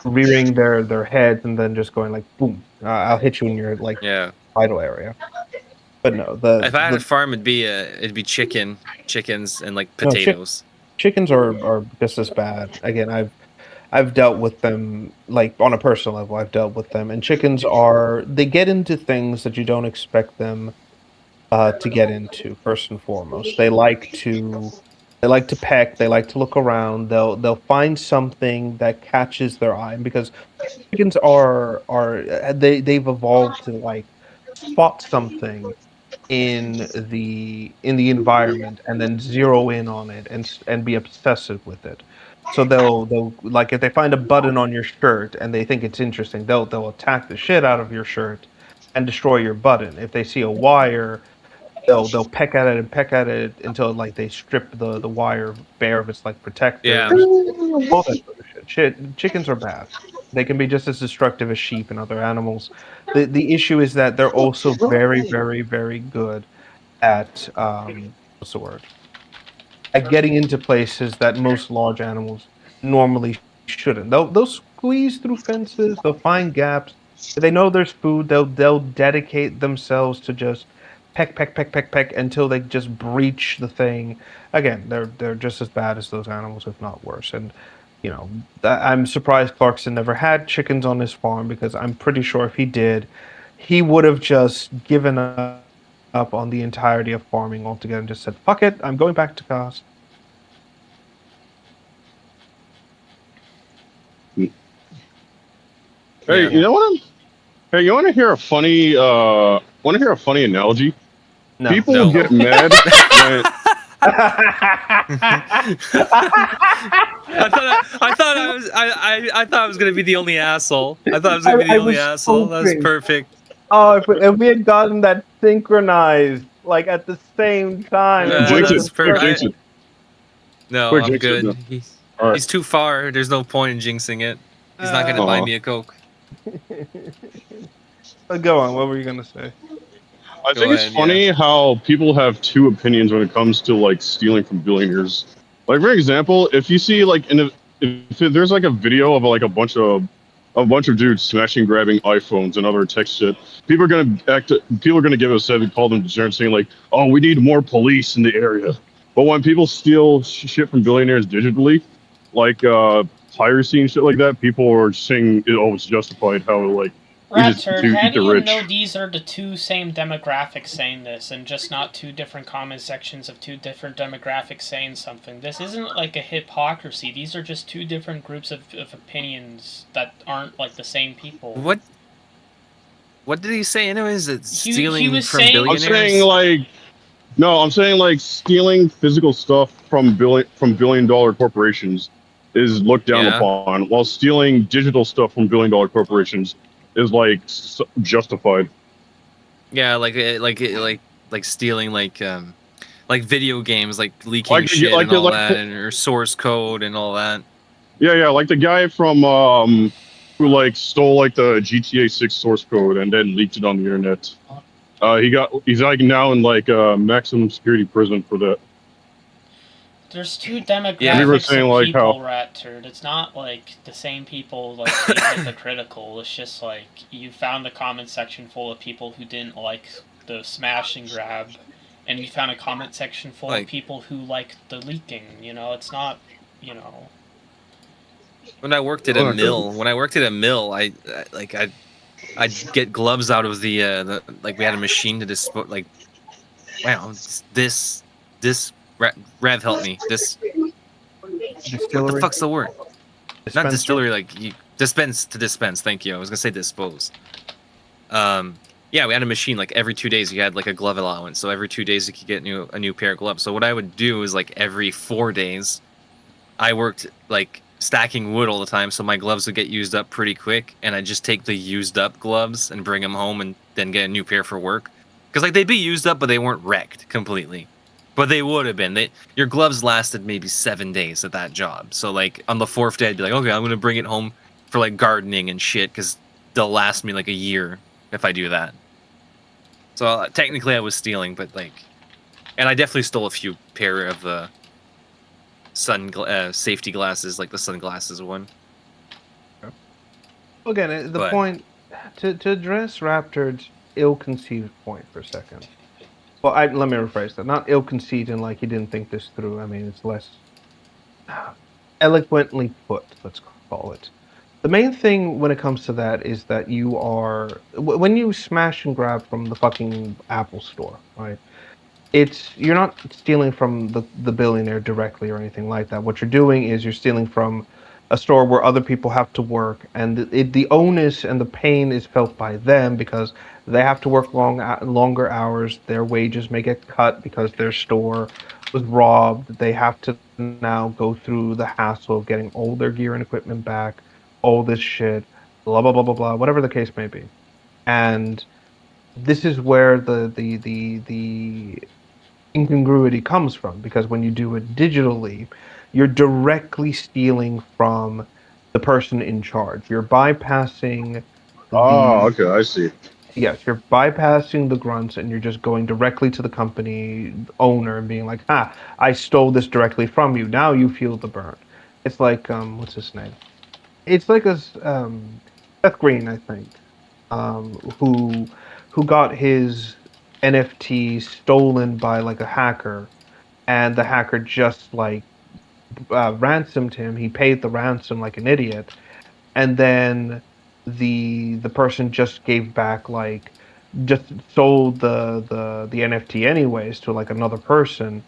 C: rearing their heads and then just going like boom. I'll hit you in your like
E: Yeah.
C: vital area. But no,
E: If I had a farm, it'd be chickens and like
C: No,
E: potatoes.
C: chickens are just as bad. Again, I've dealt with them like on a personal level. I've dealt with them, and chickens they get into things that you don't expect them to get into. First and foremost, they like to peck. They like to look around. They'll find something that catches their eye because chickens they've evolved to like spot something in the environment and then zero in on it and be obsessive with it. So they'll like if they find a button on your shirt and they think it's interesting, they'll attack the shit out of your shirt and destroy your button. If they see a wire, they'll peck at it until like they strip the wire bare of its like protectors.
E: Yeah.
C: All that sort of shit. Chickens are bad. They can be just as destructive as sheep and other animals. The issue is that they're also very, very, very good at what's the word? At getting into places that most large animals normally shouldn't. They'll squeeze through fences. They'll find gaps. If they know there's food, they'll dedicate themselves to just peck until they just breach the thing. Again, they're just as bad as those animals, if not worse. And I'm surprised Clarkson never had chickens on his farm because I'm pretty sure if he did, he would have just given up on the entirety of farming altogether and just said, "Fuck it, I'm going back to cars."
F: Hey,
E: Yeah.
F: you know what? Hey, you want to hear a funny? Analogy?
C: No.
F: People
E: No.
F: get mad when
E: I thought I was gonna be the only asshole. I thought I was gonna be the
C: I
E: only
C: was
E: asshole. That's
C: hoping.
E: perfect.
C: Oh, if we had gotten that synchronized, like at the same time.
E: Yeah,
F: Jinx
E: that's
F: it,
E: perfect.
F: jinx it.
E: No,
F: Quick,
E: I'm
F: jinx it,
E: good.
F: no.
E: He's,
F: All right.
E: he's too far. There's no point in jinxing it. He's not gonna buy
F: Aw.
E: me a Coke.
C: Go on. What were you gonna say?
F: I
E: Go
F: think it's
E: ahead,
F: funny how people have two opinions when it comes to like stealing from billionaires. Like for example, if you see like if there's like a video of like a bunch of dudes smashing, grabbing iPhones and other tech shit, people are gonna give us a call them degenerate, saying like, "Oh, we need more police in the area." But when people steal shit from billionaires digitally, like piracy and shit like that, people are saying, "Oh, it's justified." How like
A: Rat
F: just
A: Turd,
F: to
A: how
F: eat
A: do
F: the
A: you
F: rich.
A: know these are the two same demographics saying this, and just not two different comment sections of two different demographics saying something? This isn't like a hypocrisy. These are just two different groups of opinions that aren't like the same people.
E: What did he say? Anyways, it's
A: He
E: stealing
A: was
E: from
A: saying-
F: I'm
E: billionaires.
F: saying like, no, I'm saying like stealing physical stuff from billion-dollar corporations is looked down
E: Yeah.
F: upon, while stealing digital stuff from billion-dollar corporations is like justified.
E: Yeah, like stealing like video games, like leaking
F: Like-
E: shit
F: like-
E: and all
F: like-
E: that, or source code and all that.
F: Yeah, like the guy from who like stole like the GTA 6 source code and then leaked it on the internet. He's like now in like maximum security prison for that.
A: There's two demographics
E: Yeah.
F: We were saying,
A: of
F: like,
A: people,
F: how-
A: Rat Turd. It's not like the same people like being hypocritical. It's just like you found a comment section full of people who didn't like the smash and grab, and you found a comment section full
E: Like-
A: of people who like the leaking. You know, it's not. You know,
E: When I worked at
F: Oh,
E: a mill, I'd get gloves out of the like we had a machine to dispose like, wow, this Rev help me. This what
C: Distillery.
E: the fuck's the word? Not
C: Dispenser?
E: distillery, like you dispense. Thank you. I was gonna say dispose. Yeah, we had a machine like every 2 days. You had like a glove allowance, so every 2 days you could get a new pair of gloves. So what I would do is like every 4 days, I worked like stacking wood all the time, so my gloves would get used up pretty quick, and I'd just take the used up gloves and bring them home and then get a new pair for work. Because like they'd be used up, but they weren't wrecked completely. But they would have been. Your gloves lasted maybe 7 days at that job. So like on the 4th day, I'd be like, okay, I'm gonna bring it home for like gardening and shit, because they'll last me like a year if I do that. So technically, I was stealing, but like, and I definitely stole a few pair of the safety glasses, like the sunglasses one.
C: Again, the
E: But-
C: point to address Raptor's ill-conceived point for a second. Well, let me rephrase that. Not ill-conceived in like he didn't think this through. I mean, it's less eloquently put. Let's call it. The main thing when it comes to that is that you are when you smash and grab from the fucking Apple store, right? You're not stealing from the billionaire directly or anything like that. What you're doing is you're stealing from a store where other people have to work, and the onus and the pain is felt by them because they have to work longer hours. Their wages may get cut because their store was robbed. They have to now go through the hassle of getting all their gear and equipment back, all this shit, blah blah blah blah blah, whatever the case may be. And this is where the incongruity comes from, because when you do it digitally, you're directly stealing from the person in charge. You're bypassing
F: Oh, okay, I see.
C: yes, you're bypassing the grunts and you're just going directly to the company owner and being like, "Ah, I stole this directly from you. Now you feel the burn." It's like what's his name? It's like Seth Green, I think, who got his NFT stolen by like a hacker, and the hacker just like ransomed him. He paid the ransom like an idiot, and then the person just gave back like just sold the NFT anyways to like another person,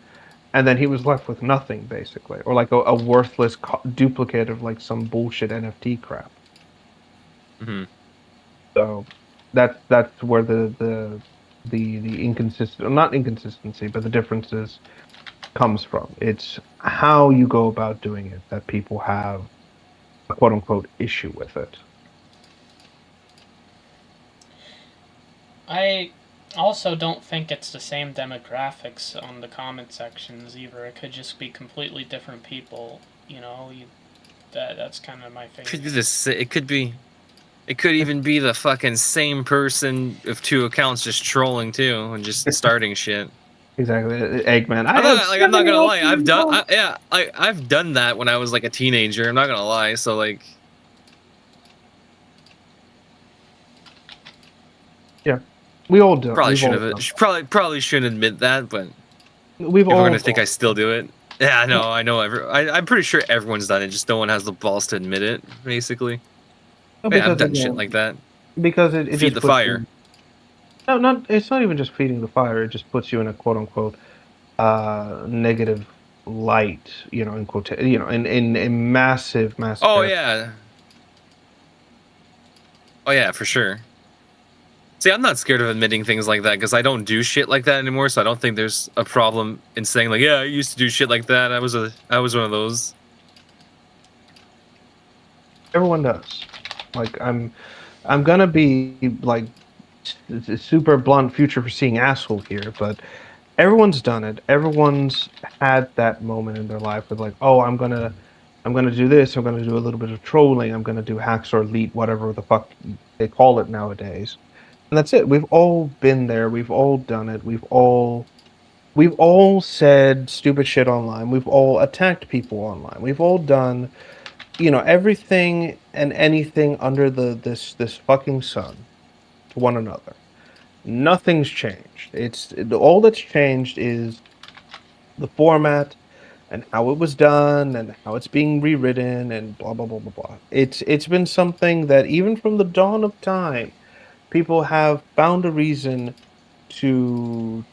C: and then he was left with nothing basically, or like a worthless duplicate of like some bullshit NFT crap.
E: Hmm.
C: So that's where the inconsistent, not inconsistency, but the differences comes from. It's how you go about doing it that people have a quote unquote issue with it.
A: I also don't think it's the same demographics on the comment sections either. It could just be completely different people. You know, that's kind of my thing.
E: Could be this. It could even be the fucking same person of two accounts just trolling too and just starting shit.
C: Exactly, Eggman.
E: I'm not gonna lie. I've done that when I was like a teenager. I'm not gonna lie. So like,
C: We all do.
E: probably
C: We've all
E: shouldn't have. Probably shouldn't admit that. But
C: done. We've
E: if
C: all
E: we're gonna think I
C: done.
E: still do it, yeah, I know. I'm pretty sure everyone's done it. Just no one has the balls to admit it. Basically, yeah, I've
C: Because
E: done
C: again,
E: shit like that.
C: because it
E: Feed
C: just
E: the
C: puts
E: fire.
C: you- no, not it's not even just feeding the fire. It just puts you in a quote unquote negative light. You know, in in massive.
E: Oh yeah. Oh yeah, for sure. See, I'm not scared of admitting things like that because I don't do shit like that anymore. So I don't think there's a problem in saying like, yeah, I used to do shit like that. I was one of those.
C: Everyone does. Like I'm gonna be like super blunt, future foreseeing asshole here, but everyone's done it. Everyone's had that moment in their life where like, oh, I'm gonna do this. I'm gonna do a little bit of trolling. I'm gonna do hacks or elite, whatever the fuck they call it nowadays. And that's it. We've all been there. We've all done it. We've all said stupid shit online. We've all attacked people online. We've all done, everything and anything under this fucking sun to one another. Nothing's changed. It's all that's changed is the format and how it was done and how it's being rewritten and blah blah blah blah blah. It's been something that even from the dawn of time, people have found a reason to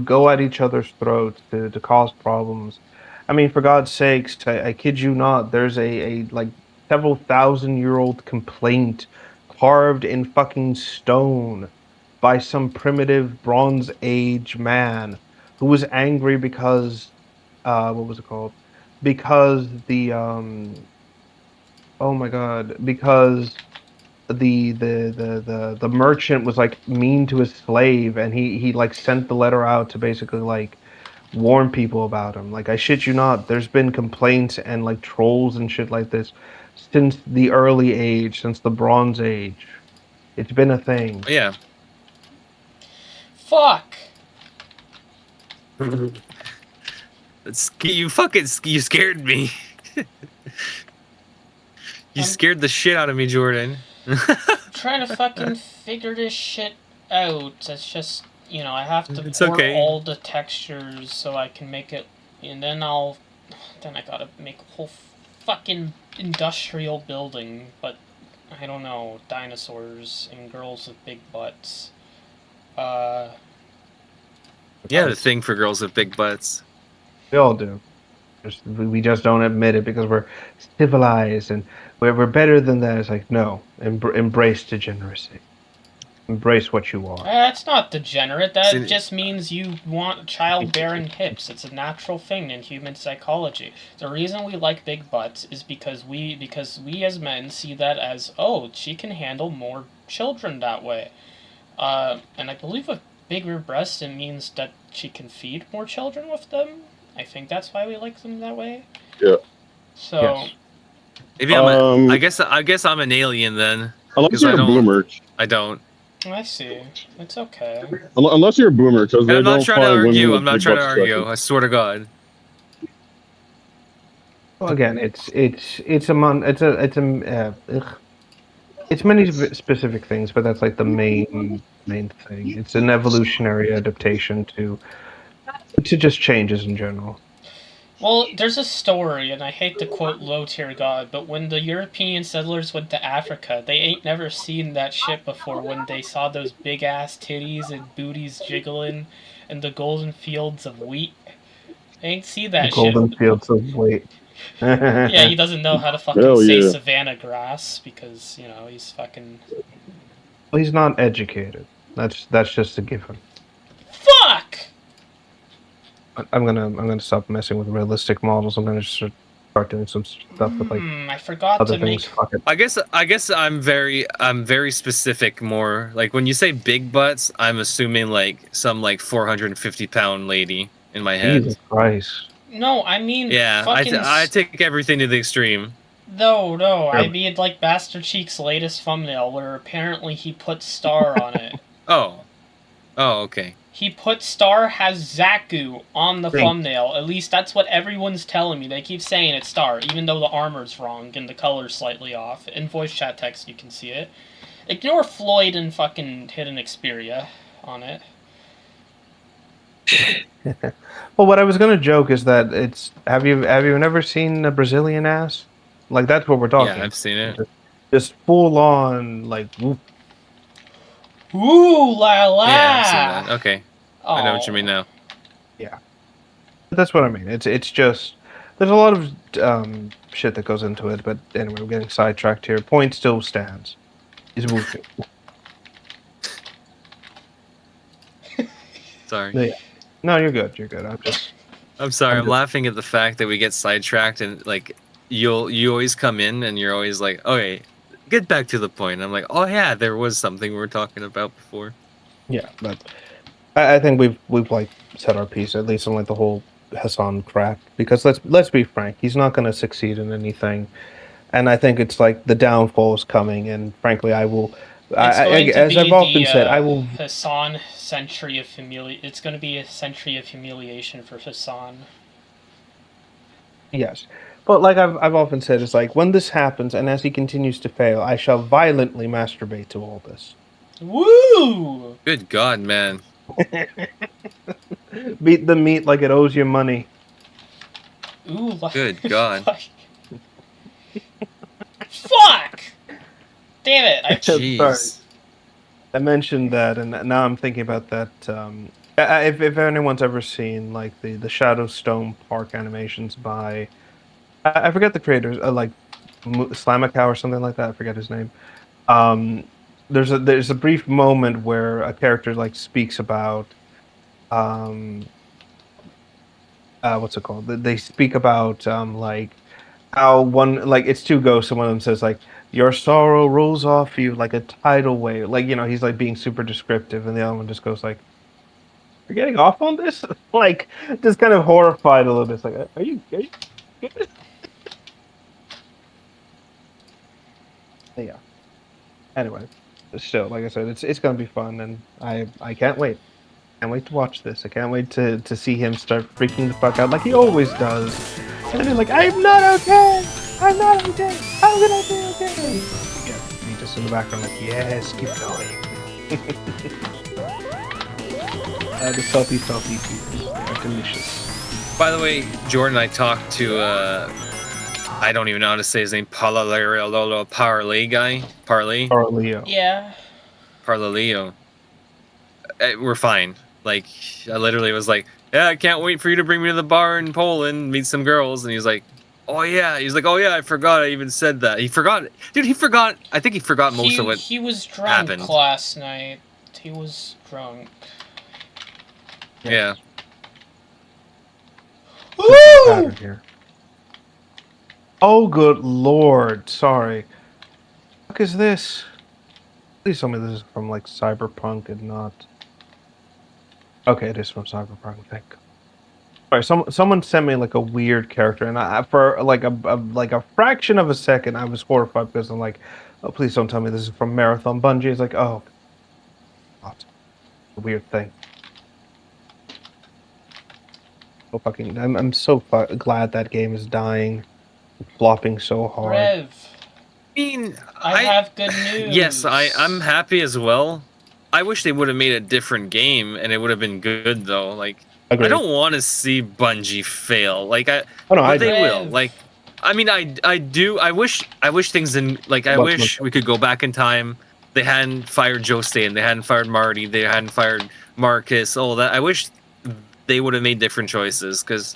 C: go at each other's throats to cause problems. I mean, for God's sakes, I kid you not. There's a like several thousand-year-old complaint carved in fucking stone by some primitive Bronze Age man who was angry because what was it called? Because oh my god, because the merchant was like mean to his slave, and he like sent the letter out to basically like warn people about him. Like, I shit you not, there's been complaints and like trolls and shit like this since the early age, since the Bronze Age. It's been a thing.
E: Yeah.
A: Fuck.
E: You scared me. You scared the shit out of me, Jordan.
A: Trying to fucking figure this shit out. It's just, I have to
E: It's
A: pour
E: okay.
A: all the textures so I can make it, and then I gotta make a whole fucking industrial building, but I don't know, dinosaurs and girls with big butts.
E: Yeah, the thing for girls with big butts.
C: We all do. We just don't admit it because we're civilized and we're better than that. It's like, no, embrace degeneracy. Embrace what you are.
A: That's not degenerate. That
E: See-
A: just means you want childbearing hips. It's a natural thing in human psychology. The reason we like big butts is because we as men see that as, oh, she can handle more children that way. And I believe with bigger breasts it means that she can feed more children with them. I think that's why we like them that way.
F: Yeah.
A: So
C: Yes.
E: Maybe I guess I'm an alien then.
F: Unless
E: 'Cause
F: you're
E: I
F: a
E: don't-
F: boomer.
E: I don't.
A: I see. It's okay.
F: Unless you're a boomer, because
E: And
F: they
E: I'm
F: don't
E: not trying to
F: find women
E: argue.
F: with
E: I'm not
F: big
E: trying to
F: butts
E: argue.
F: attractive.
E: I swear to God.
C: Well, again, it's many specific things, but that's like the main thing. It's an evolutionary adaptation to just changes in general.
A: Well, there's a story, and I hate to quote low tier god, but when the European settlers went to Africa, they ain't never seen that shit before when they saw those big ass titties and booties jiggling in the golden fields of wheat. They ain't see that
C: Golden
A: shit.
C: fields of wheat.
A: Yeah, he doesn't know how to fucking
F: Hell
A: say
F: yeah.
A: savanna grass because, he's fucking...
C: Well, he's not educated. That's just a given.
A: Fuck!
C: I'm gonna stop messing with realistic models. I'm gonna just start doing some stuff with like
A: I forgot
C: other
A: to
C: things.
A: make...
C: Fuck it.
E: I guess I'm very specific more. Like when you say big butts, I'm assuming like some like 450-pound lady in my head.
C: Jesus Christ.
A: No, I mean
E: Yeah,
A: fucking...
E: I take everything to the extreme.
A: No, I
C: Yeah.
A: mean like Bastard Cheek's latest thumbnail where apparently he put Star on it.
E: Oh, okay.
A: He put Star has Zaku on the
C: Thank-
A: thumbnail. At least that's what everyone's telling me. They keep saying it's Star, even though the armor's wrong and the color's slightly off. In voice chat text, you can see it. Ignore Floyd and fucking Hidden Xperia on it.
C: Well, what I was gonna joke is that it's have you never seen a Brazilian ass? Like that's what we're talking.
E: Yeah, I've seen it.
C: just full on like whoop.
A: Ooh la la.
E: Yeah, I've seen that. Okay, I know what you
A: Oh.
E: mean now.
C: That's what I mean. It's just there's a lot of shit that goes into it, but anyway, we're getting sidetracked here. Point still stands. He's moving.
E: Sorry.
C: Yeah. No, you're good. You're good.
E: I'm sorry.
C: I'm
E: I'm
C: just-
E: laughing at the fact that we get sidetracked and like you always come in and you're always like, okay, get back to the point. I'm like, oh yeah, there was something we were talking about before.
C: Yeah, but I think we've like said our piece at least on like the whole Hassan crap because let's be frank, he's not going to succeed in anything, and I think it's like the downfall is coming, and frankly, I will.
A: It's going to
C: As
A: be
C: I've often
A: the
C: said, I will.
A: Hassan century of It's going to be a century of humiliation for Hassan.
C: Yes, but like I've often said, it's like when this happens, and as he continues to fail, I shall violently masturbate to all this.
A: Woo!
E: Good God, man.
C: Beat the meat like it owes you money.
A: Ooh,
E: Good God.
A: Fuck! Damn it!
E: Jeez.
C: I mentioned that, and now I'm thinking about that. If anyone's ever seen like the Shadowstone Park animations by, I forget the creators, like Slamacow or something like that. I forget his name. There's a brief moment where a character like speaks about, what's it called? They speak about like how one like it's two ghosts, and one of them says like your sorrow rolls off you like a tidal wave. Like he's like being super descriptive, and the other one just goes like, "You're getting off on this?" Like just kind of horrified a little bit. It's like, are you good? Yeah. Anyway, still, like I said, it's gonna be fun, and I can't wait. Can't wait to watch this. I can't wait to see him start freaking the fuck out like he always does. And then like, I'm not okay. I'm not okay. How can I be okay? Yeah, me just in the background like, yes, keep going. The salty people are delicious.
E: By the way, Jordan, I talked to I don't even know how to say his name, Parlay guy. Parlay?
C: Or Leo.
A: Yeah.
E: Parlaleo. We're fine. Like, I literally was like, yeah, I can't wait for you to bring me to the bar in Poland, meet some girls. And he was like, oh yeah. He's like, oh yeah, I forgot I even said that. He forgot. Dude, he forgot. I think he forgot most of what
A: He was drunk
E: happened.
A: last night. He was drunk.
E: Yeah.
A: Woo!
C: Here. Oh, good lord. Sorry. What is this? Please tell me this is from like Cyberpunk and not. Okay, it is from Cyberpunk. Thank. Sorry, someone sent me like a weird character, and I for like a fraction of a second, I was horrified because I'm like, oh, please don't tell me this is from Marathon Bungie. It's like, oh, what a weird thing. So fucking, I'm so glad that game is dying, flopping so hard.
A: Rev,
E: I mean,
A: I have good news.
E: yes, I'm happy as well. I wish they would have made a different game, and it would have been good though. Like,
C: Agreed.
E: I don't want to see Bungie fail. Like,
C: Oh no, I
E: but they
C: do.
E: will. Like, I mean, I do. I wish things in like. I wish we could go back in time. They hadn't fired Joe Staten. They hadn't fired Marty. They hadn't fired Marcus. All that. I wish they would have made different choices. Because,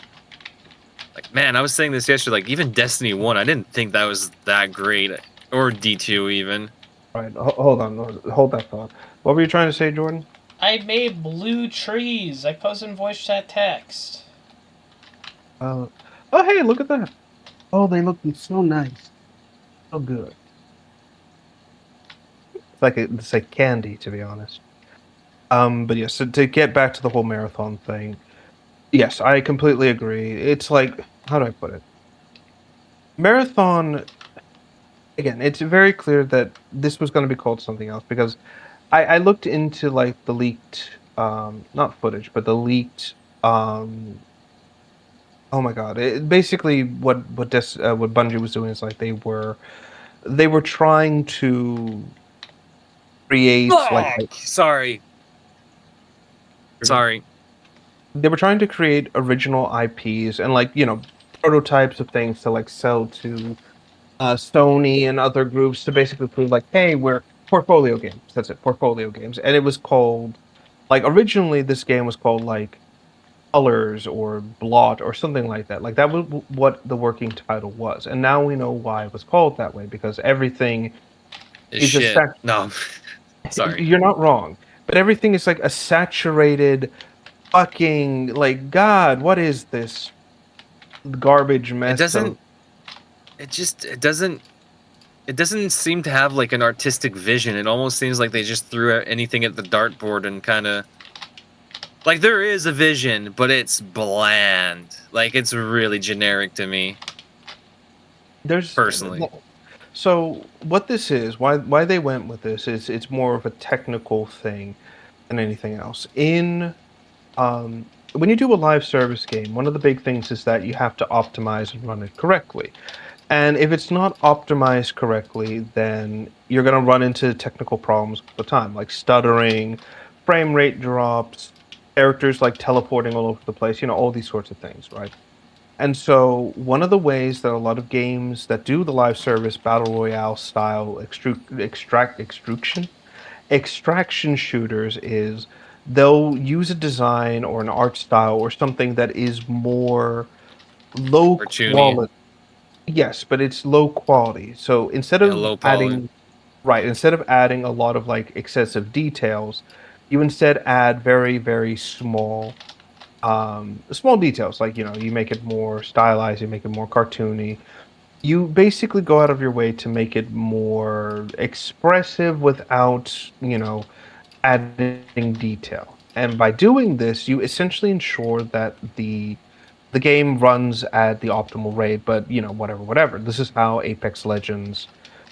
E: like, man, I was saying this yesterday. Like, even Destiny 1, I didn't think that was that great. Or D2 even.
C: Right, hold on, hold that thought. What were you trying to say, Jordan?
A: I made blue trees. I posted in voice chat text.
C: Oh, hey, look at that. Oh, they look so nice. So good. It's like candy, to be honest. But yes, so to get back to the whole marathon thing, yes, I completely agree. It's like, how do I put it? Marathon, again, it's very clear that this was going to be called something else because I looked into like the leaked, not footage, but the leaked, oh my god! Basically, what Bungie was doing is like they were trying to create like
E: Sorry.
C: they were trying to create original IPs and like prototypes of things to like sell to Sony and other groups to basically prove like, hey, we're portfolio games. That's it, portfolio games. And it was called like originally this game was called like Colors or Blot or something like that. Like that was what the working title was. And now we know why it was called that way because everything
E: It's
C: is a
E: shit. No, sorry.
C: You're not wrong, but everything is like a saturated fucking like God. What is this garbage mess?
E: It doesn't. It just. It doesn't. It doesn't seem to have like an artistic vision. It almost seems like they just threw anything at the dartboard and kind of. Like there is a vision, but it's bland. Like it's really generic to me.
C: There's
E: personally.
C: So what this is, why they went with this is it's more of a technical thing than anything else. When you do a live service game, one of the big things is that you have to optimize and run it correctly. And if it's not optimized correctly, then you're going to run into technical problems all the time, like stuttering, frame rate drops, characters like teleporting all over the place, all these sorts of things, right? And so one of the ways that a lot of games that do the live service battle royale style extraction shooters is they'll use a design or an art style or something that is more low
E: Cartoony.
C: quality. Yes, but it's low quality. So instead of
E: low poly.
C: instead of adding a lot of like excessive details, you instead add very, very small details. Like, you make it more stylized, you make it more cartoony. You basically go out of your way to make it more expressive without, adding detail. And by doing this, you essentially ensure that the game runs at the optimal rate, but whatever. This is how Apex Legends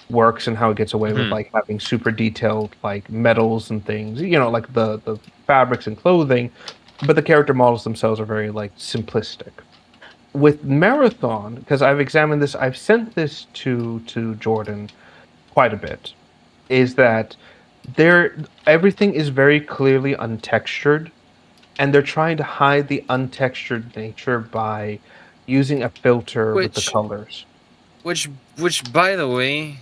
C: works and how it gets away with like having super detailed like metals and things, like the fabrics and clothing, but the character models themselves are very like simplistic. With Marathon, because I've examined this, I've sent this to Jordan quite a bit, is that everything is very clearly untextured, and they're trying to hide the untextured nature by using a filter with the colors.
E: Which, by the way,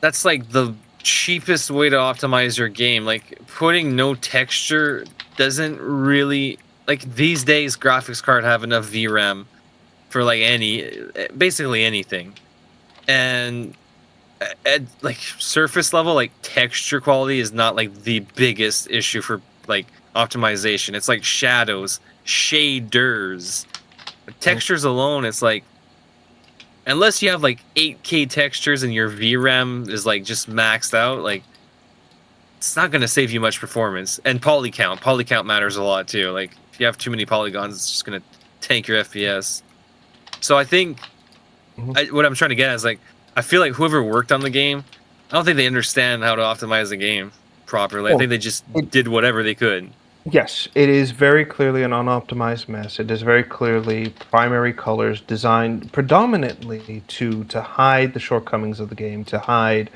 E: that's like the cheapest way to optimize your game. Like putting no texture doesn't really like these days. Graphics card have enough VRAM for like basically anything, and at like surface level, like texture quality is not like the biggest issue for like optimization. It's like shadows, shaders, textures alone. It's like unless you have like 8K textures and your VRAM is like just maxed out, like it's not gonna save you much performance. And poly count matters a lot too. Like if you have too many polygons, it's just gonna tank your FPS. So I think what I'm trying to get at is like I feel like whoever worked on the game, I don't think they understand how to optimize the game properly. I think they just did whatever they could.
C: Yes, it is very clearly an unoptimized mess. It is very clearly primary colors designed predominantly to hide the shortcomings of the game, to hide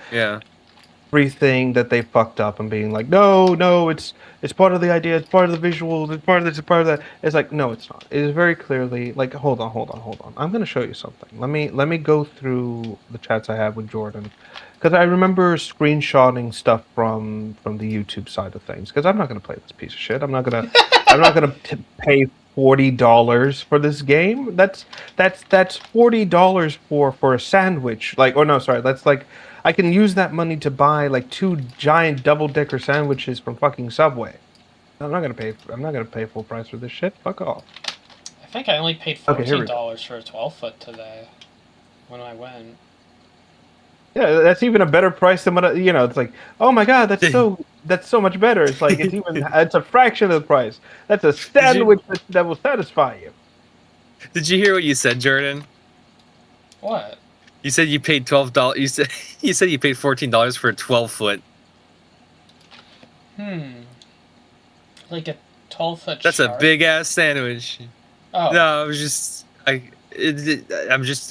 C: everything that they fucked up and being like, no, it's part of the idea, it's part of the visuals, it's part of this, it's part of that. It's like, no, it's not. It is very clearly like, hold on. I'm gonna show you something. Let me go through the chats I have with Jordan. Because I remember screenshotting stuff from the YouTube side of things. Because I'm not gonna play this piece of shit. I'm not gonna pay $40 for this game. That's $40 for a sandwich. Like, oh no, sorry. That's like I can use that money to buy like 2 giant double-decker sandwiches from fucking Subway. I'm not gonna pay full price for this shit. Fuck off.
A: I think I only paid $14 for a 12-foot today when I went.
C: Yeah, that's even a better price than what it's like. Oh my god, that's so much better. It's like it's a fraction of the price. That's a sandwich that will satisfy you.
E: Did you hear what you said, Jordan?
A: What?
E: You said you paid $12. You said you paid $14 for a 12-foot.
A: Like a 12-foot.
E: That's a big ass sandwich.
A: Oh.
E: No, I was just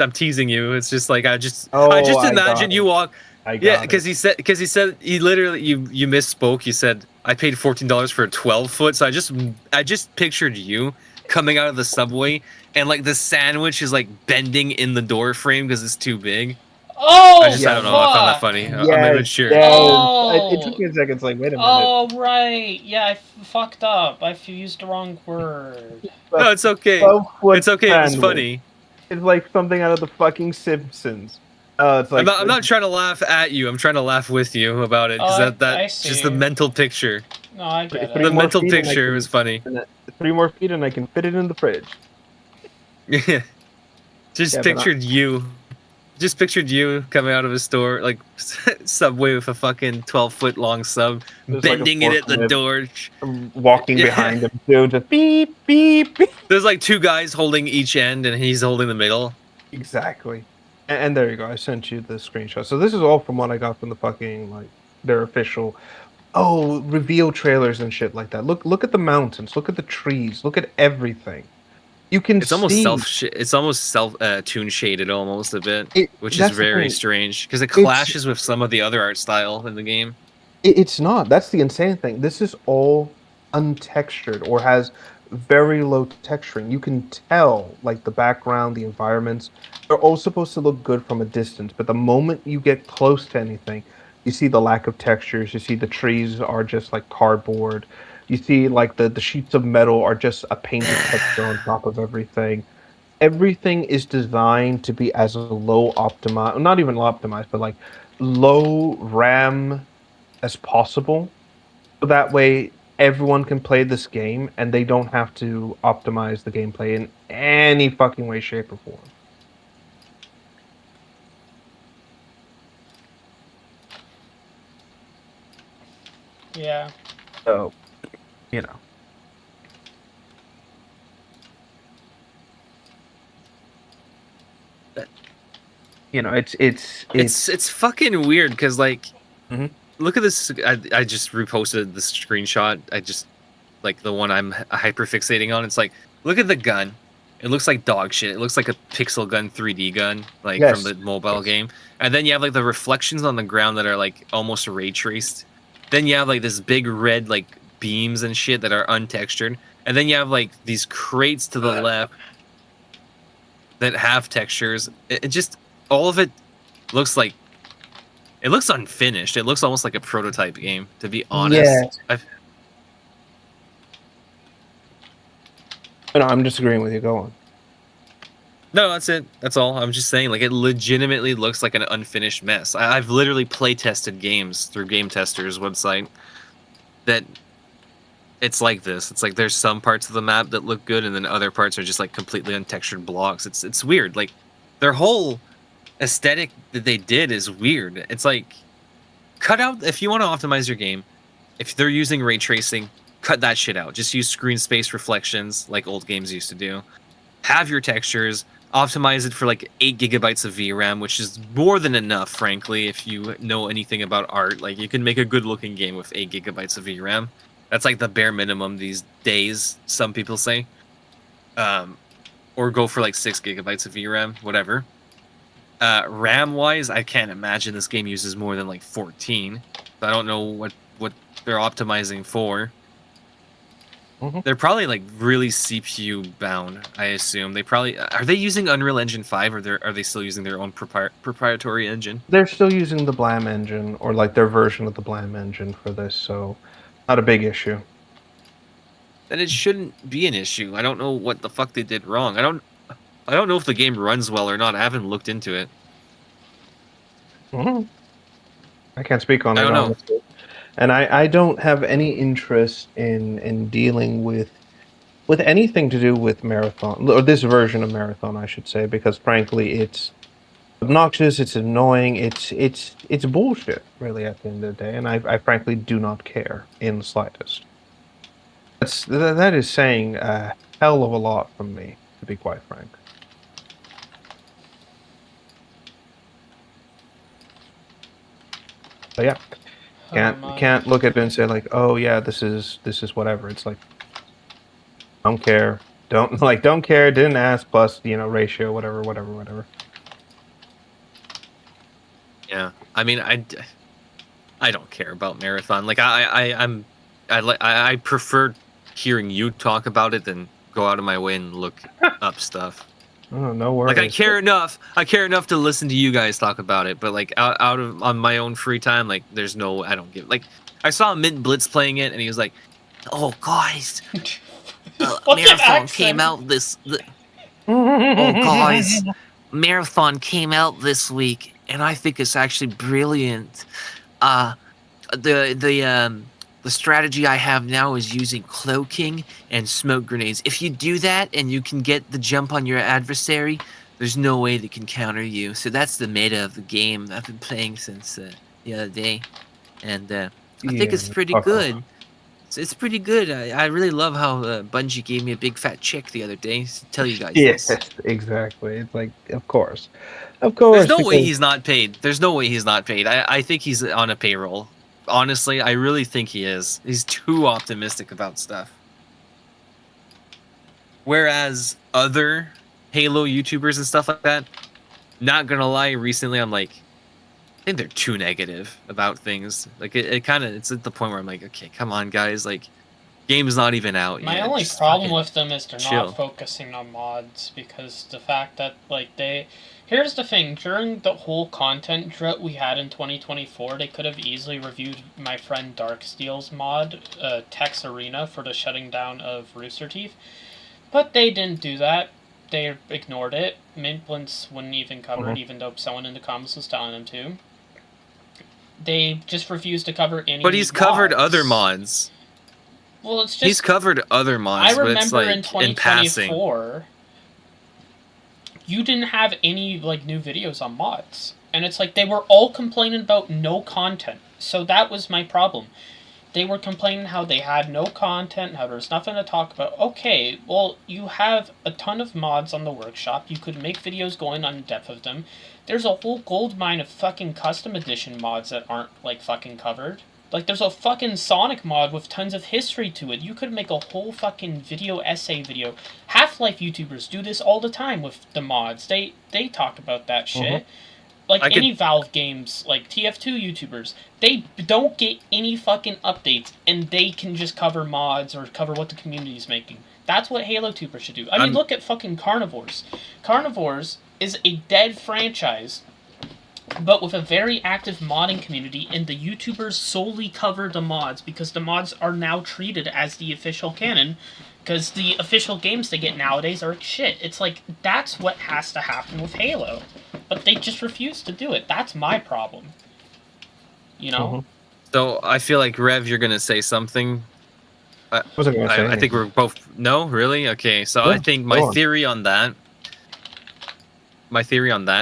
E: I'm teasing you. It's just like I just imagine you walk. Because he said he literally you misspoke. You said I paid $14 for a 12-foot. So I just pictured you coming out of the subway and like the sandwich is like bending in the door frame because it's too big.
A: Oh,
E: I don't know. I found that
A: fuck.
E: funny. I'm
C: Yes,
E: immature.
C: yes.
A: Oh.
C: It took me a second. It's like, wait a minute.
A: Oh, right. Yeah, I fucked up. I used the wrong word.
E: No, it's okay.
C: 12-foot
E: It's okay. It was
C: sandwich.
E: funny.
C: It's like something out of the fucking Simpsons. It's like
E: I'm not trying to laugh at you. I'm trying to laugh with you about it because
A: Oh,
E: that
A: I
E: just
A: see.
E: the mental picture.
A: No, I get
C: Three
E: The
A: it.
C: more
E: mental
C: feet and I
E: picture
C: can-
E: was funny.
C: 3 more feet and I can fit it in the fridge.
E: Yeah. Just
C: Yeah, but
E: pictured you. Just pictured you coming out of a store, like Subway with a fucking 12-foot long sub,
C: There's like a
E: bending it at the
C: forklift.
E: door.
C: I'm walking
E: Yeah.
C: behind him too, just beep, beep, beep.
E: There's like two guys holding each end, and he's holding the middle.
C: Exactly. And there you go. I sent you the screenshot. So this is all from what I got from the fucking like their official reveal trailers and shit like that. Look at the mountains. Look at the trees. Look at everything. You can
E: It's almost
C: see
E: It's almost tune shaded almost a bit, which is
C: that's the
E: very
C: thing.
E: strange because it
C: It's-
E: clashes with some of the other art style in the game.
C: It's not. That's the insane thing. This is all untextured or has very low texturing. You can tell, like the background, the environments, they're all supposed to look good from a distance. But the moment you get close to anything, you see the lack of textures. You see the trees are just like cardboard. You see like the sheets of metal are just a painted texture on top of everything. Everything is designed to be as low optimized, not even low optimized, but like low RAM as possible. So that way everyone can play this game and they don't have to optimize the gameplay in any fucking way, shape, or form.
A: Yeah.
C: So, you know. You know,
E: It's fucking weird because like,
C: Mhm.
E: look at this. I just reposted this screenshot. I just like the one I'm hyper fixating on. It's like, look at the gun. It looks like dog shit. It looks like a pixel gun 3D gun, like
C: Yes.
E: from the mobile game. And then you have like the reflections on the ground that are like almost ray traced. Then you have like this big red like beams and shit that are untextured. And then you have like these crates to the left that have textures. It just all of it looks like it looks unfinished. It looks almost like a prototype game, to be honest.
C: Yeah. No, I'm disagreeing with you. Go on.
E: No, that's it. That's all. I'm just saying, like, it legitimately looks like an unfinished mess. I've literally play tested games through Game Tester's website that it's like this. It's like there's some parts of the map that look good, and then other parts are just like completely untextured blocks. It's weird. Like their whole aesthetic that they did is weird. It's like cut out if you want to optimize your game. If they're using ray tracing, cut that shit out. Just use screen space reflections like old games used to do. Have your textures, optimize it for like 8 gigabytes of VRAM, which is more than enough, frankly, if you know anything about art. Like you can make a good looking game with 8 gigabytes of VRAM. That's like the bare minimum these days, some people say. Or go for like 6 gigabytes of VRAM, whatever. RAM wise, I can't imagine this game uses more than like 14. So I don't know what they're optimizing for.
C: Mhm.
E: They're probably like really CPU bound, I assume. They probably are they using Unreal Engine 5 or are they still using their own proprietary engine?
C: They're still using the Blam engine or like their version of the Blam engine for this, so not a big issue.
E: Then it shouldn't be an issue. I don't know what the fuck they did wrong. I don't know if the game runs well or not. I haven't looked into it.
C: Mhm. I can't speak on
E: I
C: it,
E: don't know.
C: honestly. And I don't have any interest in dealing with anything to do with Marathon, or this version of Marathon, I should say, because frankly, it's obnoxious, it's annoying, it's bullshit, really, at the end of the day, and I frankly do not care in the slightest. That is saying a hell of a lot from me, to be quite frank. But yeah. Can't look at it and say like, oh yeah, this is whatever. It's like, don't care, don't care, didn't ask, plus ratio, whatever.
E: Yeah. I mean, I don't care about Marathon. Like I prefer hearing you talk about it than go out of my way and look up stuff.
C: Oh, no worries.
E: Like I care enough to listen to you guys talk about it, but like out of on my own free time, like there's no, I don't give. Like I saw Mint Blitz playing it, and he was like, "Oh guys,
A: Fucking
E: Marathon
A: accent.
E: came out oh guys, Marathon came out this week, and I think it's actually brilliant. The strategy I have now is using cloaking and smoke grenades. If you do that and you can get the jump on your adversary, there's no way they can counter you. So that's the meta of the game I've been playing since the other day, and I think it's pretty good. It's pretty good. I really love how Bungie gave me a big fat check the other day to tell you guys
C: Yes,
E: this.
C: exactly. It's like, of course. Of course.
E: There's no way
C: because-
E: he's not paid. There's no way he's not paid. I think he's on a payroll. Honestly, I really think he is. He's too optimistic about stuff. Whereas other Halo YouTubers and stuff like that, not gonna lie, recently I'm like, I think they're too negative about things. Like it's at the point where I'm like, okay, come on guys, like game's not even out
A: My
E: yet.
A: only
E: Just
A: problem
E: fucking
A: with them is they're
E: chill.
A: not focusing on mods, because the fact that here's the thing, during the whole content drought we had in 2024, they could have easily reviewed my friend Darksteel's mod, Tex Arena, for the shutting down of Rooster Teeth, but they didn't do that. They ignored it. Mint Blitz wouldn't even cover it, even though someone in the comments was telling them to. They just refused to cover any
E: But he's covered other mods.
A: Well, it's just...
E: He's covered other mods,
A: I
E: but it's
A: remember
E: like
A: in
E: in passing.
A: 2024, you didn't have any like new videos on mods, and it's like they were all complaining about no content. So that was my problem. They were complaining how they had no content, how there was nothing to talk about. Okay, well, you have a ton of mods on the workshop. You could make videos going on depth of them. There's a whole gold mine of fucking custom edition mods that aren't like fucking covered. Like, there's a fucking Sonic mod with tons of history to it. You could make a whole fucking essay video. Half-Life YouTubers do this all the time with the mods. They talk about that shit. Like, any Valve games, like TF2 YouTubers, they don't get any fucking updates, and they can just cover mods or cover what the community's making. That's what Halo Tubers should do. I mean, look at fucking Carnivores. Carnivores is a dead franchise, but with a very active modding community, and the YouTubers solely cover the mods, because the mods are now treated as the official canon, because the official games they get nowadays are shit. It's like, that's what has to happen with Halo. But they just refuse to do it. That's my problem. You know?
E: So I feel like Rev, you're gonna say something.
C: Wasn't gonna say
E: I think we're both no, really? Okay, so
C: Yeah,
E: I think
C: go
E: my
C: on.
E: theory on that,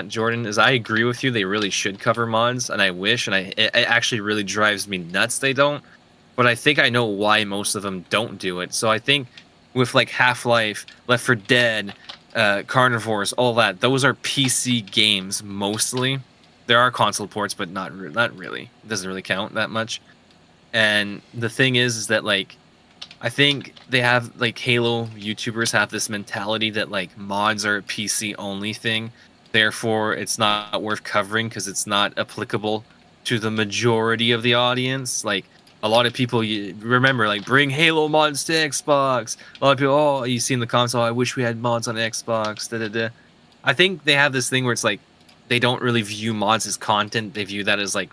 E: Jordan, is I agree with you. They really should cover mods, and I wish, and it actually really drives me nuts they don't. But I think I know why most of them don't do it. So I think with like Half-Life, Left 4 Dead, Carnivores, all that, those are PC games mostly. There are console ports, but not really. It doesn't really count that much. And the thing is that like, I think they have like Halo YouTubers have this mentality that like mods are a PC only thing, therefore it's not worth covering because it's not applicable to the majority of the audience. Like a lot of people, you remember, like bring Halo mods to Xbox. A lot of people, oh, you see in the console, I wish we had mods on Xbox. Da da da. I think they have this thing where it's like they don't really view mods as content. They view that as like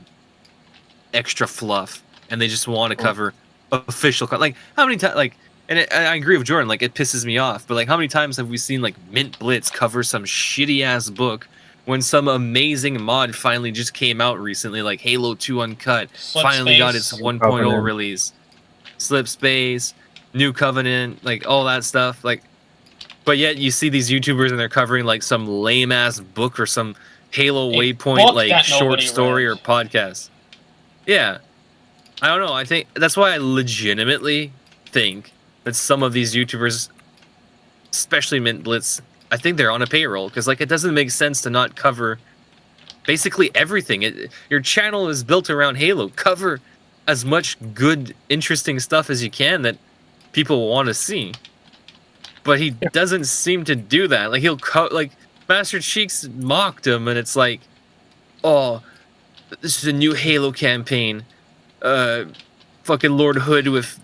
E: extra fluff, and they just want to cover official like how many times like, and I agree with Jordan, like it pisses me off, but like how many times have we seen like Mint Blitz cover some shitty ass book when some amazing mod finally just came out recently, like Halo 2 Uncut finally got its 1.0
C: Covenant.
E: release, Slip Space, New Covenant, like all that stuff, like, but yet you see these YouTubers and they're covering like some lame ass book or some Halo
A: A
E: Waypoint
A: book
E: like
A: that
E: short
A: nobody
E: story
A: read.
E: or podcast. Yeah. I don't know. I think that's why I legitimately think that some of these YouTubers, especially Mint Blitz, I think they're on a payroll because like it doesn't make sense to not cover basically everything. Your channel is built around Halo. Cover as much good, interesting stuff as you can that people want to see. But he doesn't seem to do that. Like he'll like Master Cheeks mocked him, and it's like, oh, this is a new Halo campaign. Fucking Lord Hood with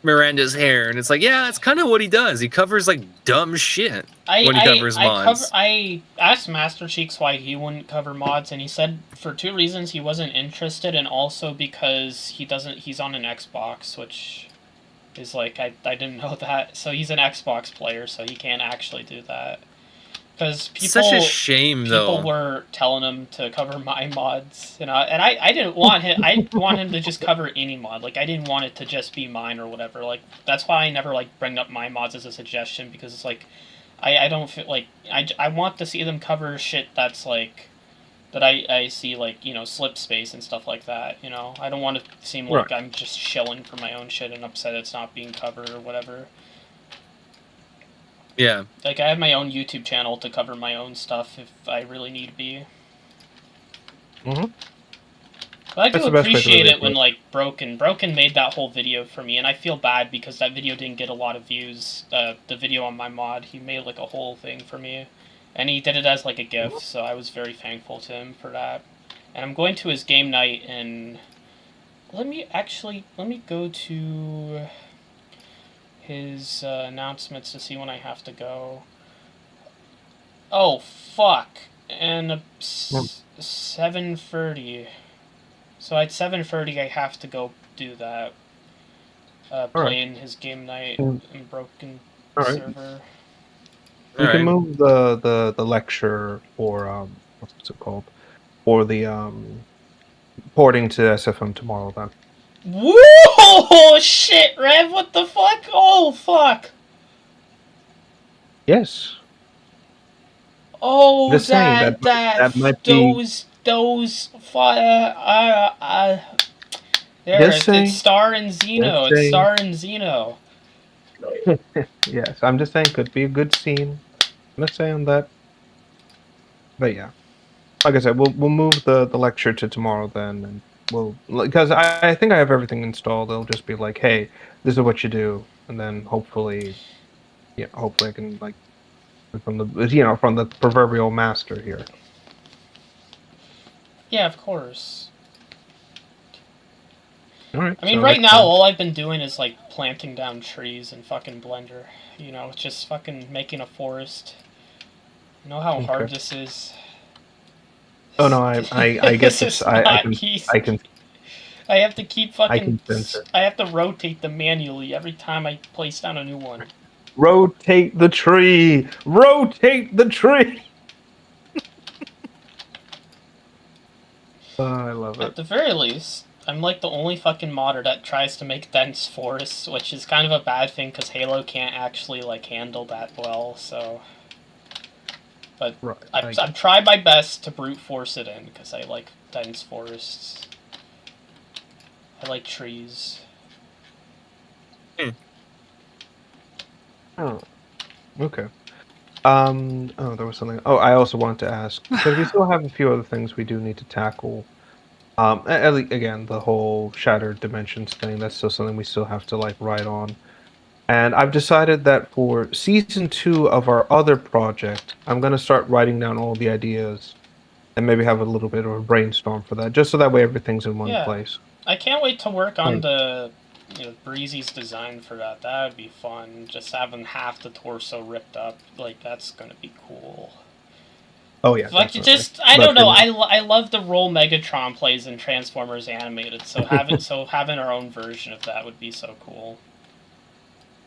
E: Miranda's hair, and it's like, yeah, that's kind of what he does. He covers like dumb shit when he covers mods.
A: I asked Master Cheeks why he wouldn't cover mods, and he said for two reasons: he wasn't interested, and also because he's on an Xbox, which is like I didn't know that. So he's an Xbox player, so he can't actually do that. Because people,
E: such a shame, though.
A: People were telling him to cover my mods, and I didn't want him. I want him to just cover any mod. Like I didn't want it to just be mine or whatever. Like that's why I never like bring up my mods as a suggestion, because it's like I don't feel like I want to see them cover shit that's like that I see, like, you know, slip space and stuff like that. You know, I don't want to seem like I'm just shilling for my own shit and upset it's not being covered or whatever.
E: Yeah.
A: Like, I have my own YouTube channel to cover my own stuff if I really need to be.
C: Mm-hmm.
A: But I do appreciate it when, like, Broken made that whole video for me, and I feel bad because that video didn't get a lot of views. The video on my mod, he made, like, a whole thing for me. And he did it as, like, a gift, so I was very thankful to him for that. And I'm going to his game night, and let me go to his announcements to see when I have to go. Oh, fuck. And 7:30. So at 7:30 I have to go do that. Play in his game night in Broken server.
C: You can move the lecture for what's it called? For the porting to SFM tomorrow then.
A: Whoa! Shit, Rev, what the fuck? Oh, fuck.
C: Yes.
A: Oh,
C: Just saying, that might be...
A: those it's Star and Xeno. It's Star and Xeno.
C: Yes, I'm just saying, could be a good scene. I'm not saying that. But yeah. Like I said, we'll move the lecture to tomorrow then, and because I think I have everything installed. It'll just be like, hey, this is what you do, and then hopefully I can, like, from the proverbial master here.
A: Yeah, of course.
C: All right.
A: I mean, right now all I've been doing is like planting down trees in fucking Blender. You know, just fucking making a forest. You know how hard this is.
C: Oh no, I get this. I can.
A: I have to keep fucking.
C: I can sense it.
A: I have to rotate them manually every time I place down a new one.
C: Rotate the tree. Rotate the tree. I love it.
A: At the very least, I'm like the only fucking modder that tries to make dense forests, which is kind of a bad thing because Halo can't actually like handle that well. So, but I've tried my best to brute force it in because I like dense forests. I like trees.
C: Oh, okay. Oh, there was something. Oh, I also wanted to ask, because we still have a few other things we do need to tackle. Again, the whole Shattered Dimensions thing, that's still something we still have to, like, write on. And I've decided that for Season 2 of our other project, I'm going to start writing down all the ideas and maybe have a little bit of a brainstorm for that, just so that way everything's in one place.
A: I can't wait to work on the... Breezy's design for that. That would be fun. Just having half the torso ripped up, like, that's gonna be cool.
C: Oh yeah.
A: Like, I don't know. I love the role Megatron plays in Transformers Animated. So having our own version of that would be so cool.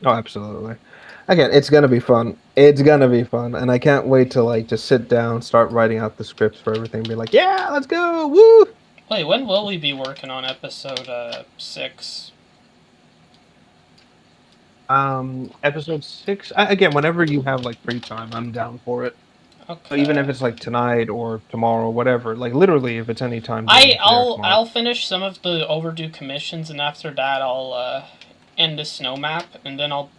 C: Oh, absolutely. Again, it's gonna be fun. It's gonna be fun, and I can't wait to, like, just sit down, start writing out the scripts for everything, and be like, yeah, let's go, woo!
A: Wait, when will we be working on episode 6?
C: Episode 6. Again, whenever you have, like, free time, I'm down for it.
A: Okay.
C: So even if it's like tonight or tomorrow, whatever, like literally, if it's any time.
A: I'll finish some of the overdue commissions, and after that, I'll end the snow map, and then I'll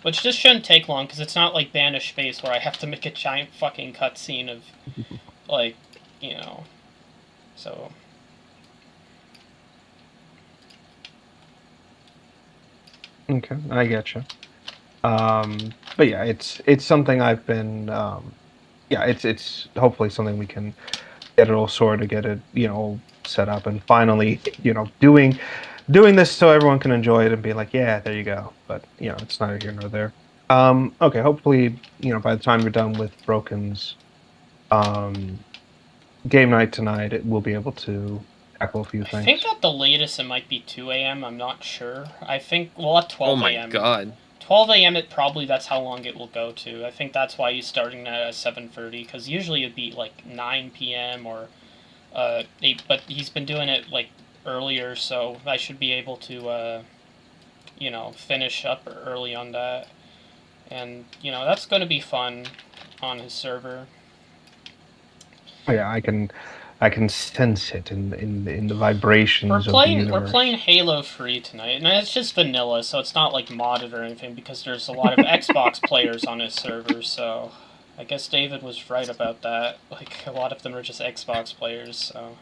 A: which just shouldn't take long because it's not like Banished Space where I have to make a giant fucking cutscene of, like, so.
C: Okay, I getcha. But yeah, it's something I've been, it's hopefully something we can get it all sorted, get it, set up, and finally, doing doing this so everyone can enjoy it and be like, yeah, there you go. But it's neither here nor there. Okay, hopefully, by the time you're done with Broken's game night tonight, we'll be able to tackle a few
A: I
C: things.
A: think at the latest it might be 2 a.m. I'm not sure. I think, well, at 12
E: Oh
A: a.m.
E: my god.
A: 12 a.m. that's how long it will go to. I think that's why he's starting that at 7:30, because usually it'd be like 9 p.m. or 8, but he's been doing it like earlier, so I should be able to, finish up early on that. And, that's going to be fun on his server.
C: Oh, yeah, I can sense it in the vibrations of the universe.
A: We're playing Halo free tonight, and it's just vanilla, so it's not like modded or anything, because there's a lot of Xbox players on his server, so I guess David was right about that. Like, a lot of them are just Xbox players, so...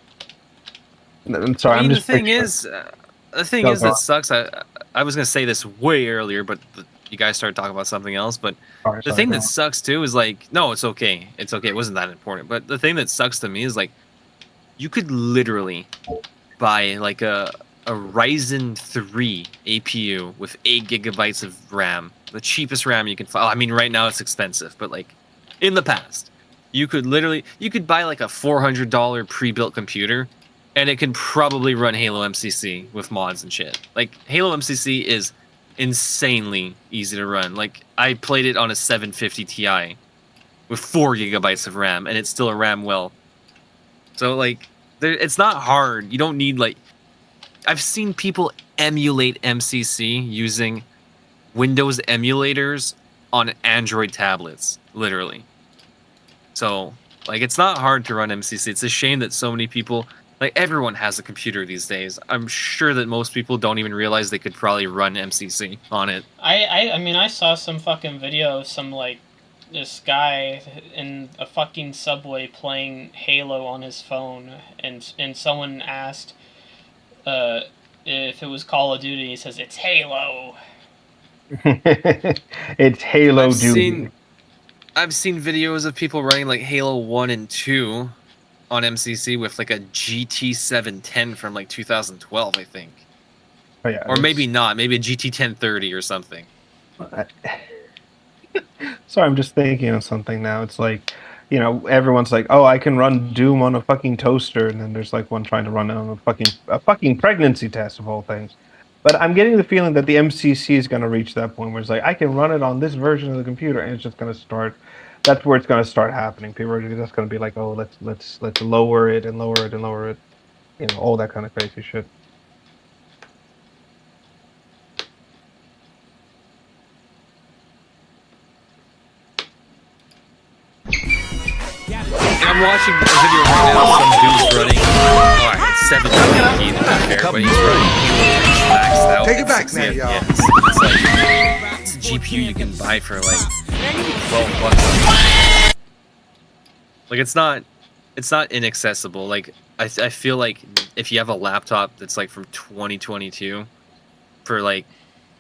C: I'm sorry,
E: I mean,
C: I'm just
E: the thing
C: Go
E: is
C: on.
E: that sucks. I was gonna say this way earlier, but you guys started talking about something else. But the thing that sucks too is like, no, it's okay. It's okay. It wasn't that important. But the thing that sucks to me is like, you could literally buy like a Ryzen 3 APU with 8 gigabytes of RAM, the cheapest RAM you can find. I mean, right now it's expensive, but like in the past, you could buy like a $400 pre-built computer, and it can probably run Halo MCC with mods and shit. Like, Halo MCC is insanely easy to run. Like, I played it on a 750 Ti with 4 gigabytes of RAM, and it's still a RAM well. So, like, it's not hard. You don't need, like... I've seen people emulate MCC using Windows emulators on Android tablets, literally. So, like, it's not hard to run MCC. It's a shame that so many people... Like, everyone has a computer these days. I'm sure that most people don't even realize they could probably run MCC on it.
A: I mean, I saw some fucking video of some, like, this guy in a fucking subway playing Halo on his phone, and someone asked if it was Call of Duty. He says, "It's Halo."
C: It's Halo Duty.
E: I've seen videos of people running, like, Halo 1 and 2 on MCC with like a GT 710 from like 2012, I think.
C: Oh, yeah,
E: or maybe not. Maybe a GT 1030 or something.
C: Sorry, I'm just thinking of something now. It's like, everyone's like, "Oh, I can run Doom on a fucking toaster," and then there's like one trying to run it on a fucking pregnancy test of all things. But I'm getting the feeling that the MCC is going to reach that point where it's like, I can run it on this version of the computer, and it's just going to start. That's where it's going to start happening. People are just going to be like, "Oh, let's lower it and lower it and lower it," all that kind of crazy shit.
E: I'm watching a video right now. Some dude's running. Alright, it's 720p to be fair, but he's running maxed out.
G: Take it back, man, y'all.
E: Yeah, it's like it's a GPU you can buy for like $12. Like, it's not inaccessible. Like, I feel like if you have a laptop that's like from 2022, for like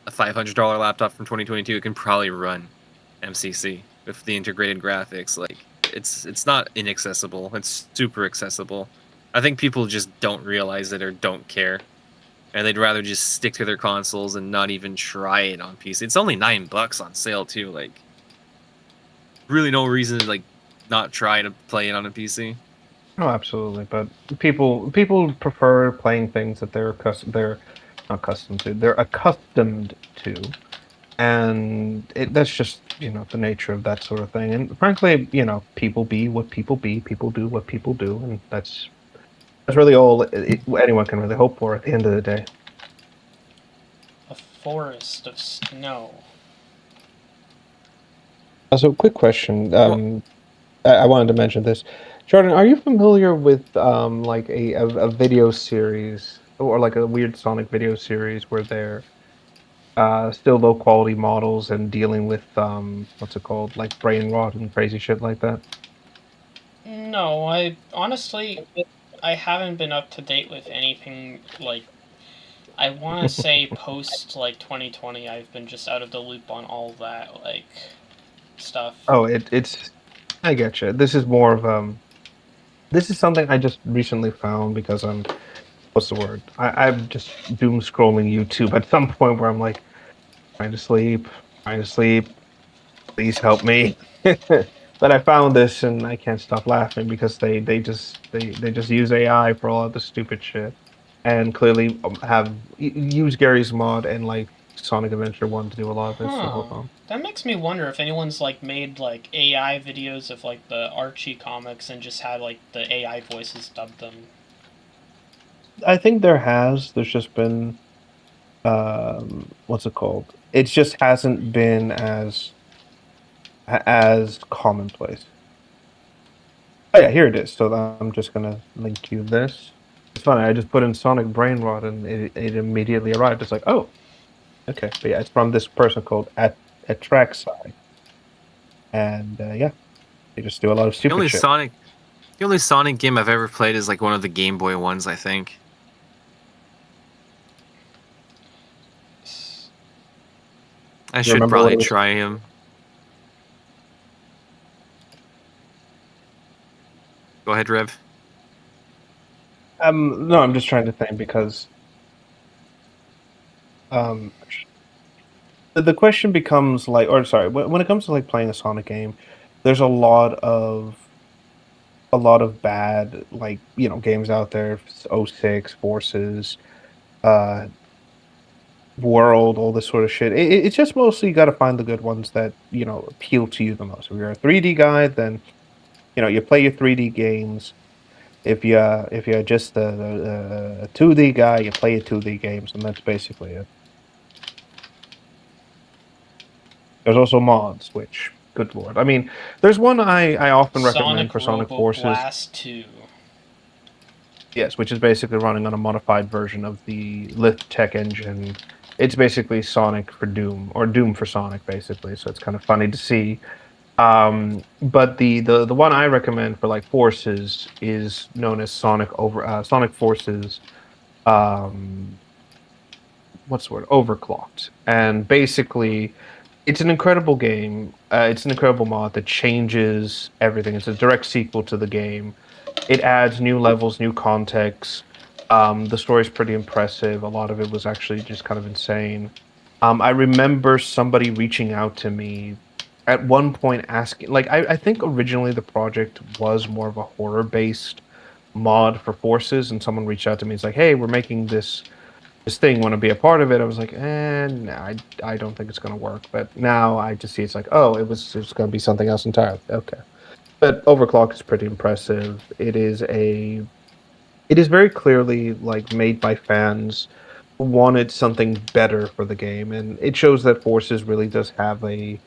E: a $500 laptop from 2022, it can probably run MCC with the integrated graphics. Like, it's not inaccessible. It's super accessible. I think people just don't realize it or don't care, and they'd rather just stick to their consoles and not even try it on PC. It's only $9 on sale too. Like, really no reason to like not try to play it on a PC.
C: Oh, absolutely. But people prefer playing things that they're not accustomed to. They're accustomed to, and that's just the nature of that sort of thing. And frankly, people be what people be. People do what people do, and that's really all anyone can really hope for at the end of the day.
A: A forest of snow.
C: Also, quick question. I wanted to mention this. Jordan, are you familiar with like a video series or like a Weird Sonic video series where they're still low quality models and dealing with what's it called, like brain rot and crazy shit like that?
A: No, I honestly haven't been up to date with anything. Like, I want to say post like 2020, I've been just out of the loop on all that like stuff.
C: Oh, it's I get you. This is more of this is something I just recently found because I'm what's the word? I'm just doom scrolling YouTube at some point where I'm like trying to sleep, please help me. But I found this and I can't stop laughing because they just use AI for all of the stupid shit, and clearly use Gary's mod and like Sonic Adventure 1 to do a lot of this. So hold
A: Huh.
C: on.
A: That makes me wonder if anyone's like made like AI videos of like the Archie comics and just had like the AI voices dub them.
C: I think there's just been what's it called? It just hasn't been as commonplace. Oh yeah, here it is. So I'm just gonna link you this. It's funny. I just put in Sonic Brain Rot and it immediately arrived. It's like, oh, okay. But yeah, it's from this person called at Trackside, and yeah, they just do a lot of
E: The
C: stupid
E: only
C: shit.
E: Sonic game I've ever played is like one of the Game Boy ones, I think. I should
C: remember
E: probably
C: what it was?
E: try him. Go ahead, Rev.
C: No, I'm just trying to think because um, the question becomes like, or sorry, when it comes to like playing a Sonic game, there's a lot of bad like games out there. 06 Forces, uh, World, all this sort of shit. It's just mostly you got to find the good ones that appeal to you the most. If you're a 3D guy, then you play your 3D games. If you're just a 2D guy, you play your 2D games, and that's basically it. There's also mods, which, good lord. I mean, there's one I often recommend
A: Sonic
C: for Sonic
A: Robo
C: Forces.
A: Blast 2.
C: Yes, which is basically running on a modified version of the Lith Tech engine. It's basically Sonic for Doom, or Doom for Sonic, basically. So it's kind of funny to see. But the one I recommend for like Forces is known as Sonic Forces. What's the word? Overclocked, and basically it's an incredible game. It's an incredible mod that changes everything. It's a direct sequel to the game. It adds new levels, new context. The story's pretty impressive. A lot of it was actually just kind of insane. I remember somebody reaching out to me at one point asking, like, I think originally the project was more of a horror-based mod for Forces, and someone reached out to me. It's like, hey, we're making this thing, want to be a part of it. I was like, no, I don't think it's going to work. But now I just see it's like, oh, it's going to be something else entirely. Okay. But Overclock is pretty impressive. It is very clearly like made by fans who wanted something better for the game, and it shows that Forces really does have a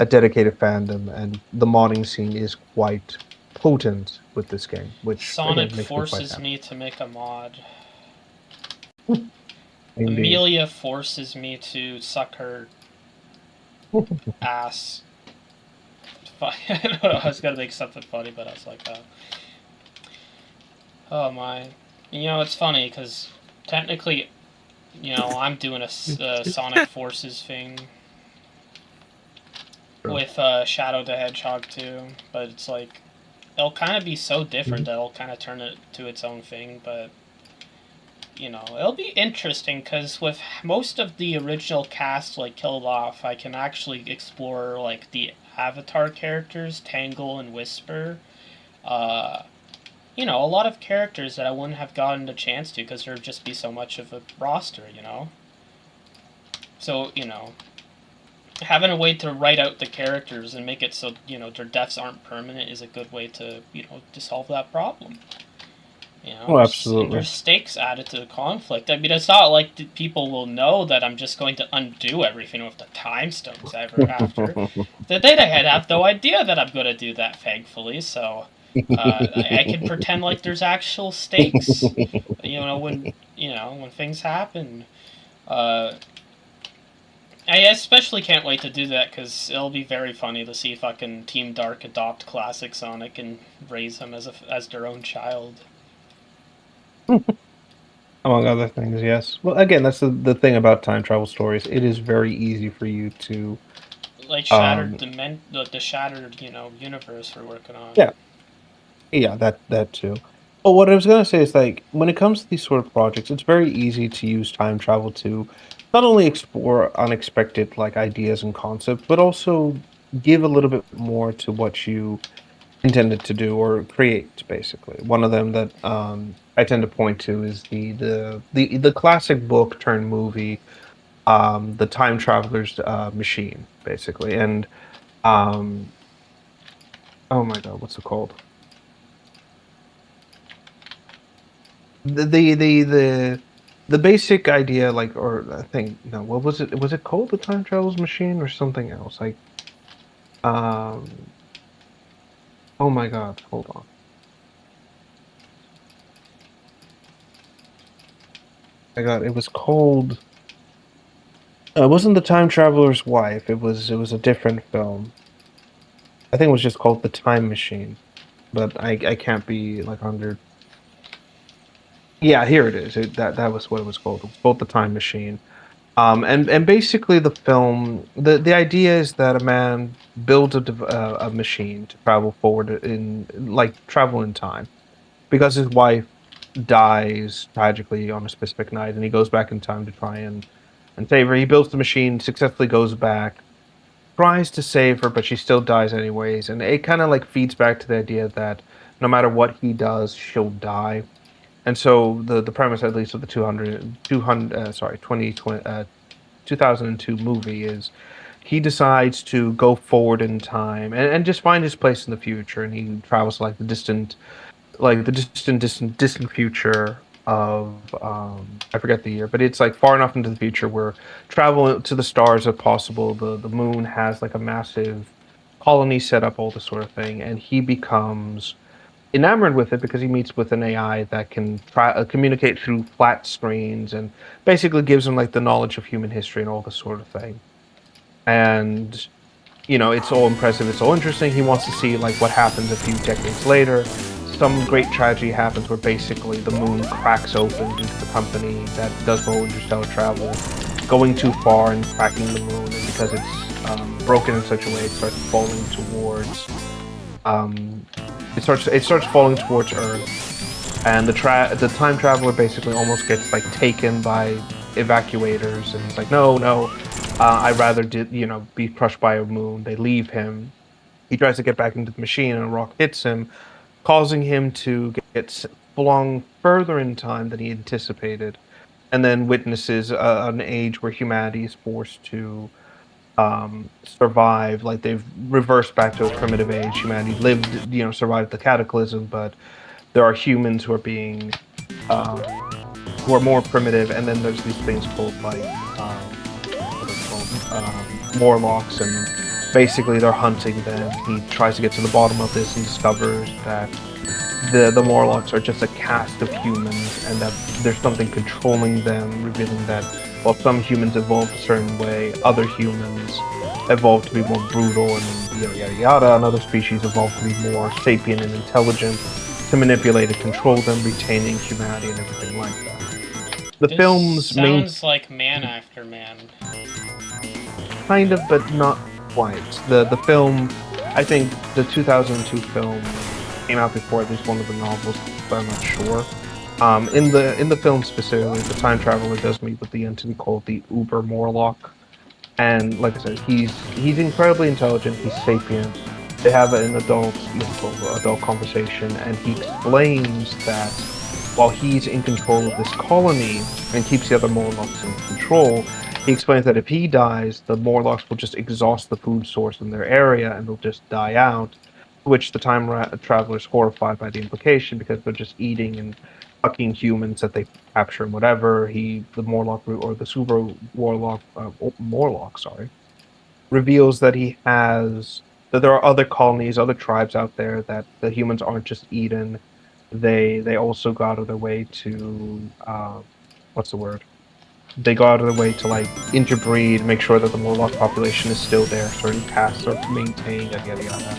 C: dedicated fandom, and the modding scene is quite potent with this game, which
A: Sonic
C: again makes me quite
A: forces
C: happy.
A: me to make a mod.
C: Indeed.
A: Amelia forces me to suck her ass. I don't know, I was gonna make something funny, but I was like, oh my. It's funny, because technically, I'm doing a Sonic Forces thing
C: Sure.
A: with Shadow the Hedgehog too, but it's like, it'll kind of be so different that it'll kind of turn it to its own thing, but it'll be interesting because with most of the original cast like killed off, I can actually explore like the Avatar characters, Tangle and Whisper. A lot of characters that I wouldn't have gotten a chance to because there'd just be so much of a roster, So, having a way to write out the characters and make it so, their deaths aren't permanent is a good way to, to solve that problem.
C: Oh, absolutely.
A: There's stakes added to the conflict. I mean, it's not like people will know that I'm just going to undo everything with the time stones ever after. They have no idea that I'm going to do that, thankfully, so I can pretend like there's actual stakes, when things happen. I especially can't wait to do that, because it'll be very funny to see if I can Team Dark adopt Classic Sonic and raise him as their own child.
C: Among other things, yes. Well, again, that's the thing about time travel stories. It is very easy for you to
A: like shattered the shattered universe we're working on.
C: Yeah, that too. Oh, what I was gonna say is like when it comes to these sort of projects, it's very easy to use time travel to not only explore unexpected like ideas and concepts, but also give a little bit more to what you intended to do or create. Basically, one of them that I tend to point to is the classic book turned movie, the Time Traveler's Machine, basically, and um, oh my God, what's it called? The the basic idea, like, or I think no, what was it? Was it called the Time Travels Machine or something else? Like, um, oh my God, hold on. I got it was called. It wasn't the Time Traveler's Wife. It was a different film. I think it was just called the Time Machine, but I can't be like under. Yeah, here it is. That was what it was called. It was called the Time Machine. And basically the film, the idea is that a man builds a machine to travel forward in like travel in time because his wife dies tragically on a specific night, and he goes back in time to try and save her. He builds the machine, successfully goes back, tries to save her, but she still dies anyways, and it kind of like feeds back to the idea that no matter what he does, she'll die. And so the premise, at least of the 2002 movie, is he decides to go forward in time and just find his place in the future, and he travels to distant future of I forget the year, but it's like far enough into the future where travel to the stars if possible. The moon has like a massive colony set up, all this sort of thing, and he becomes enamored with it because he meets with an AI that can communicate through flat screens and basically gives him like the knowledge of human history and all this sort of thing. And it's all impressive, it's all interesting. He wants to see like what happens a few decades later. Some great tragedy happens where basically the moon cracks open due to the company that does the whole interstellar travel going too far and cracking the moon, and because it's broken in such a way, it starts falling towards um, it starts falling towards Earth, and the time traveler basically almost gets like taken by evacuators, and he's like, no, I'd rather be crushed by a moon. They leave him. He tries to get back into the machine, and a rock hits him, causing him to get flung further in time than he anticipated, and then witnesses an age where humanity is forced to survive. Like they've reversed back to a primitive age. Humanity lived, survived the cataclysm, but there are humans uh, who are more primitive, and then there's these things called like what are they called? Morlocks, and basically they're hunting them. He tries to get to the bottom of this and discovers that the Morlocks are just a caste of humans, and that there's something controlling them, revealing that while some humans evolved a certain way, other humans evolved to be more brutal and yada yada yada, and other species evolved to be more sapient and intelligent to manipulate and control them, retaining humanity and everything like that. The
A: This
C: film's main
A: sounds like Man After Man.
C: kind of, but not quite. The film, I think the 2002 film came out before at least one of the novels, but I'm not sure. In the film specifically, the time traveler does meet with the entity called the Uber Morlock, and like I said, he's incredibly intelligent. He's sapient. They have an adult conversation, and he explains that while he's in control of this colony and keeps the other Morlocks in control, he explains that if he dies, the Morlocks will just exhaust the food source in their area and they'll just die out. Which the traveler is horrified by the implication because they're just eating and fucking humans that they capture and whatever. The Morlock or the Super Morlock, sorry, reveals that that there are other colonies, other tribes out there that the humans aren't just eaten. They also go out of their way to what's the word? They go out of their way to like interbreed, make sure that the Morlock population is still there, certain castes are maintained, yada yada.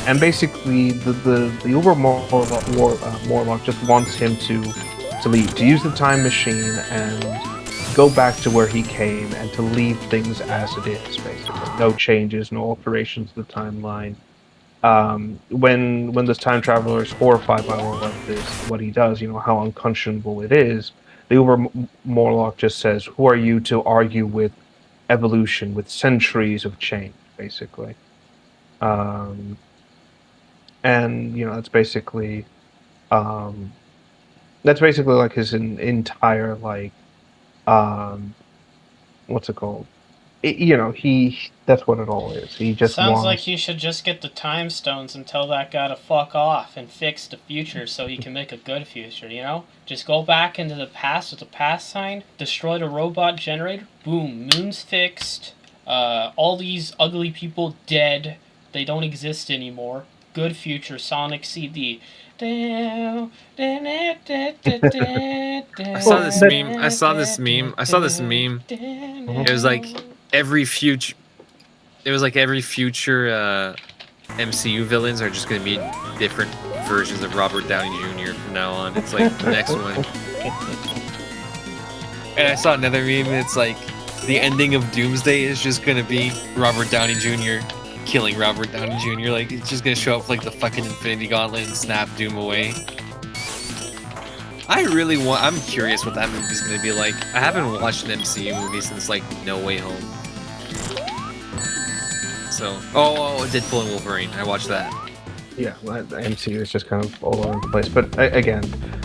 C: And basically, the Uber Morlock just wants him to leave, to use the time machine and go back to where he came and to leave things as it is, basically. No changes, no alterations to the timeline. when this time traveler is horrified by all of this, what he does, how unconscionable it is, the Uber Morlock just says, "Who are you to argue with evolution, with centuries of change?" Basically, and that's basically like his entire like what's it called? That's what it all is. He just
A: Sounds
C: wants.
A: like you should just get the time stones and tell that guy to fuck off and fix the future so he can make a good future, Just go back into the past with the past sign, destroy the robot generator, boom, moon's fixed, all these ugly people dead, they don't exist anymore. Good future, Sonic CD.
E: I saw this meme. I saw this meme. It was like every future. It was like every future MCU villains are just gonna be different versions of Robert Downey Jr. from now on. It's like the next one. And I saw another meme. It's like the ending of Doomsday is just gonna be Robert Downey Jr. killing Robert Downey Jr. Like it's just gonna show up like the fucking Infinity Gauntlet and snap Doom away. I'm curious what that movie's gonna be like. I haven't watched an MCU movie since like No Way Home. So, Deadpool and Wolverine. I watched that.
C: Yeah, the MCU is just kind of all over the place. But again,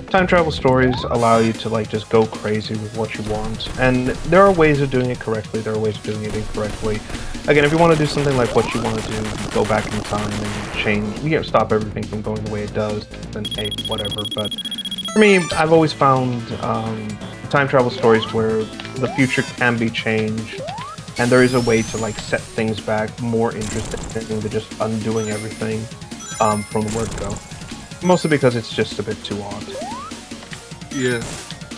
C: time travel stories allow you to like just go crazy with what you want, and there are ways of doing it correctly. There are ways of doing it incorrectly. Again, if you want to do something like what you want to do, go back in time and change, stop everything from going the way it does, then hey, whatever. But for me, I've always found time travel stories where the future can be changed, and there is a way to like set things back more interesting than just undoing everything from the word go. Mostly because it's just a bit too odd.
E: Yeah.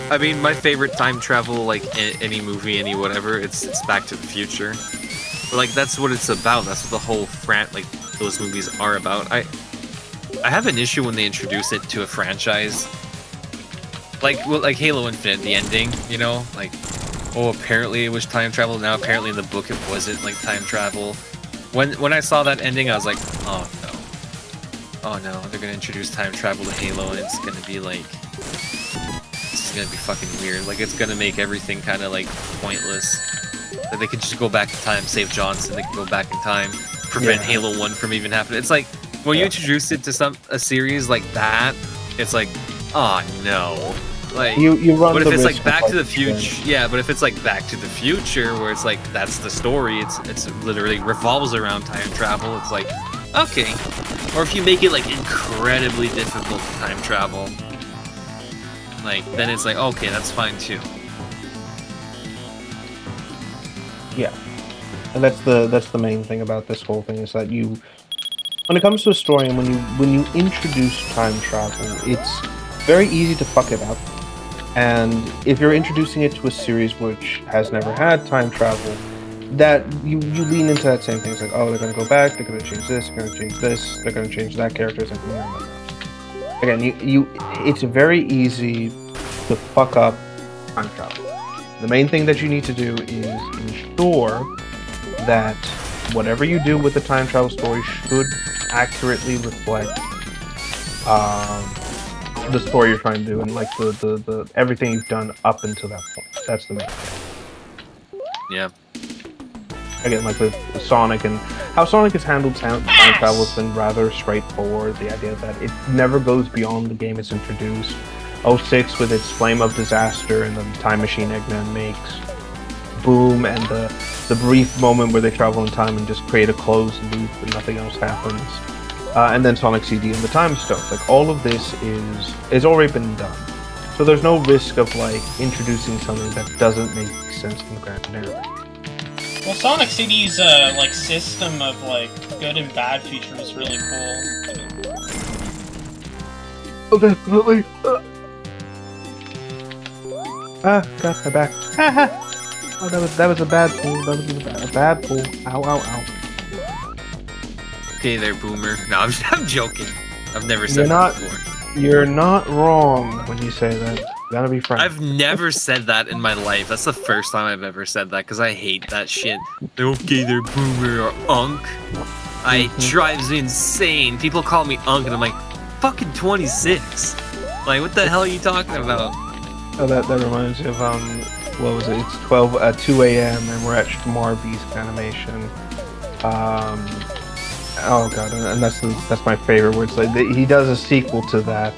E: I mean, my favorite time travel, like any movie, any whatever, it's Back to the Future. But like that's what it's about. That's what the whole those movies are about. I have an issue when they introduce it to a franchise. Like Halo Infinite, the ending, like, oh, apparently it was time travel. Now apparently in the book it wasn't like time travel. When I saw that ending, I was like, oh no, they're gonna introduce time travel to Halo, and it's gonna be like, this is gonna be fucking weird. Like it's gonna make everything kind of like pointless. That they could just go back in time, save Johnson. They could go back in time, prevent Halo 1 from even happening. It's like when you introduce it to a series like that, it's like, oh no. Like
C: you run.
E: But if it's
C: risk
E: like Back
C: of,
E: to the Future, yeah. But if it's like Back to the Future, where it's like that's the story, it's literally revolves around time travel. It's like, okay. Or if you make it like incredibly difficult to time travel, like then it's like, okay, that's fine too.
C: Yeah, and that's the main thing about this whole thing is that when it comes to a story and when you introduce time travel, it's very easy to fuck it up. And if you're introducing it to a series which has never had time travel, that you lean into that same thing. It's like, oh, they're gonna go back, they're gonna change this, they're gonna change this, they're gonna change that character. It's like, no. Again, it's very easy to fuck up time travel. The main thing that you need to do is ensure that whatever you do with the time travel story should accurately reflect the story you're trying to do, and like the everything you've done up until that point. That's the main thing.
E: Yeah.
C: Again, like with Sonic and how Sonic has handled time travel has been rather straightforward. The idea that it never goes beyond the game it's introduced. 06 with its Flame of Disaster and the time machine Eggman makes. Boom, and the brief moment where they travel in time and just create a closed loop and nothing else happens. And then Sonic CD and the Time Stones. Like, all of this is already been done. So there's no risk of, like, introducing something that doesn't make sense in the grand narrative.
A: Well, Sonic CD's like system of like good and bad feature is really cool.
C: Oh, definitely. Got my back. Oh, that was a bad pull. That was a bad pull. Ow, ow, ow.
E: Okay, there, Boomer. No, I'm joking. I've never said that before.
C: You're not wrong when you say that. Gotta be frank.
E: I've never said that in my life. That's the first time I've ever said that because I hate that shit. Okay, there, Boomer or Unk. It drives me insane. People call me Unk, and I'm like, fucking 26. Like, what the hell are you talking about?
C: Oh, that reminds me of what was it? It's 2 a.m. and we're at Schmarby's animation. Oh god, and that's my favorite. Where it's like he does a sequel to that,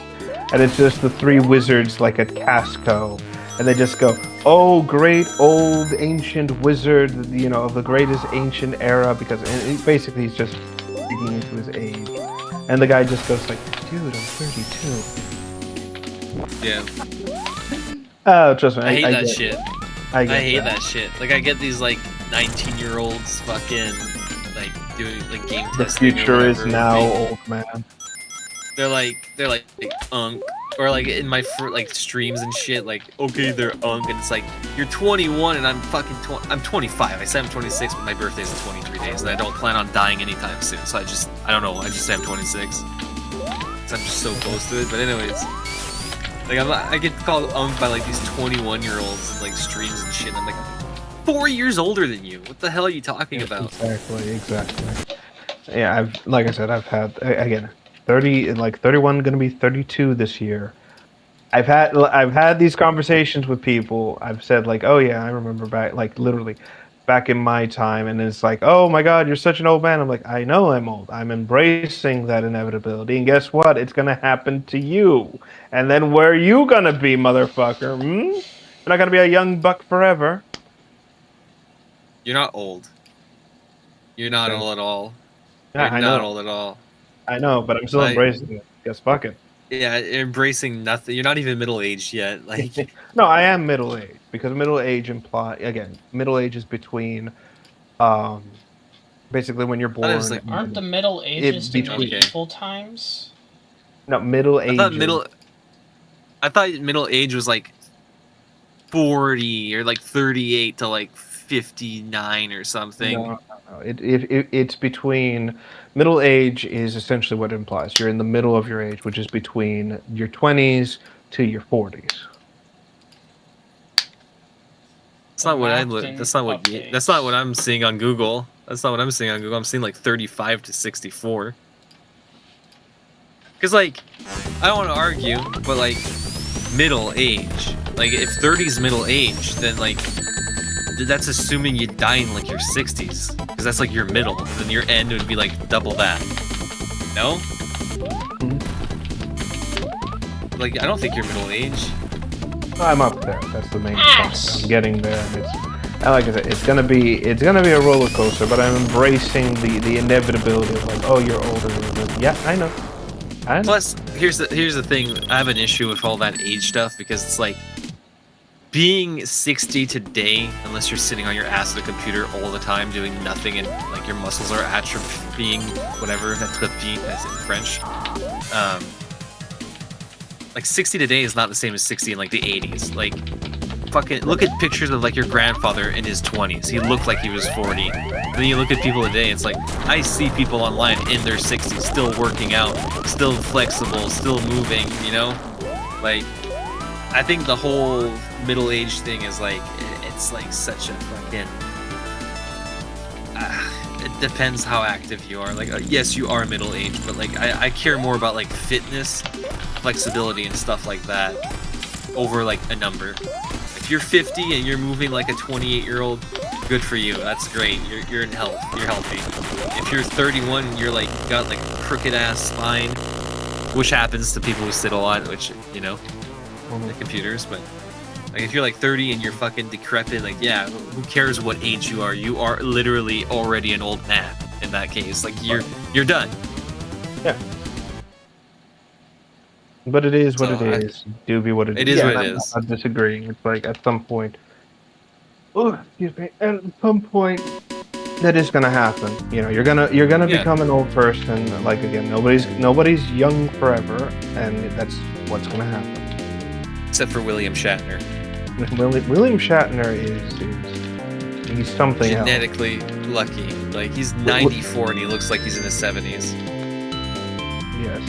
C: and it's just the three wizards like at Casco, and they just go, "Oh, great old ancient wizard, you know, of the greatest ancient era," because basically he's just digging into his age, and the guy just goes like, "Dude, I'm 32."
E: Yeah.
C: Oh, trust me,
E: I hate that
C: get it.
E: shit.
C: I
E: I hate that shit. Like, I get these, like, 19-year-olds fucking, like, doing, like, game
C: The
E: testing.
C: future is
E: whatever.
C: now, old man.
E: They're like, Unk. Or, like, in my, like, streams and shit, like, okay, they're Unk. And it's like, you're 21 and I'm fucking I'm 25. I said I'm 26, but my birthday's in 23 days. And I don't plan on dying anytime soon. So I don't know. I just say I'm 26. So I'm just so close to it. But anyways. Like, I get called Unk by, like, these 21-year-olds in, like, streams and shit. I'm like, 4 years older than you. What the hell are you talking about?
C: Exactly. Yeah, like I said, I've had, again, 30, like 31, gonna be 32 this year. I've had these conversations with people. I've said like, oh yeah, I remember back, like literally, back in my time, and it's like, oh my god, you're such an old man. I'm like, I know I'm old. I'm embracing that inevitability, and guess what? It's gonna happen to you. And then where are you gonna be, motherfucker? You're not gonna be a young buck forever.
E: You're not old. You're not
C: Okay.
E: old at all.
C: Yeah,
E: You're
C: I
E: not
C: know.
E: old at all.
C: I know, but I'm still
E: Like-
C: embracing it. Guess fuck it.
E: Yeah, you're embracing nothing. You're not even middle-aged yet. Like,
C: No, I am middle age because middle age middle age is between, basically when you're born.
E: was like,
A: Aren't the Middle Ages the
C: between-
A: medieval times?
C: no middle age?
E: I thought middle age was like 40 or like 38 to like 59 or something.
C: No. It's between. Middle age is essentially what it implies. You're in the middle of your age, which is between your 20s to your 40s.
E: That's not what I look.
A: Acting
E: That's not what.
A: updates.
E: That's not what I'm seeing on Google. That's not what I'm seeing on Google. I'm seeing like 35 to 64. Because like, I don't want to argue, but like, middle age. Like, if 30 is middle age, then like, that's assuming you die in like your 60s, because that's like your middle. And then your end would be like double that. No? Like, I don't think you're middle age.
C: I'm up there. That's the main
A: Yes.
C: point. I'm getting there. And like I said, it's gonna be a roller coaster. But I'm embracing the inevitability of like, oh, you're older than me. Yeah, I know.
E: Plus, here's the thing. I have an issue with all that age stuff because it's like being 60 today, unless you're sitting on your ass at a computer all the time doing nothing and like your muscles are atrophying, whatever that's the beat as in French. Like 60 today is not the same as 60 in like the 80s. Like, fucking look at pictures of like your grandfather in his 20s. He looked like he was 40. And then you look at people today, it's like I see people online in their 60s still working out, still flexible, still moving, you know? Like, I think the whole middle age thing is like, it's like such a fucking it depends how active you are. Like, yes, you are middle aged, but like I care more about like fitness, flexibility and stuff like that over like a number. If you're 50 and you're moving like a 28-year-old, good for you. That's great. You're in health. You're healthy. If you're 31 and you're like got like crooked ass spine, which happens to people who sit a lot, which, you know, the computers, but like if you're like 30 and you're fucking decrepit, like, yeah, who cares what age you are? You are literally already an old man in that case. Like, you're done.
C: Yeah. But it is what
E: So
C: it is. Do be what it is.
E: It is what it
C: I'm
E: is.
C: not disagreeing. It's like at some point. Oh, excuse me. At some point, that is gonna happen. You know, you're gonna
E: Yeah.
C: become an old person. Like again, nobody's young forever, and that's what's gonna happen.
E: Except for William Shatner.
C: William Shatner he's something else.
E: Genetically lucky. Like, he's 94 and he looks like he's in his 70s.
C: Yes.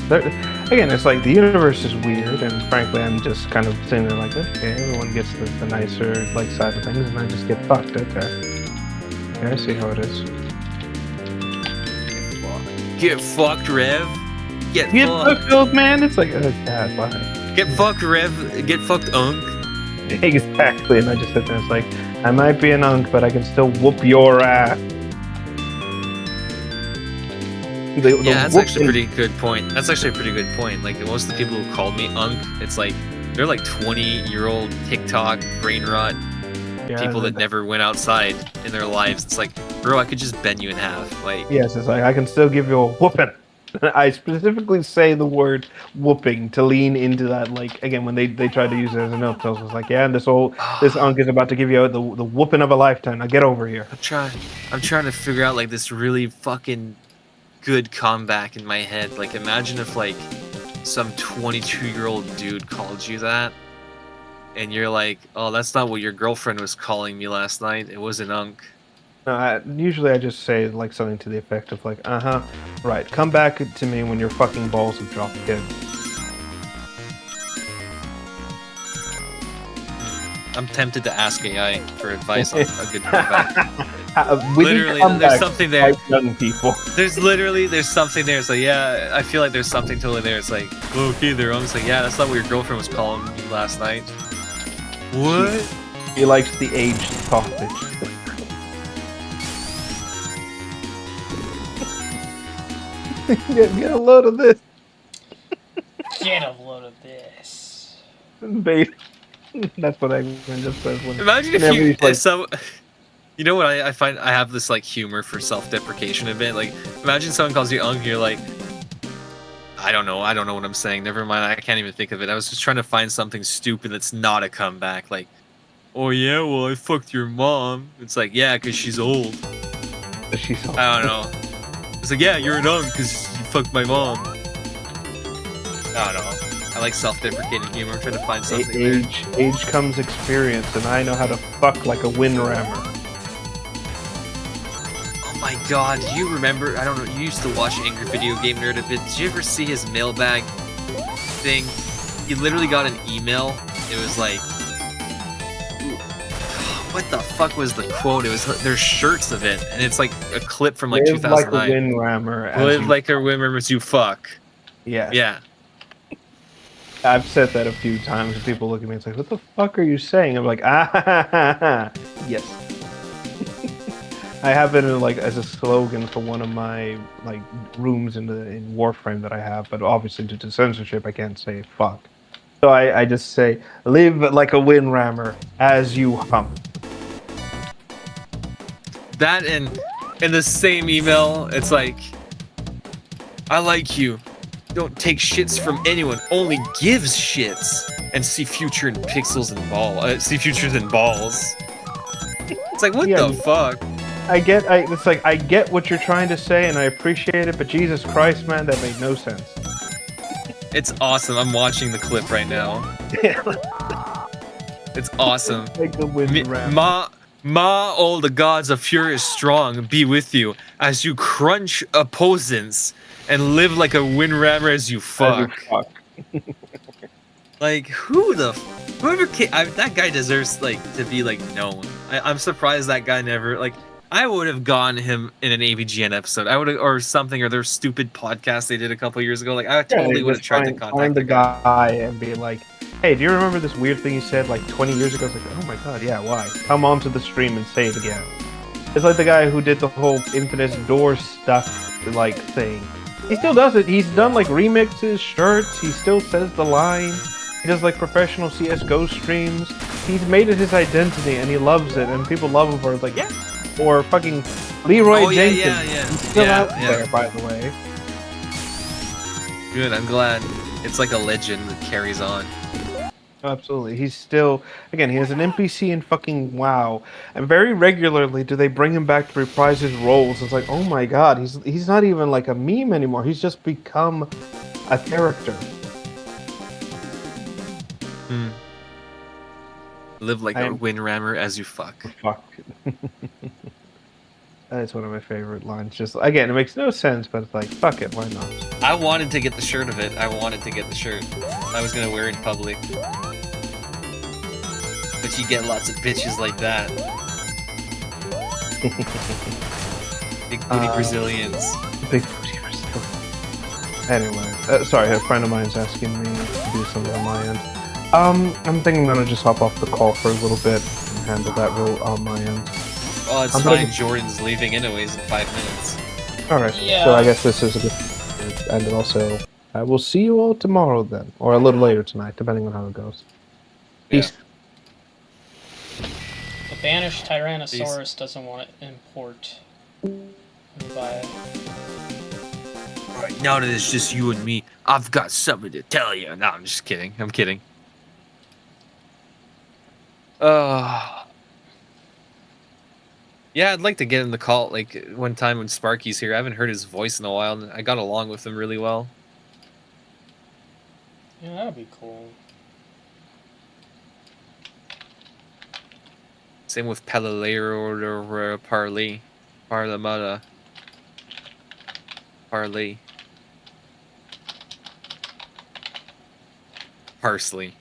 C: Again, it's like the universe is weird, and frankly, I'm just kind of sitting there like, okay, everyone gets the nicer like side of things, and I just get fucked. Okay, I see how it is.
E: Get fucked, Rev. Get
C: Get
E: fucked.
C: fucked, old man. It's like, oh god, why?
E: Get fucked, Rev. Get fucked, Unk.
C: Exactly. And I just sit there. It's like, I might be an unk, but I can still whoop your ass. The
E: Yeah, that's actually a
C: whooping-
E: pretty good point. That's actually a pretty good point. Like most of the people who called me Unk, it's like they're like 20-year-old TikTok brain rot
C: yeah,
E: people that never went outside in their lives. It's like, bro, I could just bend you in half. Like,
C: Yes, it's like I can still give you a whooping. I specifically say the word whooping to lean into that. Like again, when they tried to use it as an insult, it's like, yeah, and this unk is about to give you the whooping of a lifetime. Now get over here.
E: I'm trying to figure out like this really fucking good comeback in my head. Like, imagine if like some 22-year-old dude called you that, and you're like, oh, that's not what your girlfriend was calling me last night. It was an unk.
C: No, usually I just say like something to the effect of like, right, come back to me when your fucking balls have dropped, kid.
E: I'm tempted to ask AI for advice on a good comeback.
C: Literally,
E: Literally, there's something there.
C: Young people.
E: There's something there. It's like, yeah, I feel like there's something totally there. It's like, oh, okay, there. I'm just like, yeah, that's not what your girlfriend was calling me last night. What?
C: He likes the aged sausage. Get a load of this,
A: Get a load of this.
C: babe. That's what I just says when.
E: Imagine
C: whenever
E: if
C: he's like,
E: some. You know what I find? I have this like humor for self-deprecation a bit. Like, imagine someone calls you unk, you're like, I don't know what I'm saying. Never mind, I can't even think of it. I was just trying to find something stupid that's not a comeback. Like, oh yeah, well I fucked your mom. It's like, yeah, because she's old.
C: she's so
E: I don't know. It's like, yeah, you're an unk because you fucked my mom. I don't know. I like self-deprecating humor. I'm trying to find something there.
C: age comes experience, and I know how to fuck like a windrammer.
E: Oh my god, do you remember? I don't know, you used to watch Angry Video Game Nerd a bit. Did you ever see his mailbag thing? He literally got an email. It was like, what the fuck was the quote? It was, there's shirts of it, and it's like a clip from like
C: Live like a
E: 2009.
C: windrammer.
E: Live like a windrammer as you fuck.
C: Yeah.
E: Yeah.
C: I've said that a few times, and people look at me and say, "What the fuck are you saying?" I'm like, yes. I have it like as a slogan for one of my like rooms in Warframe that I have, but obviously due to censorship, I can't say fuck. So I just say, "Live like a windrammer as you hum."
E: That and in the same email, it's like, I like you. Don't take shits from anyone. Only gives shits. And see future in pixels and see futures in balls. It's like, what
C: Yeah.
E: the fuck?
C: It's like I get what you're trying to say, and I appreciate it, but Jesus Christ, man, that made no sense.
E: It's awesome. I'm watching the clip right now. It's awesome.
C: Like the windrammer.
E: Ma, all the gods of furious strong be with you as you crunch opposants and live like a windrammer as you fuck. Like, that guy deserves like to be like known. I'm surprised that guy never like. I would have gone him in an AVGN episode. I would have, or something, or their stupid podcast they did a couple years ago. Like, I totally would have tried to contact
C: find
E: the
C: the
E: guy.
C: guy and be like, "Hey, do you remember this weird thing you said like 20 years ago?" It's like, "Oh my god, yeah, why? Come onto the stream and say it again." It's like the guy who did the whole Infamous Door stuff like thing. He still does it. He's done like remixes, shirts. He still says the line. He does like professional CS:GO streams. He's made it his identity, and he loves it. And people love him for it. Like, yeah. Or fucking Leroy
E: Oh, yeah,
C: Jenkins.
E: yeah, yeah.
C: He's still
E: Yeah,
C: out
E: yeah.
C: there, by the way.
E: Good, I'm glad. It's like a legend that carries on.
C: Absolutely. He's still, again, he has an NPC in fucking WoW, and very regularly do they bring him back to reprise his roles. It's like, oh my god, he's not even like a meme anymore. He's just become a character.
E: Live like a windrammer as you fuck.
C: Fuck. That's one of my favorite lines. Just, again, it makes no sense, but it's like, fuck it, why not?
E: I wanted to get the shirt of it. I wanted to get the shirt. I was gonna wear it in public. But you get lots of bitches like that. Big booty Brazilians.
C: Big booty Brazilians. Anyway, sorry, a friend of mine's asking me to do something on my end. I'm thinking I'm gonna just hop off the call for a little bit and handle that real on my end.
E: Well, it's
C: I'm
E: fine.
C: gonna-
E: Jordan's leaving anyways in 5 minutes.
C: Alright,
A: Yeah.
C: so I guess this is a good end, and also, I will see you all tomorrow then, or a little later tonight, depending on how it goes. Peace.
A: The banished Tyrannosaurus doesn't want to import. But
E: Alright, now that it's just you and me, I've got something to tell you. No, I'm just kidding. I'm kidding. Yeah, I'd like to get in the call, like, one time when Sparky's here. I haven't heard his voice in a while, and I got along with him really well.
A: yeah, that'd be cool.
E: Same with Palalero or Parley. Parlamata. Parley. Parsley.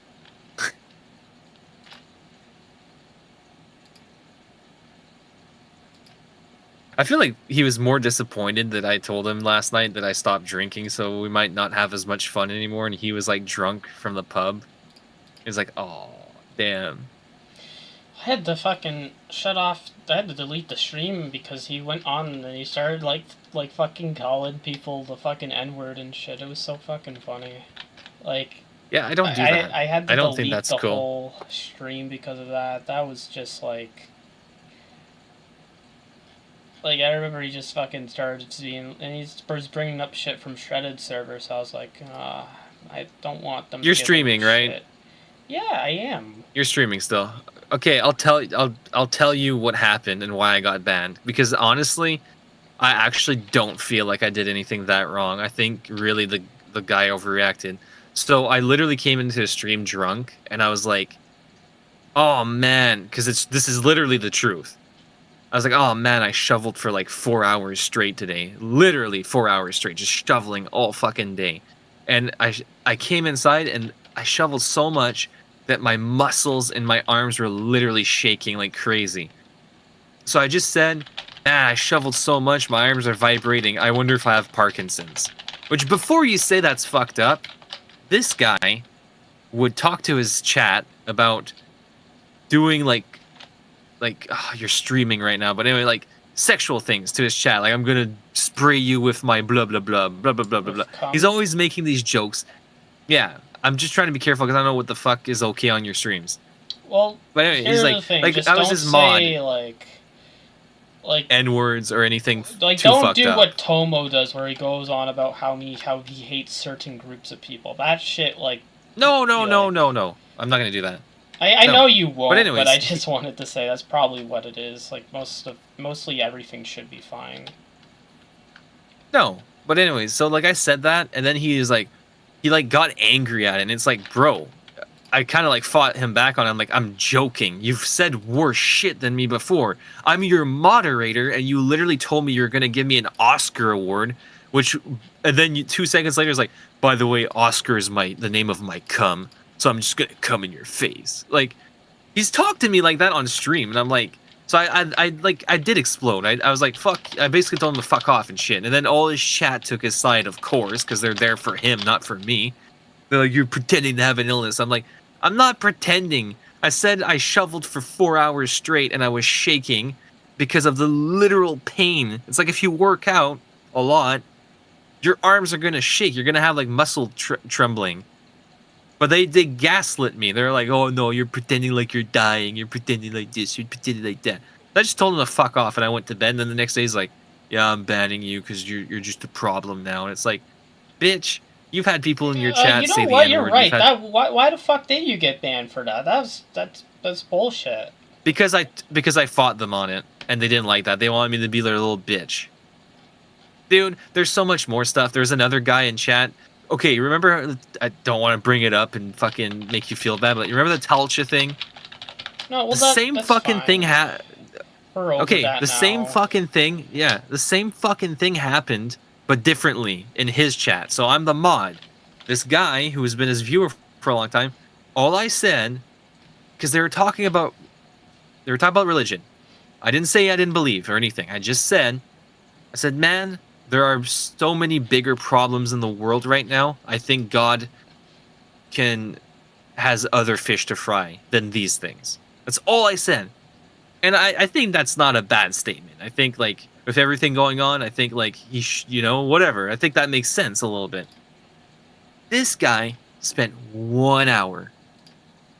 E: I feel like he was more disappointed that I told him last night that I stopped drinking, so we might not have as much fun anymore, and he was like drunk from the pub. He was like, oh, damn.
A: I had to fucking shut off. I had to delete the stream because he went on and he started like fucking calling people the fucking N-word and shit. It was so fucking funny. Like,
E: Yeah, I don't do that.
A: I had to
E: I don't
A: delete
E: think that's
A: the
E: cool.
A: whole stream because of that. That was just like I remember he just fucking started seeing, and he was bringing up shit from shredded server. So I was like, I don't want them.
E: You're
A: giving
E: streaming, right?
A: shit. Yeah, I am.
E: You're streaming still. Okay, I'll tell you what happened and why I got banned. Because honestly, I actually don't feel like I did anything that wrong. I think really the guy overreacted. So I literally came into a stream drunk, and I was like, "Oh man," because this is literally the truth. I was like, "Oh man, I shoveled for like 4 hours straight today. Literally 4 hours straight, just shoveling all fucking day." And I came inside and I shoveled so much that my muscles and my arms were literally shaking like crazy. So I just said, man, I shoveled so much, my arms are vibrating. I wonder if I have Parkinson's. Which, before you say that's fucked up, this guy would talk to his chat about doing like you're streaming right now, but anyway, like sexual things to his chat. Like, I'm gonna spray you with my blah blah blah blah blah blah blah blah.
A: Cum.
E: He's always making these jokes. Yeah, I'm just trying to be careful because I don't know what the fuck is okay on your streams.
A: Well,
E: But anyway,
A: here's
E: he's
A: the
E: like,
A: thing.
E: like
A: Just
E: I was
A: don't
E: his mod,
A: say, like
E: N-words or anything
A: like
E: too
A: don't
E: fucked
A: do
E: up.
A: what Tomo does, where he goes on about how he hates certain groups of people. That shit, like,
E: No.
A: Yeah.
E: I'm not gonna do that.
A: I
E: No.
A: know you won't, but,
E: anyways,
A: I just wanted to say that's probably what it is. Like, mostly everything should be fine.
E: No, but anyways, so like I said that, and then he got angry at it, and it's like, bro, I kind of like fought him back on it. I'm like, I'm joking. You've said worse shit than me before. I'm your moderator, and you literally told me you're gonna give me an Oscar award, and then 2 seconds later, it's like, by the way, Oscar is the name of my cum, so I'm just gonna come in your face. Like, he's talked to me like that on stream, and I'm like, so I did explode. I was like, fuck. I basically told him to fuck off and shit. And then all his chat took his side, of course, because they're there for him, not for me. They're like, you're pretending to have an illness. I'm like, I'm not pretending. I said I shoveled for 4 hours straight and I was shaking because of the literal pain. It's like if you work out a lot, your arms are going to shake. You're going to have like muscle trembling. But they gaslit me. They're like, oh no, you're pretending like you're dying. You're pretending like this. You're pretending like that. I just told him to fuck off, and I went to bed. And then the next day, he's like, yeah, I'm banning you because you're just a problem now. And it's like, bitch, you've had people in your chat
A: You know
E: say the
A: what?
E: N-word.
A: You're right.
E: You've had-
A: Why the fuck did you get banned for that? That's bullshit.
E: because I fought them on it, and they didn't like that. They wanted me to be their little bitch. Dude, there's so much more stuff. There's another guy in chat. Okay, remember, I don't want to bring it up and fucking make you feel bad, but you remember the Talcha thing?
A: No, well,
E: The same
A: that's
E: fucking
A: fine.
E: thing
A: We're over
E: Okay,
A: that
E: the same
A: now.
E: fucking thing, yeah, the same fucking thing happened, but differently in his chat. So I'm the mod. This guy, who has been his viewer for a long time, all I said, because they were talking about religion. I didn't say I didn't believe or anything. I just said, man, there are so many bigger problems in the world right now. I think God has other fish to fry than these things. That's all I said. And I think that's not a bad statement. I think, like, with everything going on, I think, like, whatever. I think that makes sense a little bit. This guy spent 1 hour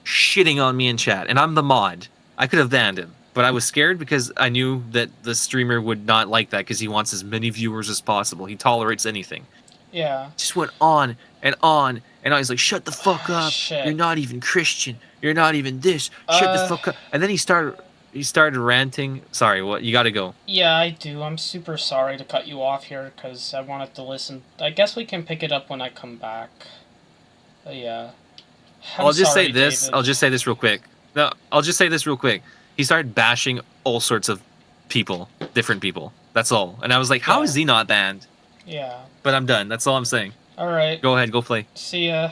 E: shitting on me in chat, and I'm the mod. I could have banned him, but I was scared because I knew that the streamer would not like that because he wants as many viewers as possible. He tolerates anything.
A: Yeah.
E: Just went on and on, and I was like, shut the fuck up.
A: Shit.
E: You're not even Christian. You're not even this. Shut the fuck up. And then he started ranting. Sorry, what? You gotta go.
A: Yeah, I do. I'm super sorry to cut you off here because I wanted to listen. I guess we can pick it up when I come back. But yeah.
E: I'll just say
A: sorry,
E: this.
A: David.
E: I'll just say this real quick. No, I'll just say this real quick. He started bashing all sorts of people, different people. That's all. And I was like, how
A: Yeah.
E: is he not banned?
A: Yeah.
E: But I'm done. That's all I'm saying.
A: Alright.
E: Go ahead, go play.
A: See ya.